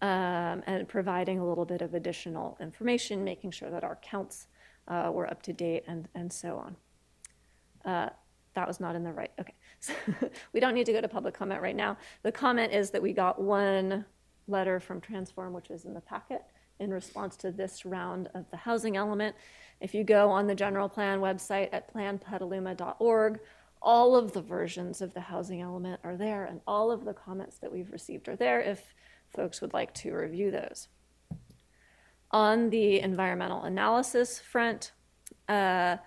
and providing a little bit of additional information, making sure that our counts were up to date and so on. That was not in the right, okay. So we don't need to go to public comment right now. The comment is that we got one letter from Transform, which is in the packet, in response to this round of the housing element. If you go on the general plan website at planpetaluma.org, all of the versions of the housing element are there, and all of the comments that we've received are there if folks would like to review those. On the environmental analysis front, the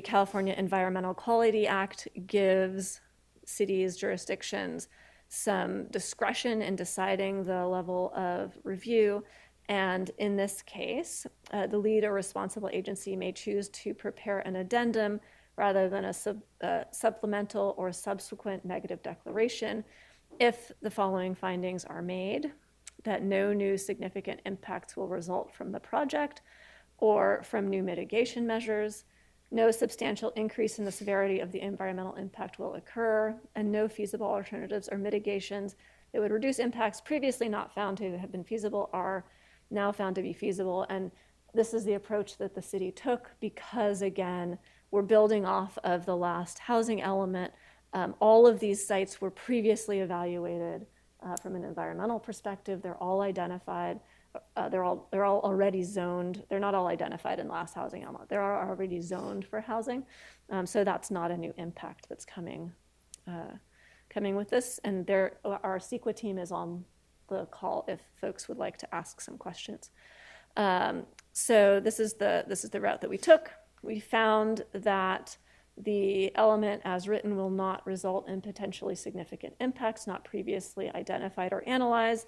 California Environmental Quality Act gives cities, jurisdictions, some discretion in deciding the level of review. And in this case, the lead or responsible agency may choose to prepare an addendum rather than a supplemental or subsequent negative declaration if the following findings are made: that no new significant impacts will result from the project or from new mitigation measures, no substantial increase in the severity of the environmental impact will occur, and no feasible alternatives or mitigations that would reduce impacts previously not found to have been feasible are now found to be feasible. And this is the approach that the city took because, again, we're building off of the last housing element. All of these sites were previously evaluated from an environmental perspective. They're all identified. They're all already zoned. They're not all identified in the last housing element. They're already zoned for housing. So that's not a new impact that's coming with this. And our CEQA team is on the call if folks would like to ask some questions. So this is the route that we took. We found that the element as written will not result in potentially significant impacts not previously identified or analyzed,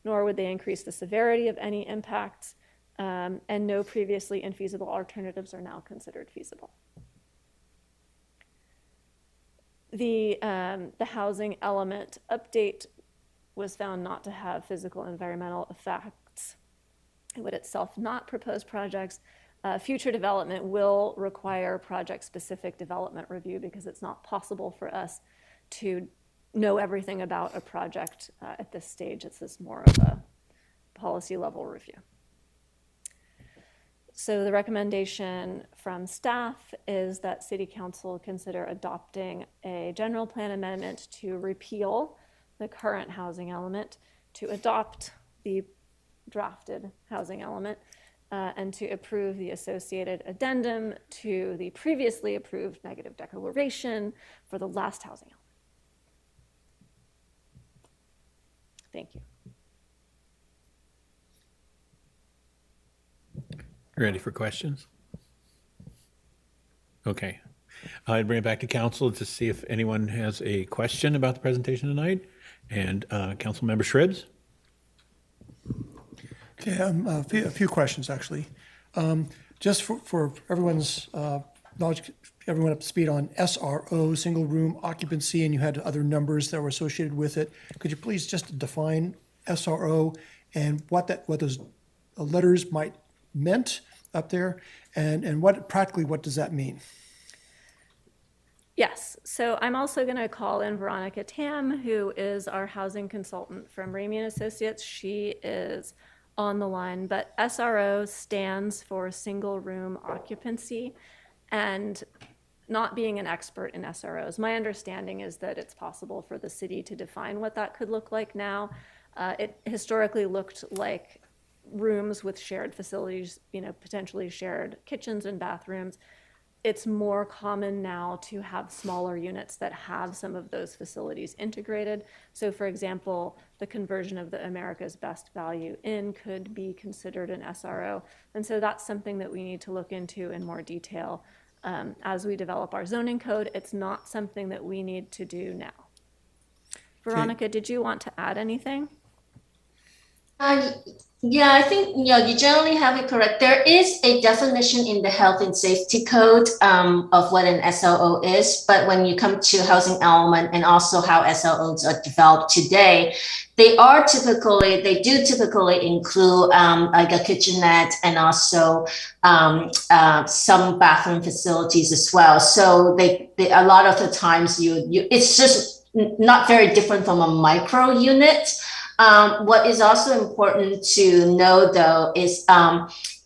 nor would they increase the severity of any impacts, and no previously infeasible alternatives are now considered feasible. The housing element update was found not to have physical environmental effects. It would itself not propose projects. Future development will require project-specific development review because it's not possible for us to know everything about a project at this stage. It's more of a policy level review. So the recommendation from staff is that City Council consider adopting a general plan amendment to repeal the current housing element, to adopt the drafted housing element, and to approve the associated addendum to the previously approved negative declaration for the last housing element. Thank you. Ready for questions? Okay. I'd bring it back to council to see if anyone has a question about the presentation tonight. And Councilmember Shribs? Okay, a few questions, actually. Just for everyone's knowledge, everyone up to speed on SRO, single room occupancy, and you had other numbers that were associated with it. Could you please just define SRO and what those letters might meant up there, and practically what does that mean? Yes, so I'm also going to call in Veronica Tam, who is our housing consultant from Ramey & Associates. She is on the line, but SRO stands for single room occupancy. And not being an expert in SROs, my understanding is that it's possible for the city to define what that could look like now. It historically looked like rooms with shared facilities, potentially shared kitchens and bathrooms. It's more common now to have smaller units that have some of those facilities integrated. So for example, the conversion of the America's Best Value Inn could be considered an SRO. And so that's something that we need to look into in more detail as we develop our zoning code. It's not something that we need to do now. Veronica, did you want to add anything? Yeah, I think you generally have it correct. There is a definition in the Health and Safety Code of what an SRO is, but when you come to housing element and also how SROs are developed today, they do typically include like a kitchenette and also some bathroom facilities as well. So they a lot of the times it's just not very different from a micro unit. What is also important to know, though, is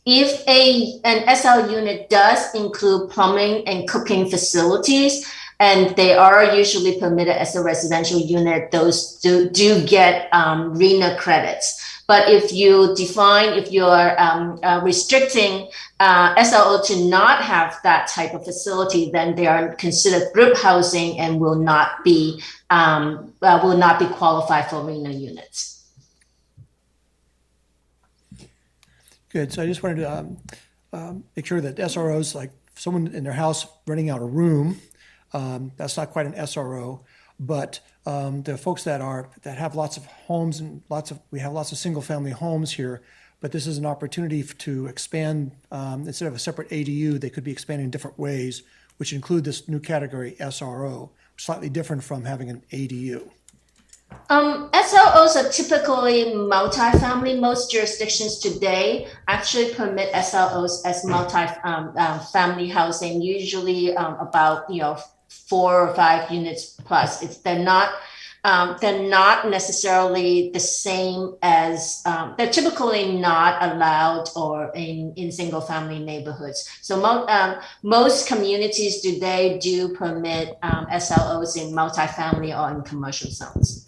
if an SL unit does include plumbing and cooking facilities, and they are usually permitted as a residential unit, those do get RHNA credits. But if you're restricting SLO to not have that type of facility, then they are considered group housing and will not be qualified for RHNA units. Good. So I just wanted to make sure that SROs, like someone in their house renting out a room, that's not quite an SRO, but the folks that have lots of homes and we have lots of single family homes here, but this is an opportunity to expand, instead of a separate ADU, they could be expanded in different ways, which include this new category SRO, slightly different from having an ADU. SLOs are typically multifamily. Most jurisdictions today actually permit SLOs as multi-family housing, usually about 4 or 5 units plus. They're not necessarily the same as they're typically not allowed or in single family neighborhoods. So most communities today do permit SLOs in multifamily or in commercial zones.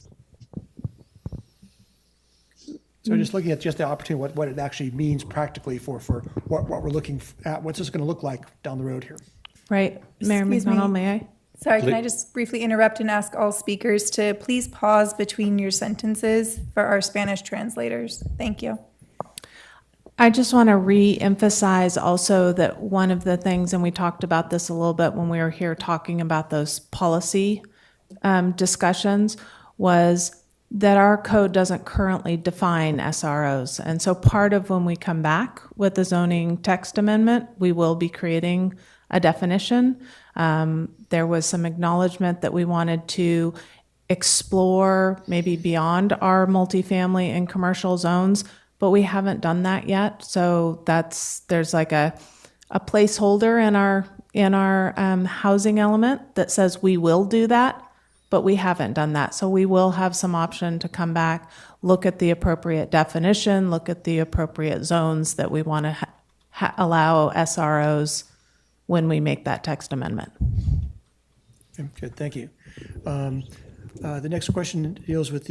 So just looking at just the opportunity, what it actually means practically for what we're looking at, what's this going to look like down the road here? Right. Mayor Excuse McDonald, me. may I? Sorry, can I just briefly interrupt and ask all speakers to please pause between your sentences for our Spanish translators? Thank you. I just want to re-emphasize also that one of the things, and we talked about this a little bit when we were here talking about those policy discussions, was that our code doesn't currently define SROs. And so part of when we come back with the zoning text amendment, we will be creating a definition. There was some acknowledgement that we wanted to explore maybe beyond our multifamily and commercial zones, but we haven't done that yet. So there's like a placeholder in our housing element that says we will do that, but we haven't done that. So we will have some option to come back, look at the appropriate definition, look at the appropriate zones that we want to allow SROs when we make that text amendment. Okay, good, thank you. The next question deals with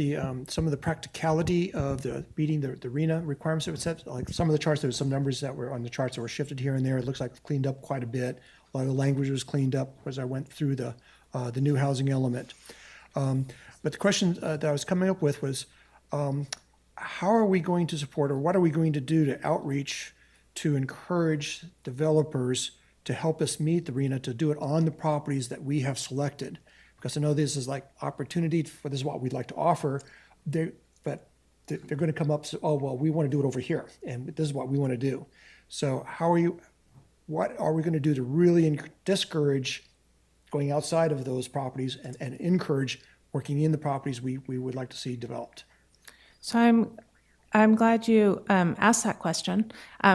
some of the practicality of meeting the RHNA requirements that were set. Like some of the charts, there were some numbers that were on the charts that were shifted here and there. It looks like cleaned up quite a bit. A lot of the language was cleaned up as I went through the new housing element. But the question that I was coming up with was, how are we going to support, or what are we going to do to outreach to encourage developers to help us meet the RHNA, to do it on the properties that we have selected? Because I know this is like opportunity for this is what we'd like to offer, but they're going to come up, oh, well, we want to do it over here, and this is what we want to do. So what are we going to do to really discourage going outside of those properties and encourage working in the properties we would like to see developed? So I'm glad you asked that question,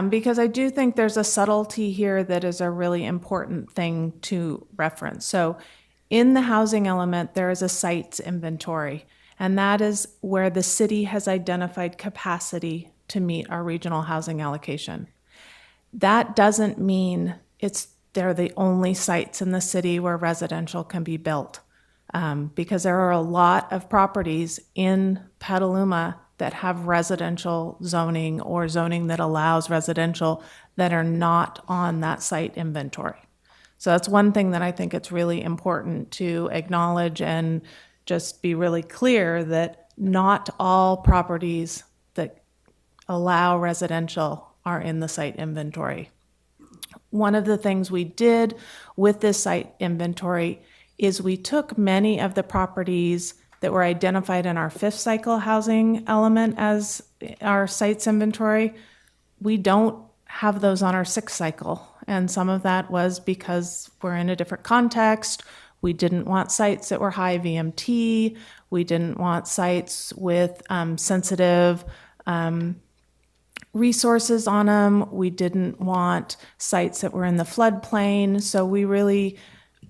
because I do think there's a subtlety here that is a really important thing to reference. So in the housing element, there is a sites inventory, and that is where the city has identified capacity to meet our regional housing allocation. That doesn't mean it's they're the only sites in the city where residential can be built. Because there are a lot of properties in Petaluma that have residential zoning or zoning that allows residential that are not on that site inventory. So that's one thing that I think it's really important to acknowledge and just be really clear that not all properties that allow residential are in the site inventory. One of the things we did with this site inventory is we took many of the properties that were identified in our 5th cycle housing element as our sites inventory. We don't have those on our 6th cycle. And some of that was because we're in a different context. We didn't want sites that were high VMT. We didn't want sites with sensitive resources on them. We didn't want sites that were in the floodplain. So we really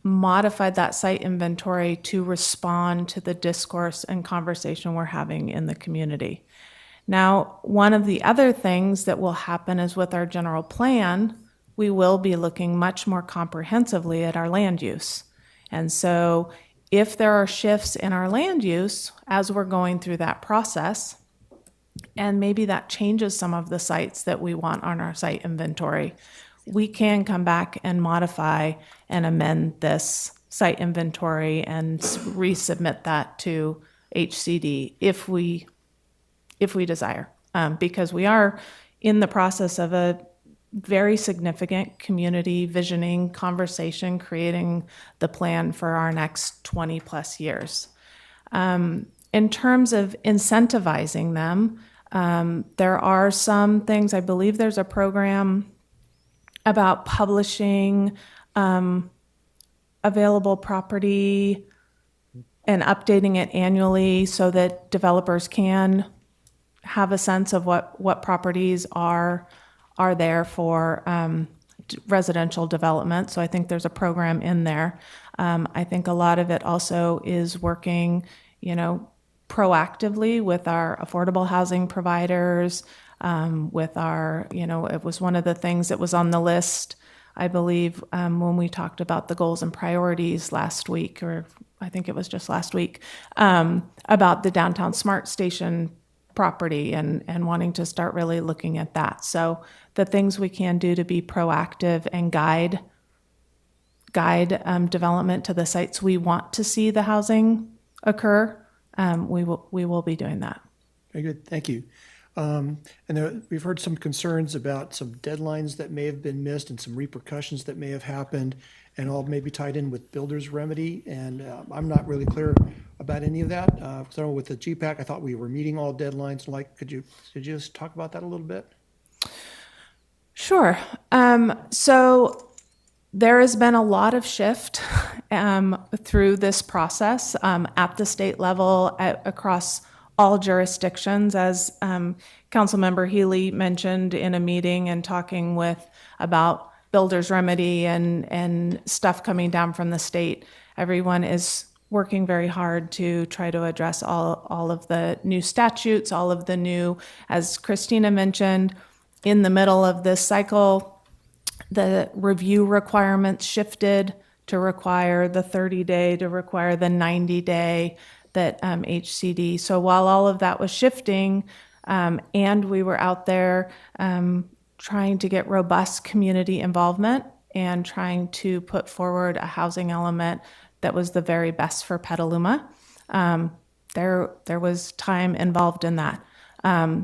modified that site inventory to respond to the discourse and conversation we're having in the community. Now, one of the other things that will happen is with our general plan, we will be looking much more comprehensively at our land use. And so if there are shifts in our land use as we're going through that process, and maybe that changes some of the sites that we want on our site inventory, we can come back and modify and amend this site inventory and resubmit that to HCD if we desire, because we are in the process of a very significant community visioning conversation, creating the plan for our next 20 plus years. In terms of incentivizing them, there are some things. I believe there's a program about publishing available property and updating it annually so that developers can have a sense of what properties are there for residential development. So I think there's a program in there. I think a lot of it also is working, proactively with our affordable housing providers, with our, it was one of the things that was on the list, I believe, when we talked about the goals and priorities last week, or I think it was just last week, about the downtown smart station property and wanting to start really looking at that. So the things we can do to be proactive and guide development to the sites we want to see the housing occur, we will be doing that. Very good, thank you. We've heard some concerns about some deadlines that may have been missed and some repercussions that may have happened, and all maybe tied in with builder's remedy. And I'm not really clear about any of that. Because I know with the GPAC, I thought we were meeting all deadlines. Could you just talk about that a little bit? Sure. So there has been a lot of shift through this process at the state level, across all jurisdictions, as Councilmember Healy mentioned in a meeting and talking about builder's remedy and stuff coming down from the state. Everyone is working very hard to try to address all of the new statutes, all of the new, as Christina mentioned, in the middle of this cycle, the review requirements shifted to require the 30-day, to require the 90-day, that HCD. So while all of that was shifting, and we were out there trying to get robust community involvement and trying to put forward a housing element that was the very best for Petaluma, there was time involved in that.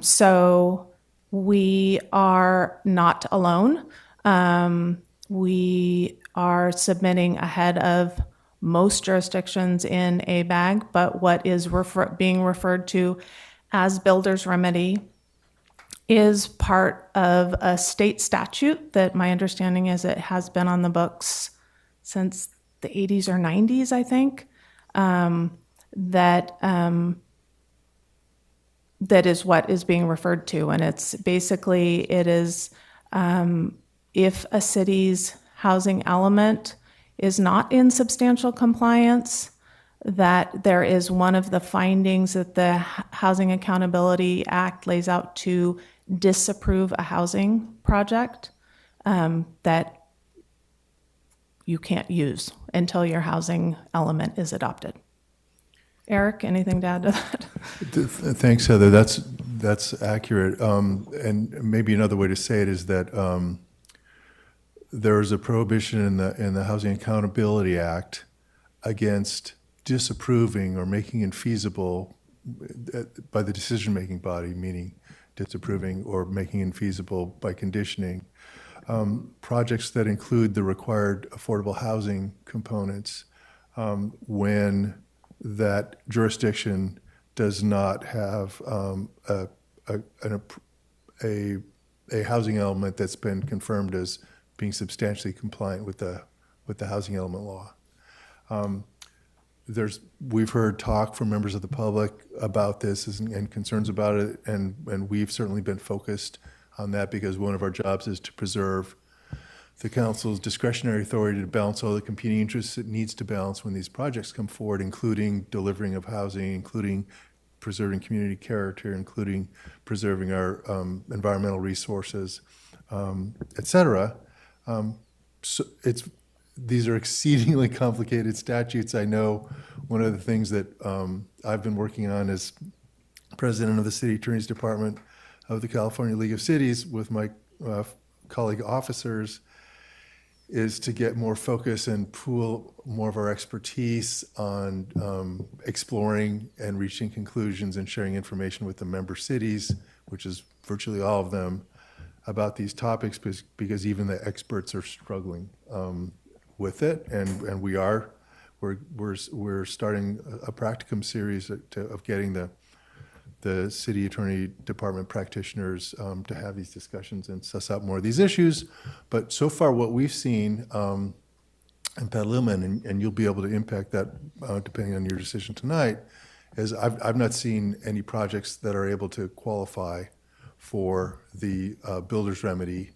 So we are not alone. We are submitting ahead of most jurisdictions in ABAG, but what is being referred to as builder's remedy is part of a state statute that my understanding is it has been on the books since the 80s or 90s, I think, that is what is being referred to. And it's basically, it is if a city's housing element is not in substantial compliance, that there is one of the findings that the Housing Accountability Act lays out to disapprove a housing project, that you can't use until your housing element is adopted. Eric, anything to add to that? Thanks, Heather. That's accurate. And maybe another way to say it is that there is a prohibition in the Housing Accountability Act against disapproving or making infeasible by the decision-making body, meaning disapproving or making infeasible by conditioning, projects that include the required affordable housing components when that jurisdiction does not have a housing element that's been confirmed as being substantially compliant with the housing element law. We've heard talk from members of the public about this and concerns about it, and we've certainly been focused on that because one of our jobs is to preserve the council's discretionary authority to balance all the competing interests it needs to balance when these projects come forward, including delivering of housing, including preserving community character, including preserving our environmental resources, et cetera. So these are exceedingly complicated statutes. I know one of the things that I've been working on as president of the City Attorney's Department of the California League of Cities with my colleague officers is to get more focus and pool more of our expertise on exploring and reaching conclusions and sharing information with the member cities, which is virtually all of them, about these topics because even the experts are struggling with it, and we're starting a practicum series of getting the city attorney department practitioners to have these discussions and suss out more of these issues. But so far, what we've seen in Petaluma, and you'll be able to impact that depending on your decision tonight, is I've not seen any projects that are able to qualify for the builder's remedy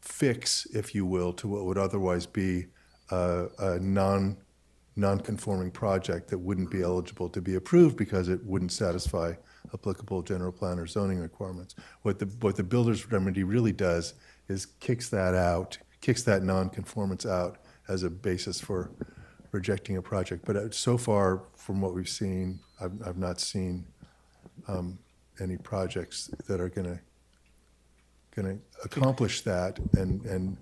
fix, if you will, to what would otherwise be a non-conforming project that wouldn't be eligible to be approved because it wouldn't satisfy applicable general plan or zoning requirements. What the builder's remedy really does is kicks that non-conformance out as a basis for rejecting a project. But so far, from what we've seen, I've not seen any projects that are going to accomplish that and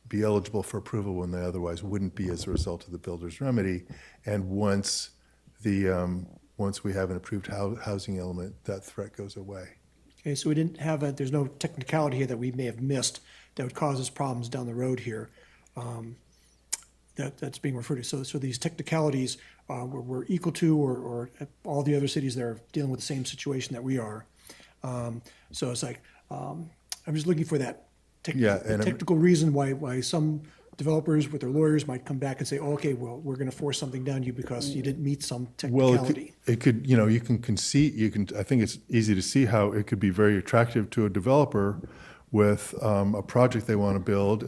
be eligible for approval when they otherwise wouldn't be as a result of the builder's remedy. And once we have an approved housing element, that threat goes away. Okay, so there's no technicality here that we may have missed that would cause us problems down the road here that's being referred to. So these technicalities were equal to or all the other cities that are dealing with the same situation that we are. So it's like, I'm just looking for that technical reason why some developers with their lawyers might come back and say, oh, okay, well, we're going to force something down you because you didn't meet some technicality. Well, it could, you can concede, I think it's easy to see how it could be very attractive to a developer with a project they want to build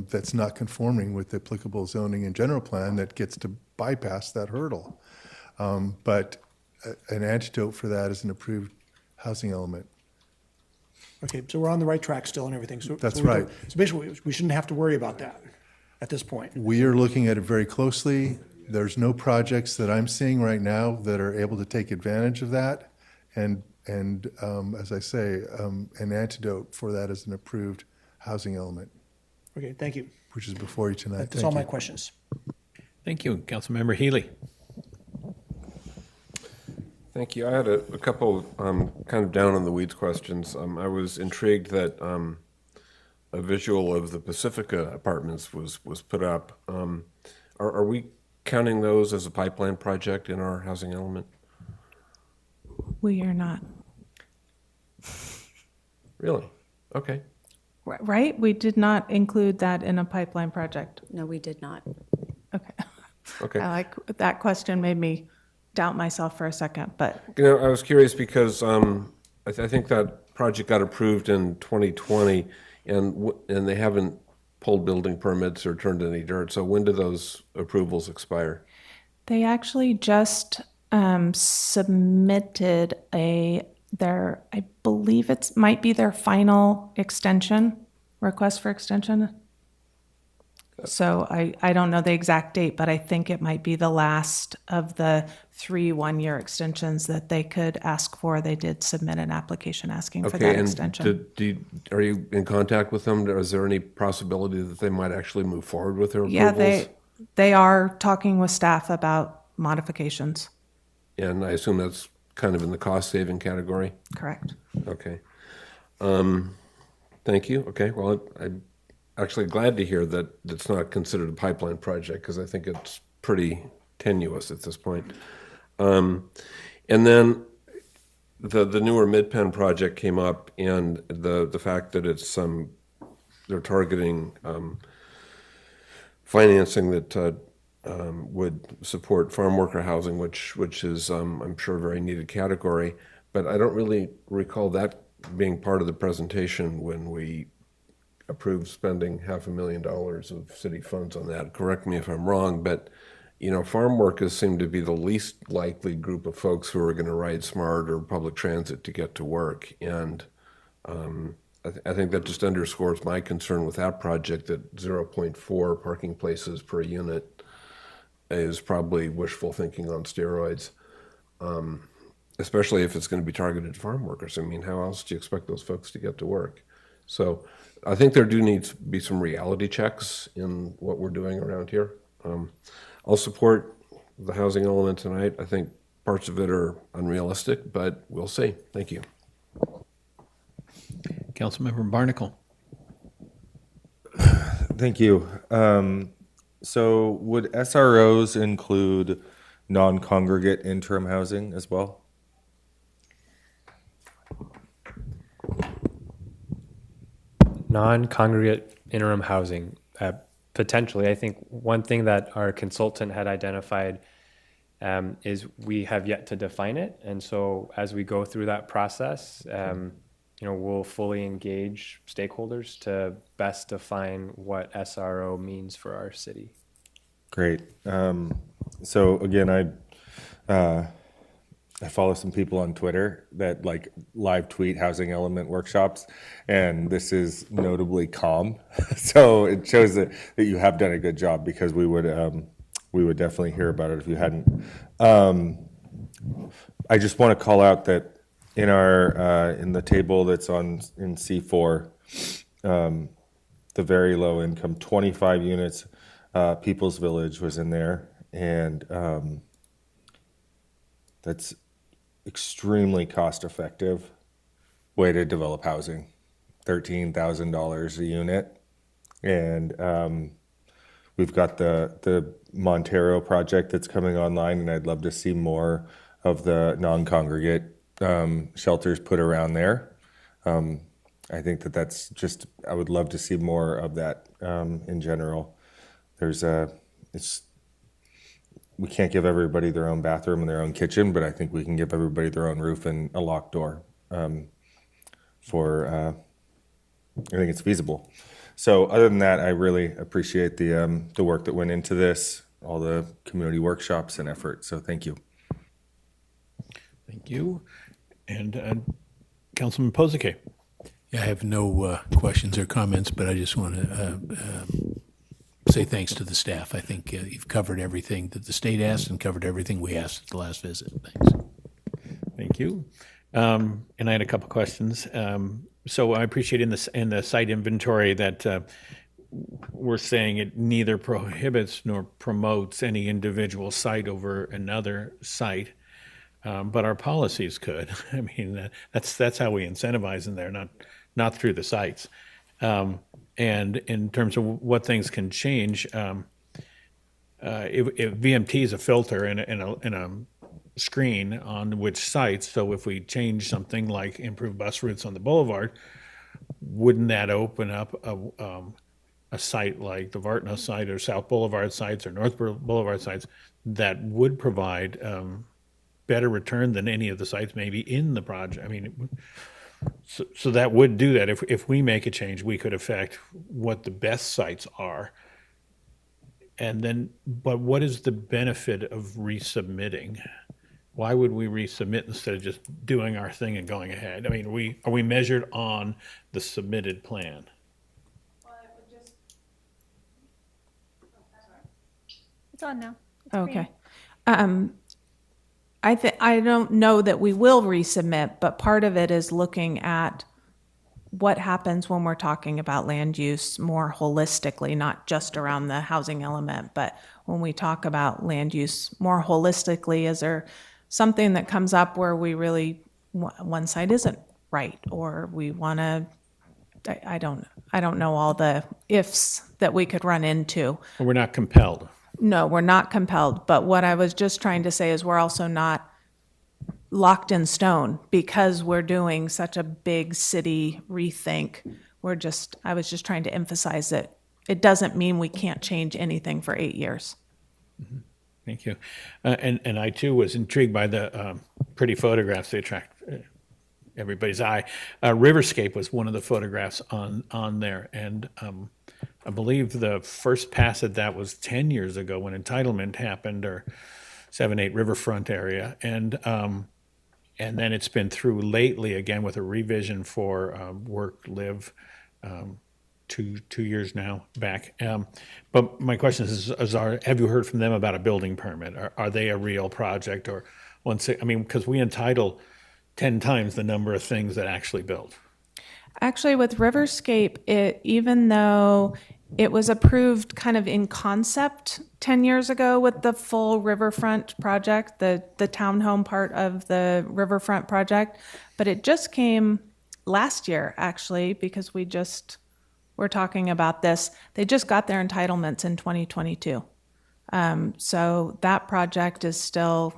that's not conforming with the applicable zoning and general plan that gets to bypass that hurdle. But an antidote for that is an approved housing element. Okay, so we're on the right track still and everything. That's right. So basically, we shouldn't have to worry about that at this point. We are looking at it very closely. There's no projects that I'm seeing right now that are able to take advantage of that. And as I say, an antidote for that is an approved housing element. Okay, thank you. Which is before you tonight. That's all my questions. Thank you. Councilmember Healy. Thank you. I had a couple kind of down in the weeds questions. I was intrigued that a visual of the Pacifica apartments was put up. Are we counting those as a pipeline project in our housing element? We are not. Really? Okay. Right? We did not include that in a pipeline project. No, we did not. Okay. Okay. I like that question made me doubt myself for a second, but. I was curious because I think that project got approved in 2020 and they haven't pulled building permits or turned any dirt. So when do those approvals expire? They actually just submitted I believe might be their final extension, request for extension. So I don't know the exact date, but I think it might be the last of the 3 one-year extensions that they could ask for. They did submit an application asking for Okay, that and extension. are you in contact with them? Is there any possibility that they might actually move forward with their Yeah, approvals? they are talking with staff about modifications. And I assume that's kind of in the cost-saving category? Correct. Okay. Thank you. Okay, well, I'm actually glad to hear that it's not considered a pipeline project, because I think it's pretty tenuous at this point. And then the newer Mid-Penn project came up, and the fact that it's they're targeting financing that would support farm worker housing, which is I'm sure a very needed category. But I don't really recall that being part of the presentation when we approved spending $500,000 of city funds on that. Correct me if I'm wrong, but farm workers seem to be the least likely group of folks who are going to ride SMART or public transit to get to work. And I think that just underscores my concern with that project, that 0.4 parking places per unit is probably wishful thinking on steroids, especially if it's going to be targeted at farm workers. I mean, how else do you expect those folks to get to work? So I think there do need to be some reality checks in what we're doing around here. I'll support the housing element tonight. I think parts of it are unrealistic, but we'll see. Thank you. Councilmember Barnacle. Thank you. So would SROs include non-congregate interim housing as well? Non-congregate interim housing, potentially. I think one thing that our consultant had identified is we have yet to define it. And so as we go through that process, we'll fully engage stakeholders to best define what SRO means for our city. Great. So again, I follow some people on Twitter that live tweet housing element workshops, and this is notably calm. So it shows that you have done a good job, because we would definitely hear about it if you hadn't. I just want to call out that in the table that's in C4, the very low income, 25 units, People's Village was in there, and that's extremely cost-effective way to develop housing, $13,000 a unit. And we've got the Montero project that's coming online, and I'd love to see more of the non-congregate shelters put around there. I think that's just, I would love to see more of that in general. We can't give everybody their own bathroom and their own kitchen, but I think we can give everybody their own roof and a locked door. I think it's feasible. So other than that, I really appreciate the work that went into this, all the community workshops and effort. So thank you. Thank you. And Councilman Pozike. Yeah, I have no questions or comments, but I just want to say thanks to the staff. I think you've covered everything that the state asked and covered everything we asked at the last visit. Thanks. Thank you. And I had a couple questions. So I appreciate in the site inventory that we're saying it neither prohibits nor promotes any individual site over another site, but our policies could. I mean, that's how we incentivize in there, not through the sites. And in terms of what things can change, if VMT is a filter in a screen on which sites, so if we change something like improve bus routes on the boulevard, wouldn't that open up a site like the Vartno site or South Boulevard sites or North Boulevard sites that would provide better return than any of the sites maybe in the project? I mean, so that would do that. If we make a change, we could affect what the best sites are. And then, but what is the benefit of resubmitting? Why would we resubmit instead of just doing our thing and going ahead? I mean, are we measured on the submitted plan? It's on now. Okay. I don't know that we will resubmit, but part of it is looking at what happens when we're talking about land use more holistically, not just around the housing element, but when we talk about land use more holistically, is there something that comes up where we really, one side isn't right, or we want to, I don't know all the ifs that we could run into. Well, we're not compelled. No, we're not compelled, but what I was just trying to say is we're also not locked in stone because we're doing such a big city rethink. I was just trying to emphasize that it doesn't mean we can't change anything for 8 years. Thank you. And I too was intrigued by the pretty photographs. They attract everybody's eye. Riverscape was one of the photographs on there, and I believe the first pass at that was 10 years ago when entitlement happened, or 7-8 Riverfront area, and then it's been through lately again with a revision for work live. 2 years now back. But my question is have you heard from them about a building permit? Are they a real project, or because we entitle 10 times the number of things that actually build. Actually, with Riverscape, even though it was approved kind of in concept 10 years ago with the full riverfront project, the townhome part of the riverfront project, but it just came last year, actually, because we're talking about this. They just got their entitlements in 2022. So that project is still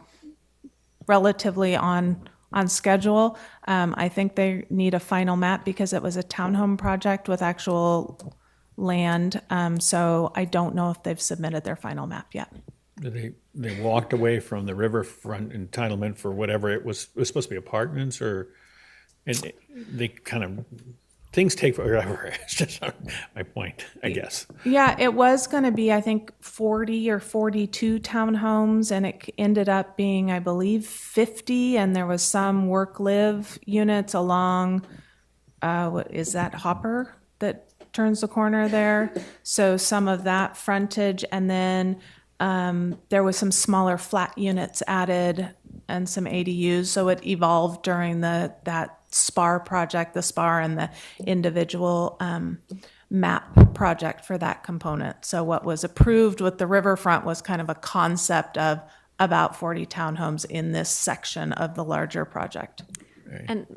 relatively on schedule. I think they need a final map because it was a townhome project with actual land. So I don't know if they've submitted their final map yet. They walked away from the riverfront entitlement for whatever it was supposed to be apartments, and they kind of, things take forever. It's just my point, I guess. Yeah, it was going to be, I think, 40 or 42 townhomes, and it ended up being, I believe, 50, and there was some work-live units along, what is that, Hopper, that turns the corner there? So some of that frontage, and then there was some smaller flat units added and some ADUs, so it evolved during that SPAR project, the SPAR and the individual map project for that component. So what was approved with the riverfront was kind of a concept of about 40 townhomes in this section of the larger project. And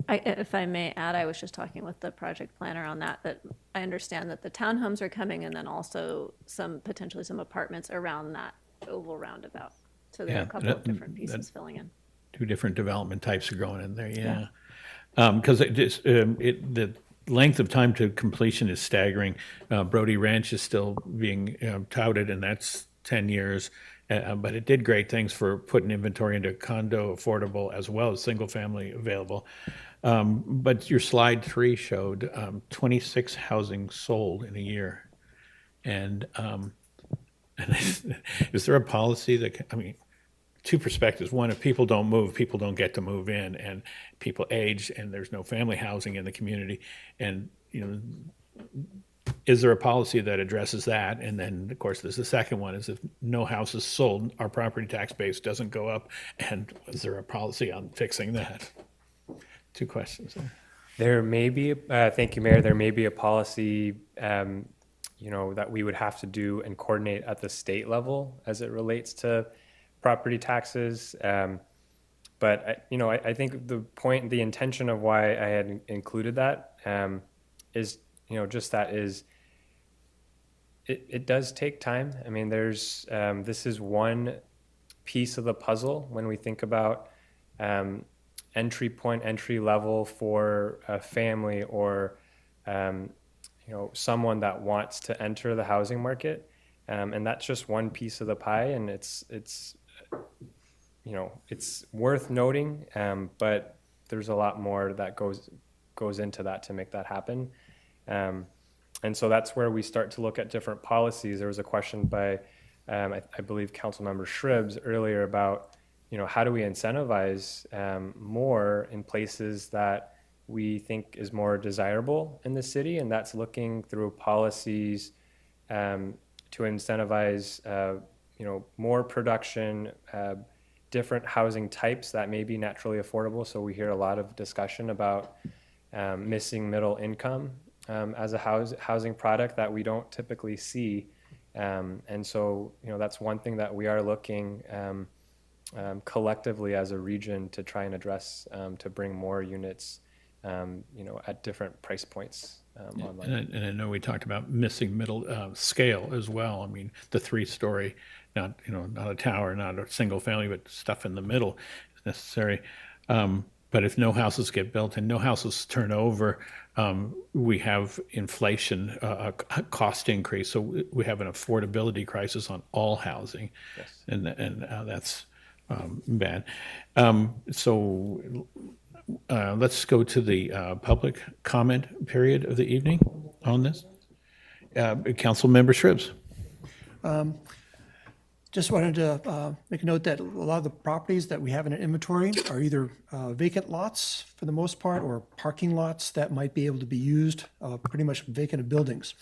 if I may add, I was just talking with the project planner on that I understand that the townhomes are coming, and then also potentially some apartments around that oval roundabout. So there are a couple of different pieces filling in. 2 different development types are going in there, yeah. Because the length of time to completion is staggering. Brody Ranch is still being touted, and that's 10 years. But it did great things for putting inventory into condo affordable as well as single family available. But your slide 3 showed 26 housing sold in a year. And is there a policy that, 2 perspectives. One, if people don't move, people don't get to move in, and people age, and there's no family housing in the community. And, is there a policy that addresses that? And then, of course, there's the second one, is if no house is sold, our property tax base doesn't go up. And is there a policy on fixing that? 2 questions there. There may be, thank you, Mayor, there may be a policy, that we would have to do and coordinate at the state level as it relates to property taxes. But I think the intention of why I had included that is, just that is, it does take time. There's, this is one piece of the puzzle when we think about entry level for a family or, someone that wants to enter the housing market. And that's just one piece of the pie, and it's worth noting, but there's a lot more that goes into that to make that happen. And so that's where we start to look at different policies. There was a question by, I believe, Councilmember Shribs earlier about, how do we incentivize more in places that we think is more desirable in the city, and that's looking through policies to incentivize more production, different housing types that may be naturally affordable. So we hear a lot of discussion about missing middle income as a housing product that we don't typically see. And so, that's one thing that we are looking collectively as a region to try and address, to bring more units, at different price points online. And I know we talked about missing middle scale as well. I mean, the 3-story, not a tower, not a single family, but stuff in the middle is necessary. But if no houses get built and no houses turn over, we have inflation, a cost increase. So we have an affordability crisis on all housing, yes. and that's bad. So let's go to the public comment period of the evening on this. Council Member Shribs. Just wanted to make a note that a lot of the properties that we have in an inventory are either vacant lots for the most part or parking lots that might be able to be used, pretty much vacant buildings.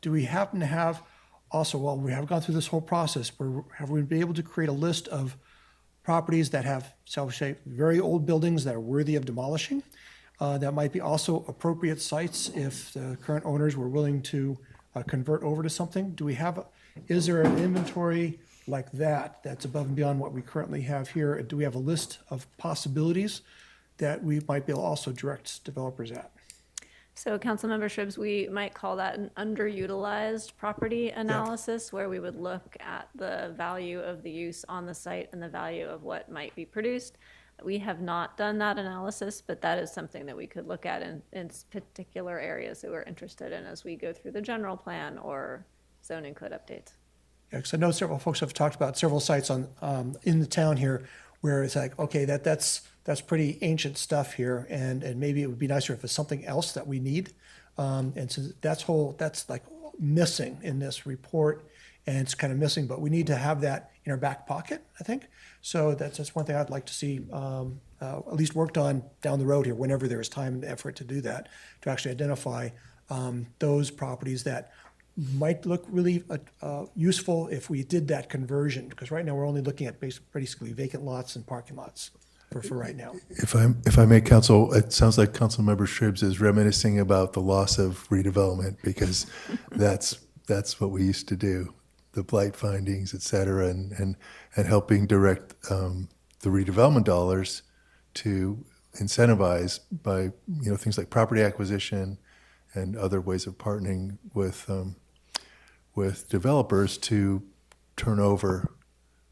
Do we happen to have also, while we have gone through this whole process, have we been able to create a list of properties that have, shall we say, very old buildings that are worthy of demolishing? That might be also appropriate sites if the current owners were willing to convert over to something. Is there an inventory like that's above and beyond what we currently have here? Do we have a list of possibilities that we might be able to also direct developers at? So Councilmember Shribs, we might call that an underutilized property analysis, where we would look at the value of the use on the site and the value of what might be produced. We have not done that analysis, but that is something that we could look at in particular areas that we're interested in as we go through the general plan or zoning code updates. Yeah, because I know several folks have talked about several sites in the town here where it's like, okay, that's pretty ancient stuff here, and maybe it would be nicer if it's something else that we need. And so that's like missing in this report, and it's kind of missing, but we need to have that in our back pocket, I think. So that's one thing I'd like to see at least worked on down the road here, whenever there is time and effort to do that, to actually identify those properties that might look really useful if we did that conversion, because right now we're only looking at basically vacant lots and parking lots for right now. If I may, Council, it sounds like Councilmember Shribs is reminiscing about the loss of redevelopment, because that's what we used to do, the blight findings, et cetera, and helping direct the redevelopment dollars to incentivize by things like property acquisition and other ways of partnering with developers to turn over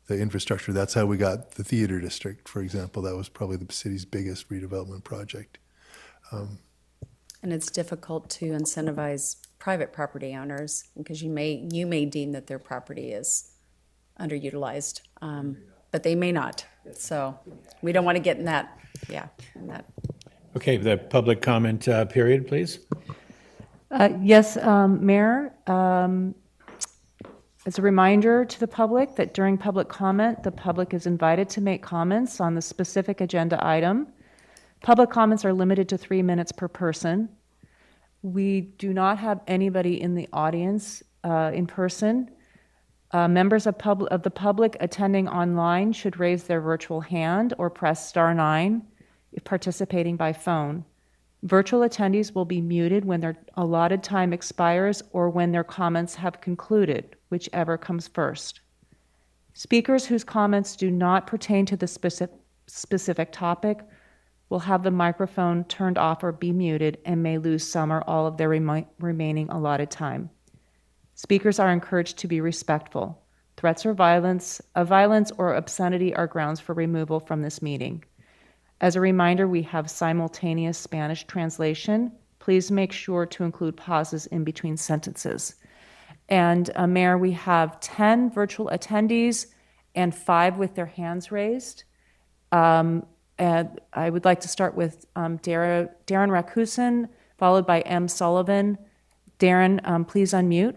the infrastructure. That's how we got the theater district, for example. That was probably the city's biggest redevelopment project. And it's difficult to incentivize private property owners because you may deem that their property is underutilized, but they may not. So we don't want to get in that. Okay, the public comment period, please. Yes, Mayor. As a reminder to the public that during public comment, the public is invited to make comments on the specific agenda item. Public comments are limited to 3 minutes per person. We do not have anybody in the audience in person. Members of the public attending online should raise their virtual hand or press *9 if participating by phone. Virtual attendees will be muted when their allotted time expires or when their comments have concluded, whichever comes first. Speakers whose comments do not pertain to the specific topic will have the microphone turned off or be muted and may lose some or all of their remaining allotted time. Speakers are encouraged to be respectful. Threats of violence or obscenity are grounds for removal from this meeting. As a reminder, we have simultaneous Spanish translation. Please make sure to include pauses in between sentences. And Mayor, we have 10 virtual attendees and 5 with their hands raised. And I would like to start with Darren Rakusin, followed by M. Sullivan. Darren, please unmute.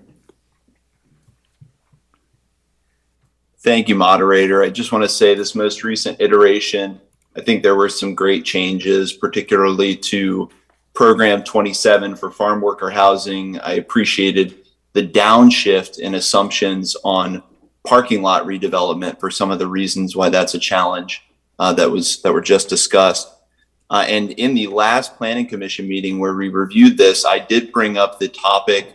Thank you, moderator. I just want to say this most recent iteration, I think there were some great changes, particularly to Program 27 for farm worker housing. I appreciated the downshift in assumptions on parking lot redevelopment for some of the reasons why that's a challenge that were just discussed. And in the last Planning Commission meeting where we reviewed this, I did bring up the topic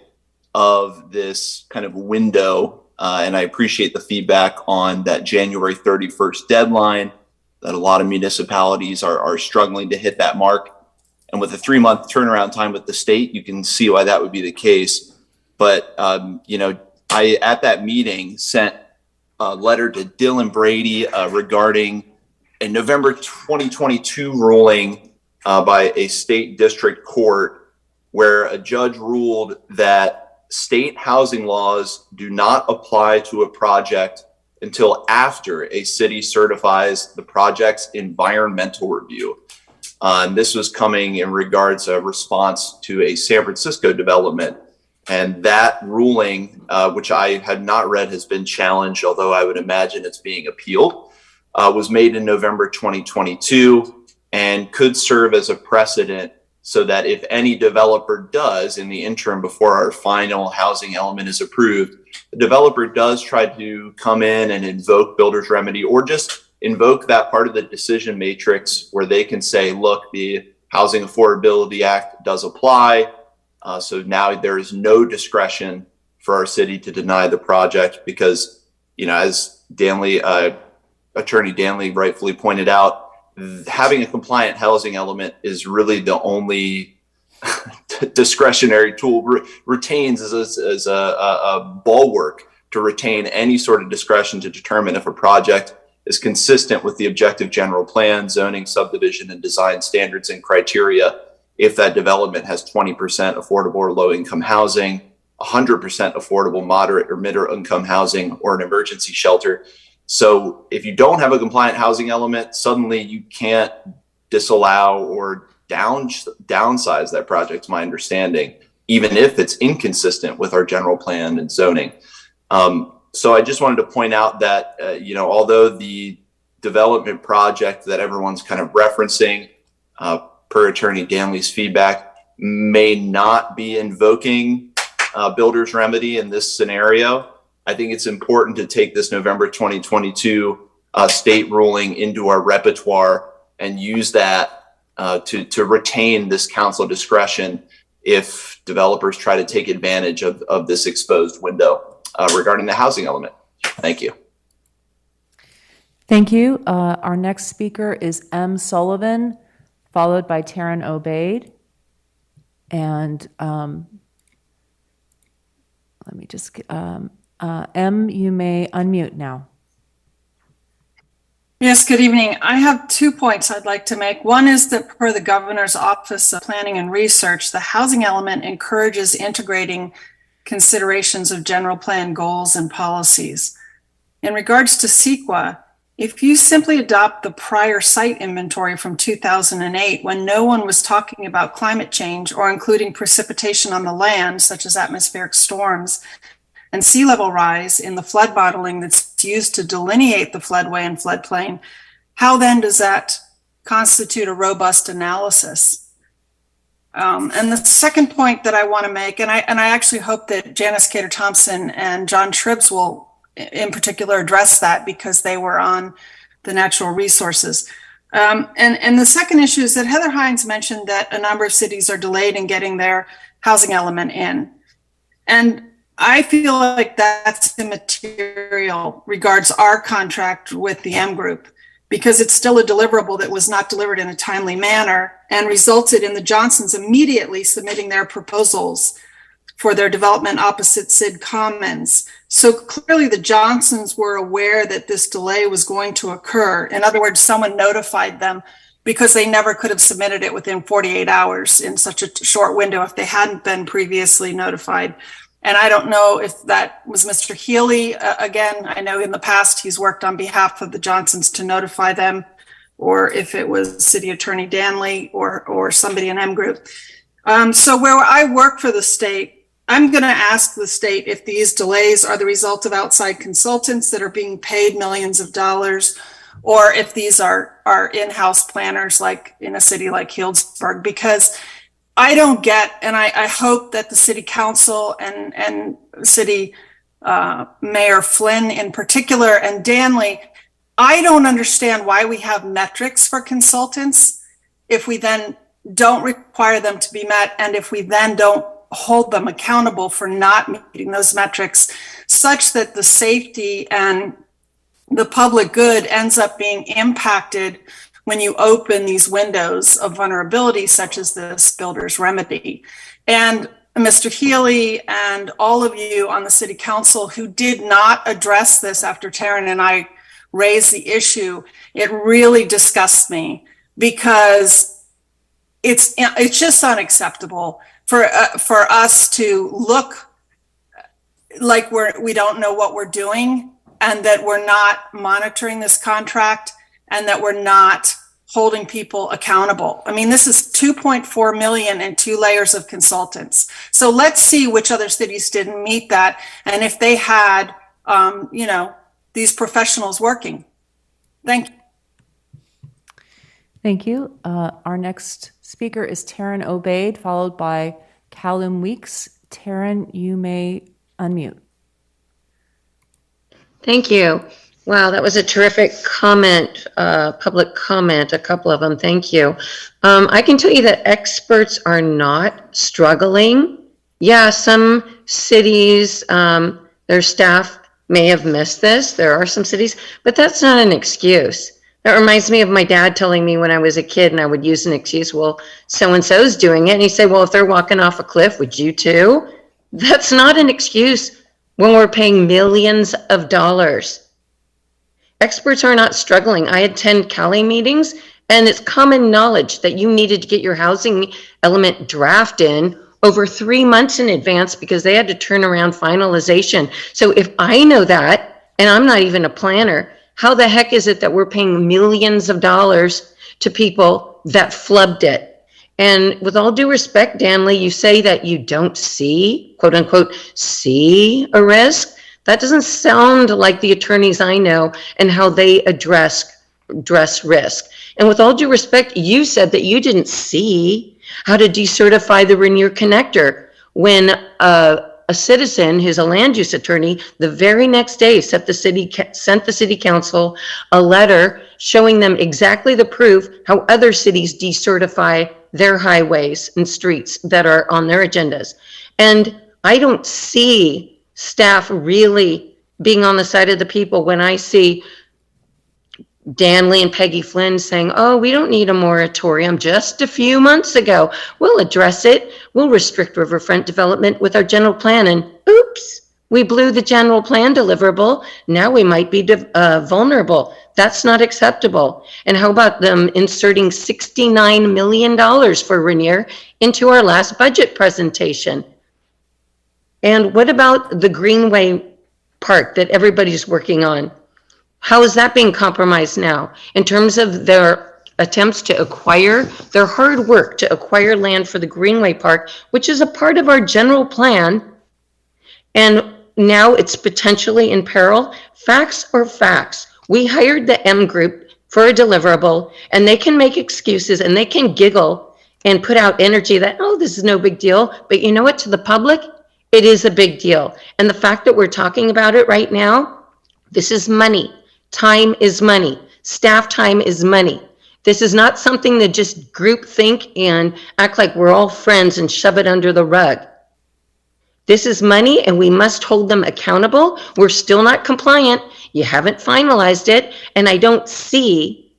of this kind of window, and I appreciate the feedback on that January 31st deadline, that a lot of municipalities are struggling to hit that mark. And with a 3-month turnaround time with the state, you can see why that would be the case. But, I, at that meeting, sent a letter to Dylan Brady regarding a November 2022 ruling by a state district court where a judge ruled that state housing laws do not apply to a project until after a city certifies the project's environmental review. And this was coming in regards of response to a San Francisco development. And that ruling, which I had not read, has been challenged, although I would imagine it's being appealed, was made in November 2022 and could serve as a precedent so that if any developer does in the interim before our final housing element is approved, the developer does try to come in and invoke builder's remedy or just invoke that part of the decision matrix where they can say, look, the Housing Affordability Act does apply. So now there is no discretion for our city to deny the project because, as Attorney Danley rightfully pointed out, having a compliant housing element is really the only discretionary tool retains as a bulwark to retain any sort of discretion to determine if a project is consistent with the objective general plan, zoning, subdivision, and design standards and criteria. If that development has 20% affordable or low income housing, 100% affordable, moderate or middle income housing, or an emergency shelter. So if you don't have a compliant housing element, suddenly you can't disallow or downsize that project, my understanding, even if it's inconsistent with our general plan and zoning. So I just wanted to point out that, although the development project that everyone's kind of referencing, per Attorney Danley's feedback, may not be invoking builder's remedy in this scenario, I think it's important to take this November 2022 state ruling into our repertoire and use that to retain this council discretion if developers try to take advantage of this exposed window regarding the housing element. Thank you. Thank you. Our next speaker is M. Sullivan, followed by Taryn Obaid. And let me just, M, you may unmute now. Yes, good evening. I have 2 points I'd like to make. One is that per the Governor's Office of Planning and Research, the housing element encourages integrating considerations of general plan goals and policies. In regards to CEQA, if you simply adopt the prior site inventory from 2008, when no one was talking about climate change or including precipitation on the land, such as atmospheric storms, and sea level rise in the flood modeling that's used to delineate the floodway and floodplain, how then does that constitute a robust analysis? And the second point that I want to make, and I actually hope that Janice Cater Thompson and John Tribbs will in particular address that because they were on the natural resources. And the second issue is that Heather Hines mentioned that a number of cities are delayed in getting their housing element in. And I feel like that's immaterial regards our contract with the M Group, because it's still a deliverable that was not delivered in a timely manner and resulted in the Johnsons immediately submitting their proposals for their development opposite Sid Commons. So clearly the Johnsons were aware that this delay was going to occur. In other words, someone notified them because they never could have submitted it within 48 hours in such a short window if they hadn't been previously notified. And I don't know if that was Mr. Healy. Again, I know in the past he's worked on behalf of the Johnsons to notify them, or if it was City Attorney Danley or somebody in M Group. So where I work for the state, I'm going to ask the state if these delays are the result of outside consultants that are being paid millions of dollars, or if these are in-house planners like in a city like Healdsburg, because I don't get, and I hope that the city council and city Mayor Flynn in particular and Danley, I don't understand why we have metrics for consultants if we then don't require them to be met, and if we then don't hold them accountable for not meeting those metrics, such that the safety and the public good ends up being impacted when you open these windows of vulnerability, such as this builder's remedy. And Mr. Healy and all of you on the city council who did not address this after Taryn and I raised the issue, it really disgusts me, because it's just unacceptable for us to look like we don't know what we're doing, and that we're not monitoring this contract, and that we're not holding people accountable. I mean, this is 2.4 million in 2 layers of consultants. So let's see which other cities didn't meet that, and if they had, these professionals working. Thank you. Thank you. Our next speaker is Taryn Obaid, followed by Callum Weeks. Taryn, you may unmute. Thank you. Wow, that was a terrific comment, public comment, a couple of them. Thank you. I can tell you that experts are not struggling. Yeah, some cities, their staff may have missed this. There are some cities, but that's not an excuse. That reminds me of my dad telling me when I was a kid and I would use an excuse, well, so-and-so's doing it. And he'd say, well, if they're walking off a cliff, would you too? That's not an excuse when we're paying millions of dollars. Experts are not struggling. I attend Cali meetings, and it's common knowledge that you needed to get your housing element draft in over 3 months in advance because they had to turn around finalization. So if I know that, and I'm not even a planner, how the heck is it that we're paying millions of dollars to people that flubbed it? And with all due respect, Danley, you say that you don't see, quote unquote, see a risk. That doesn't sound like the attorneys I know and how they address risk. And with all due respect, you said that you didn't see how to decertify the Rainier connector when a citizen who's a land use attorney the very next day sent the city council a letter showing them exactly the proof how other cities decertify their highways and streets that are on their agendas. And I don't see staff really being on the side of the people when I see Danley and Peggy Flynn saying, oh, we don't need a moratorium. Just a few months ago, we'll address it. We'll restrict riverfront development with our general plan. And oops, we blew the general plan deliverable. Now we might be vulnerable. That's not acceptable. And how about them inserting $69 million for Rainier into our last budget presentation? And what about the Greenway Park that everybody's working on? How is that being compromised now in terms of their attempts to acquire, their hard work to acquire land for the Greenway Park, which is a part of our general plan, and now it's potentially in peril? Facts are facts. We hired the M Group for a deliverable, and they can make excuses and they can giggle and put out energy that, oh, this is no big deal. But you know what? To the public, it is a big deal. And the fact that we're talking about it right now, this is money. Time is money. Staff time is money. This is not something that just group think and act like we're all friends and shove it under the rug. This is money and we must hold them accountable. We're still not compliant. You haven't finalized it. And I don't see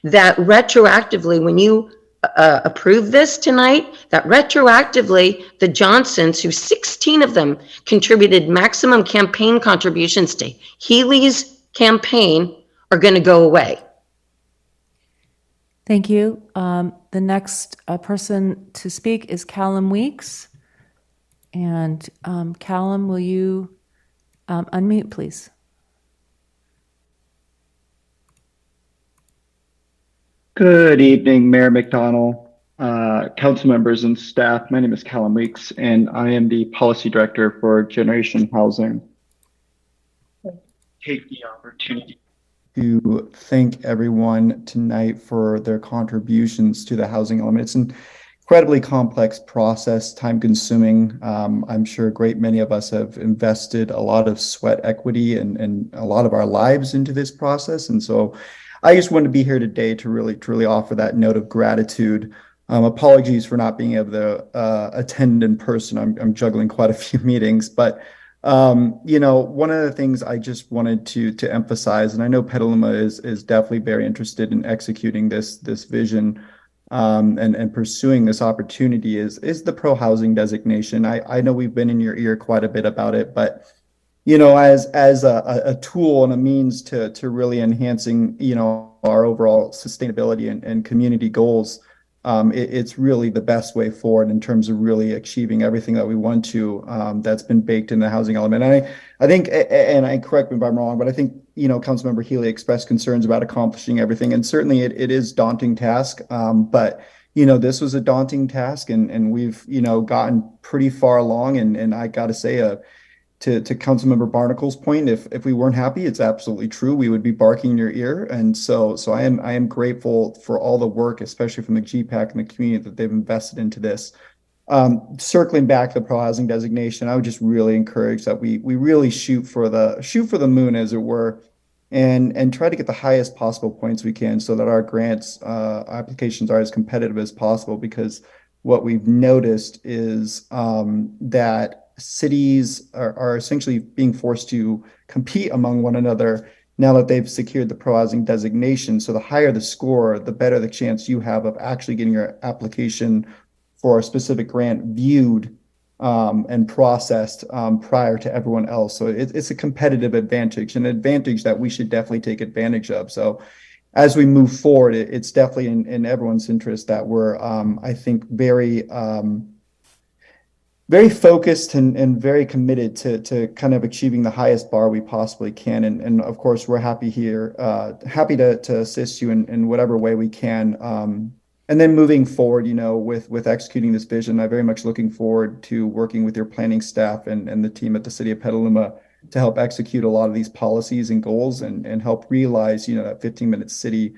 that retroactively when you approve this tonight, that retroactively the Johnsons, who 16 of them contributed maximum campaign contributions to Healy's campaign, are going to go away. Thank you. The next person to speak is Callum Weeks. And Callum, will you unmute, please? Good evening, Mayor McDonald, council members and staff. My name is Callum Weeks, and I am the Policy Director for Generation Housing. Take the opportunity thank everyone tonight for their contributions to the housing element. It's incredibly complex process, time consuming. I'm sure a great many of us have invested a lot of sweat equity and a lot of our lives into this process. And so I just wanted to be here today to really, truly offer that note of gratitude. Apologies for not being able to attend in person. I'm juggling quite a few meetings, but one of the things I just wanted to emphasize, and I know Petaluma is definitely very interested in executing this vision and pursuing this opportunity is the pro-housing designation. I know we've been in your ear quite a bit about it, but as a tool and a means to really enhancing our overall sustainability and community goals, it's really the best way forward in terms of really achieving everything that we want to, that's been baked in the housing element. And I think, and I correct me if I'm wrong, but I think, Councilmember Healy expressed concerns about accomplishing everything. And certainly it is a daunting task. But, this was a daunting task and we've, gotten pretty far along. And I got to say, to Councilmember Barnacle's point, if we weren't happy, it's absolutely true. We would be barking in your ear. And so I am grateful for all the work, especially from the GPAC and the community that they've invested into this. Circling back to the pro-housing designation, I would just really encourage that we really shoot for the moon, as it were, and try to get the highest possible points we can so that our grants applications are as competitive as possible, because what we've noticed is that cities are essentially being forced to compete among one another now that they've secured the pro-housing designation. So the higher the score, the better the chance you have of actually getting your application for a specific grant viewed and processed prior to everyone else. So it's a competitive advantage, an advantage that we should definitely take advantage of. So as we move forward, it's definitely in everyone's interest that we're, I think, very focused and very committed to kind of achieving the highest bar we possibly can. And of course, we're happy to assist you in whatever way we can. And then moving forward, with executing this vision, I'm very much looking forward to working with your planning staff and the team at the City of Petaluma to help execute a lot of these policies and goals and help realize, that 15-minute city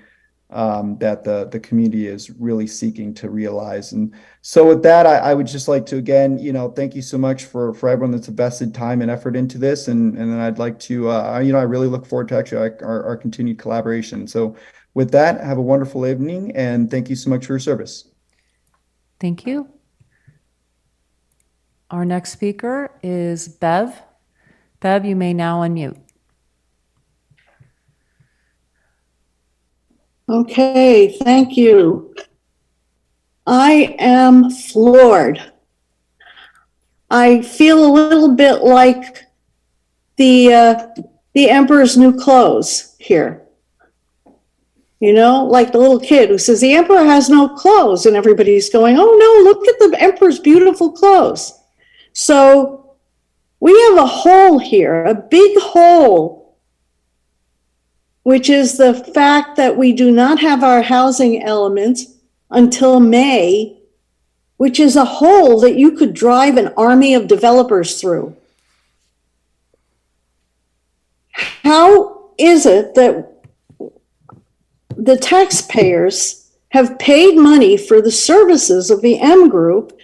that the community is really seeking to realize. And so with that, I would just like to, again, thank you so much for everyone that's invested time and effort into this. And then I'd like to, I really look forward to actually our continued collaboration. So with that, have a wonderful evening and thank you so much for your service. Thank you. Our next speaker is Bev. Bev, you may now unmute. Okay, thank you. I am floored. I feel a little bit like the emperor's new clothes here. Like the little kid who says the emperor has no clothes, and everybody's going, "Oh no, look at the emperor's beautiful clothes." So we have a hole here, a big hole, which is the fact that we do not have our housing element until May, which is a hole that you could drive an army of developers through. How is it that the taxpayers have paid money for the services of the M Group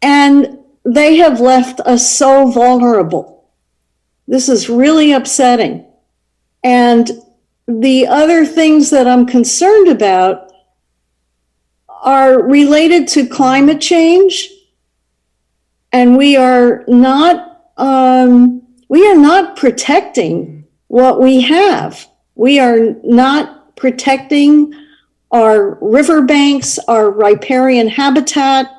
and they have left us so vulnerable? This is really upsetting. And the other things that I'm concerned about are related to climate change, and we are not protecting what we have. We are not protecting our riverbanks, our riparian habitat,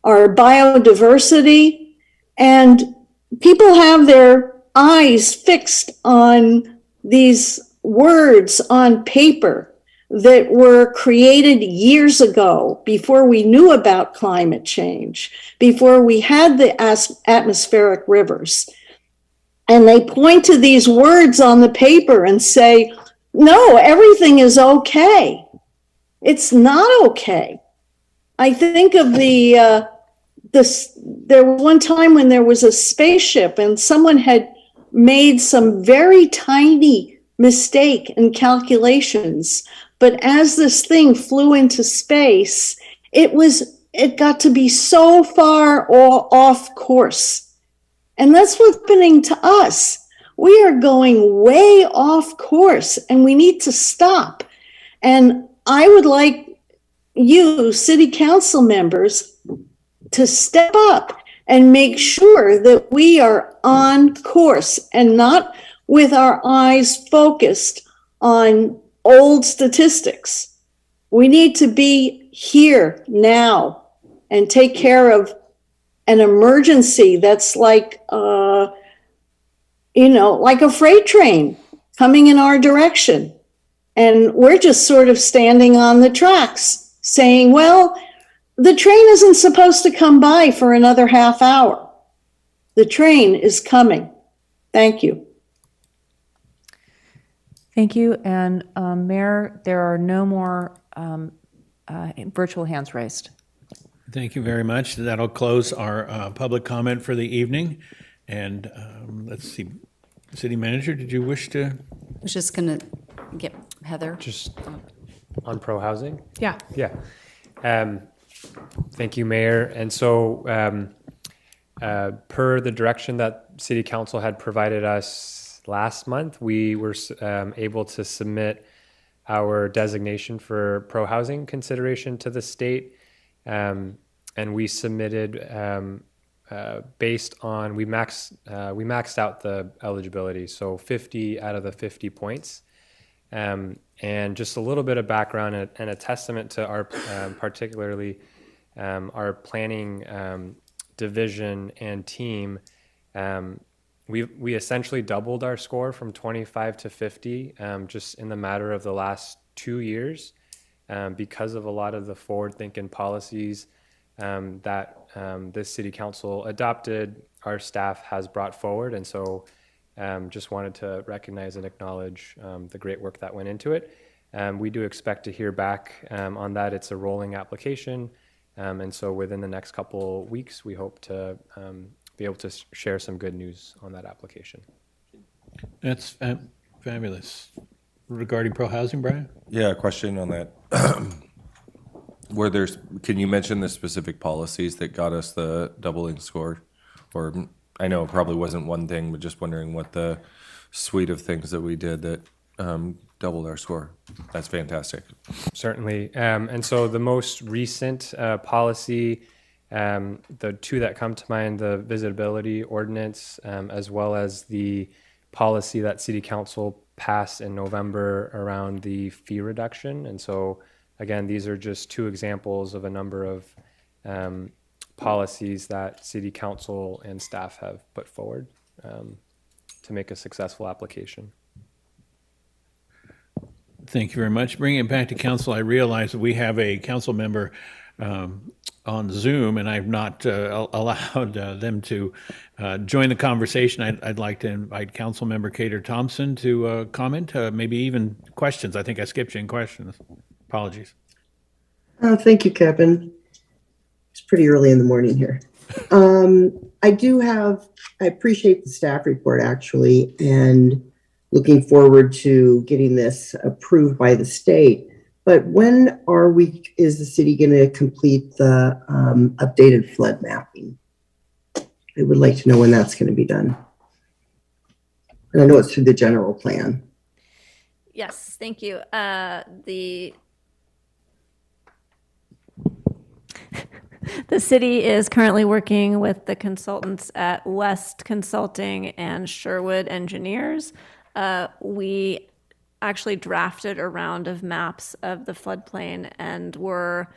our biodiversity, and people have their eyes fixed on these words on paper that were created years ago, before we knew about climate change, before we had the atmospheric rivers. And they point to these words on the paper and say, no, everything is okay. It's not okay. I think of there was one time when there was a spaceship and someone had made some very tiny mistake in calculations. But as this thing flew into space, it was it got to be so far off course. And that's what's happening to us. We are going way off course and we need to stop. And I would like you, city council members, to step up and make sure that we are on course and not with our eyes focused on old statistics. We need to be here now and take care of an emergency that's like, like a freight train coming in our direction. And we're just sort of standing on the tracks saying, well, the train isn't supposed to come by for another half hour. The train is coming. Thank you. Thank you. And Mayor, there are no more virtual hands raised. Thank you very much. That'll close our public comment for the evening. And let's see, City Manager, did you wish to? I was just going to get Heather. Just on pro housing? Yeah. Yeah. Thank you, Mayor. And so per the direction that City Council had provided us last month, we were able to submit our designation for pro housing consideration to the state. And we submitted based on, we maxed out the eligibility, so 50 out of the 50 points. And just a little bit of background and a testament to our, particularly our planning division and team. We essentially doubled our score from 25 to 50 just in the matter of the last 2 years because of a lot of the forward-thinking policies that this city council adopted, our staff has brought forward. And so just wanted to recognize and acknowledge the great work that went into it. We do expect to hear back on that. It's a rolling application. And so within the next couple weeks, we hope to be able to share some good news on that application. That's fabulous. Regarding pro housing, Brian? Yeah, a question on that. Can you mention the specific policies that got us the doubling score? Or I know it probably wasn't one thing, but just wondering what the suite of things that we did that doubled our score. That's fantastic. Certainly. And so the most recent policy, the two that come to mind, the visibility ordinance, as well as the policy that City Council passed in November around the fee reduction. And so, again, these are just two examples of a number of policies that City Council and staff have put forward to make a successful application. Thank you very much. Bringing it back to council, I realize that we have a council member on Zoom, and I've not allowed them to join the conversation. I'd like to invite Council Member Cater Thompson to comment, maybe even questions. I think I skipped you in questions. Apologies. Thank you, Kevin. It's pretty early in the morning here. I appreciate the staff report, actually, and looking forward to getting this approved by the state. But when is the city going to complete the updated flood mapping? I would like to know when that's going to be done. And I know it's through the general plan. Yes, thank you. The city is currently working with the consultants at West Consulting and Sherwood Engineers. We actually drafted a round of maps of the floodplain and were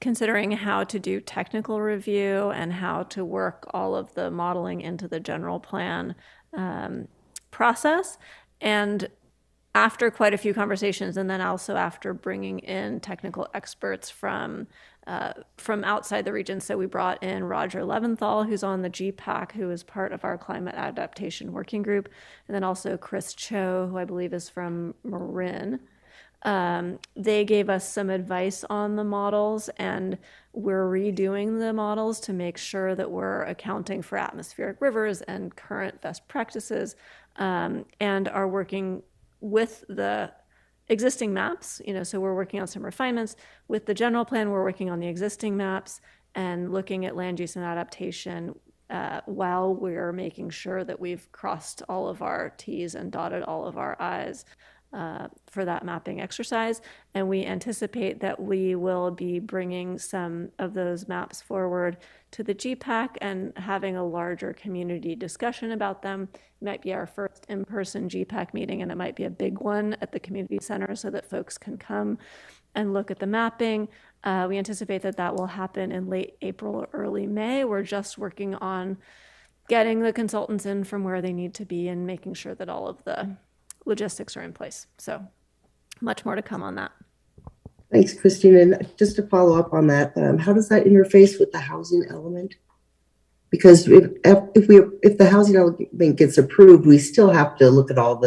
considering how to do technical review and how to work all of the modeling into the general plan process. And after quite a few conversations, and then also after bringing in technical experts from outside the region. So we brought in Roger Leventhal, who's on the GPAC, who is part of our climate adaptation working group, and then also Chris Cho, who I believe is from Marin. They gave us some advice on the models, and we're redoing the models to make sure that we're accounting for atmospheric rivers and current best practices, and are working with the existing maps, so we're working on some refinements. With the general plan, we're working on the existing maps, and looking at land use and adaptation while we're making sure that we've crossed all of our T's and dotted all of our I's for that mapping exercise. And we anticipate that we will be bringing some of those maps forward to the GPAC and having a larger community discussion about them. It might be our first in-person GPAC meeting, and it might be a big one at the community center so that folks can come and look at the mapping. We anticipate that that will happen in late April or early May. We're just working on getting the consultants in from where they need to be and making sure that all of the logistics are in place. So much more to come on that. Thanks, Christine. And just to follow up on that, how does that interface with the housing element? Because if the housing element gets approved, we still have to look at all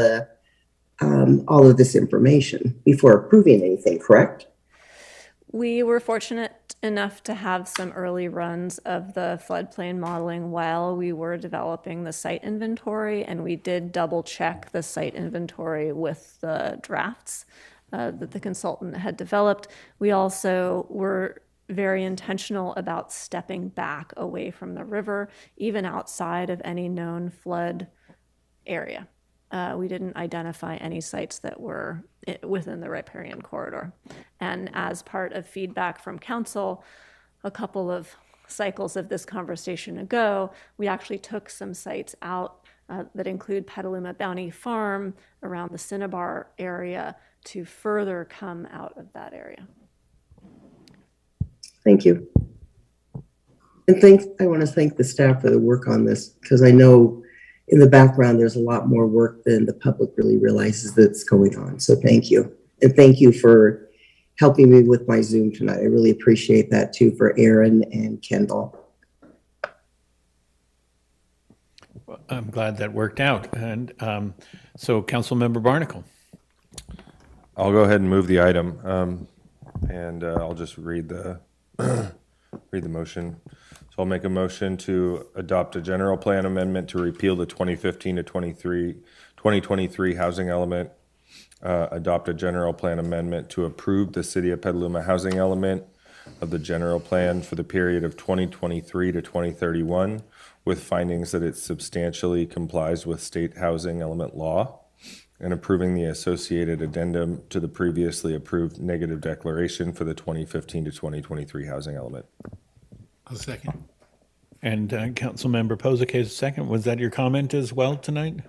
of this information before approving anything, correct? We were fortunate enough to have some early runs of the floodplain modeling while we were developing the site inventory, and we did double check the site inventory with the drafts that the consultant had developed. We also were very intentional about stepping back away from the river, even outside of any known flood area. We didn't identify any sites that were within the riparian corridor. And as part of feedback from council, a couple of cycles of this conversation ago, we actually took some sites out that include Petaluma Bounty Farm around the Cinnabar area to further come out of that area. Thank you. And I want to thank the staff for the work on this, because I know in the background, there's a lot more work than the public really realizes that's going on. So thank you. And thank you for helping me with my Zoom tonight. I really appreciate that too, for Aaron and Kendall. I'm glad that worked out. And so Councilmember Barnacle. I'll go ahead and move the item, and I'll just read the read the motion. So I'll make a motion to adopt a general plan amendment to repeal the 2015 to 2023 housing element, adopt a general plan amendment to approve the City of Petaluma housing element of the general plan for the period of 2023 to 2031, with findings that it substantially complies with state housing element law, and approving the associated addendum to the previously approved negative declaration for the 2015 to 2023 housing element. I'll second. And Councilmember Posick has a second. Was that your comment as well tonight?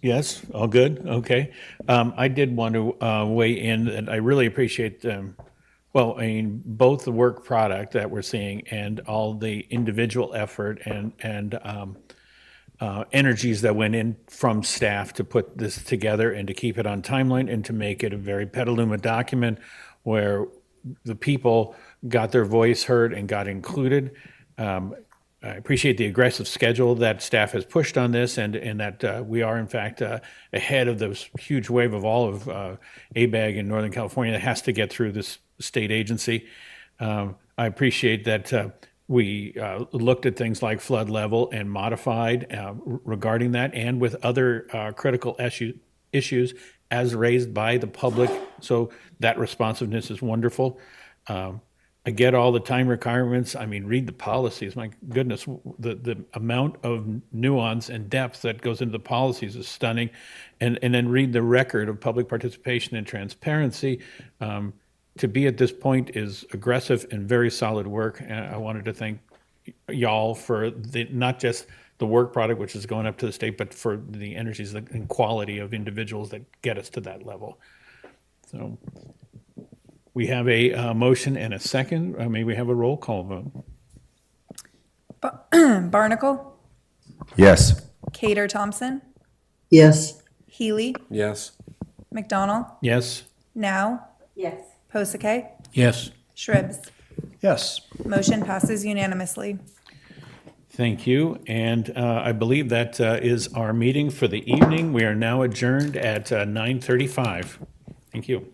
Yes, all good, okay. I did want to weigh in, and I really appreciate, well, I mean, both the work product that we're seeing and all the individual effort and energies that went in from staff to put this together and to keep it on timeline and to make it a very Petaluma document where the people got their voice heard and got included. I appreciate the aggressive schedule that staff has pushed on this, and that we are in fact ahead of this huge wave of all of ABAG in Northern California that has to get through this state agency. I appreciate that we looked at things like flood level and modified regarding that, and with other critical issues as raised by the public. So that responsiveness is wonderful. I get all the time requirements. I mean, read the policies. My goodness, the amount of nuance and depth that goes into the policies is stunning. And then read the record of public participation and transparency. To be at this point is aggressive and very solid work. And I wanted to thank y'all for not just the work product, which is going up to the state, but for the energies and quality of individuals that get us to that level. So we have a motion and a second. May we have a roll call vote? Barnacle, Yes. Cater Thompson, Yes. Healy, Yes. McDonald, Yes. Now, Yes. Posake, Yes. Shribs. Yes. Motion passes unanimously. Thank you. And I believe that is our meeting for the evening. We are now adjourned at 9:35. Thank you.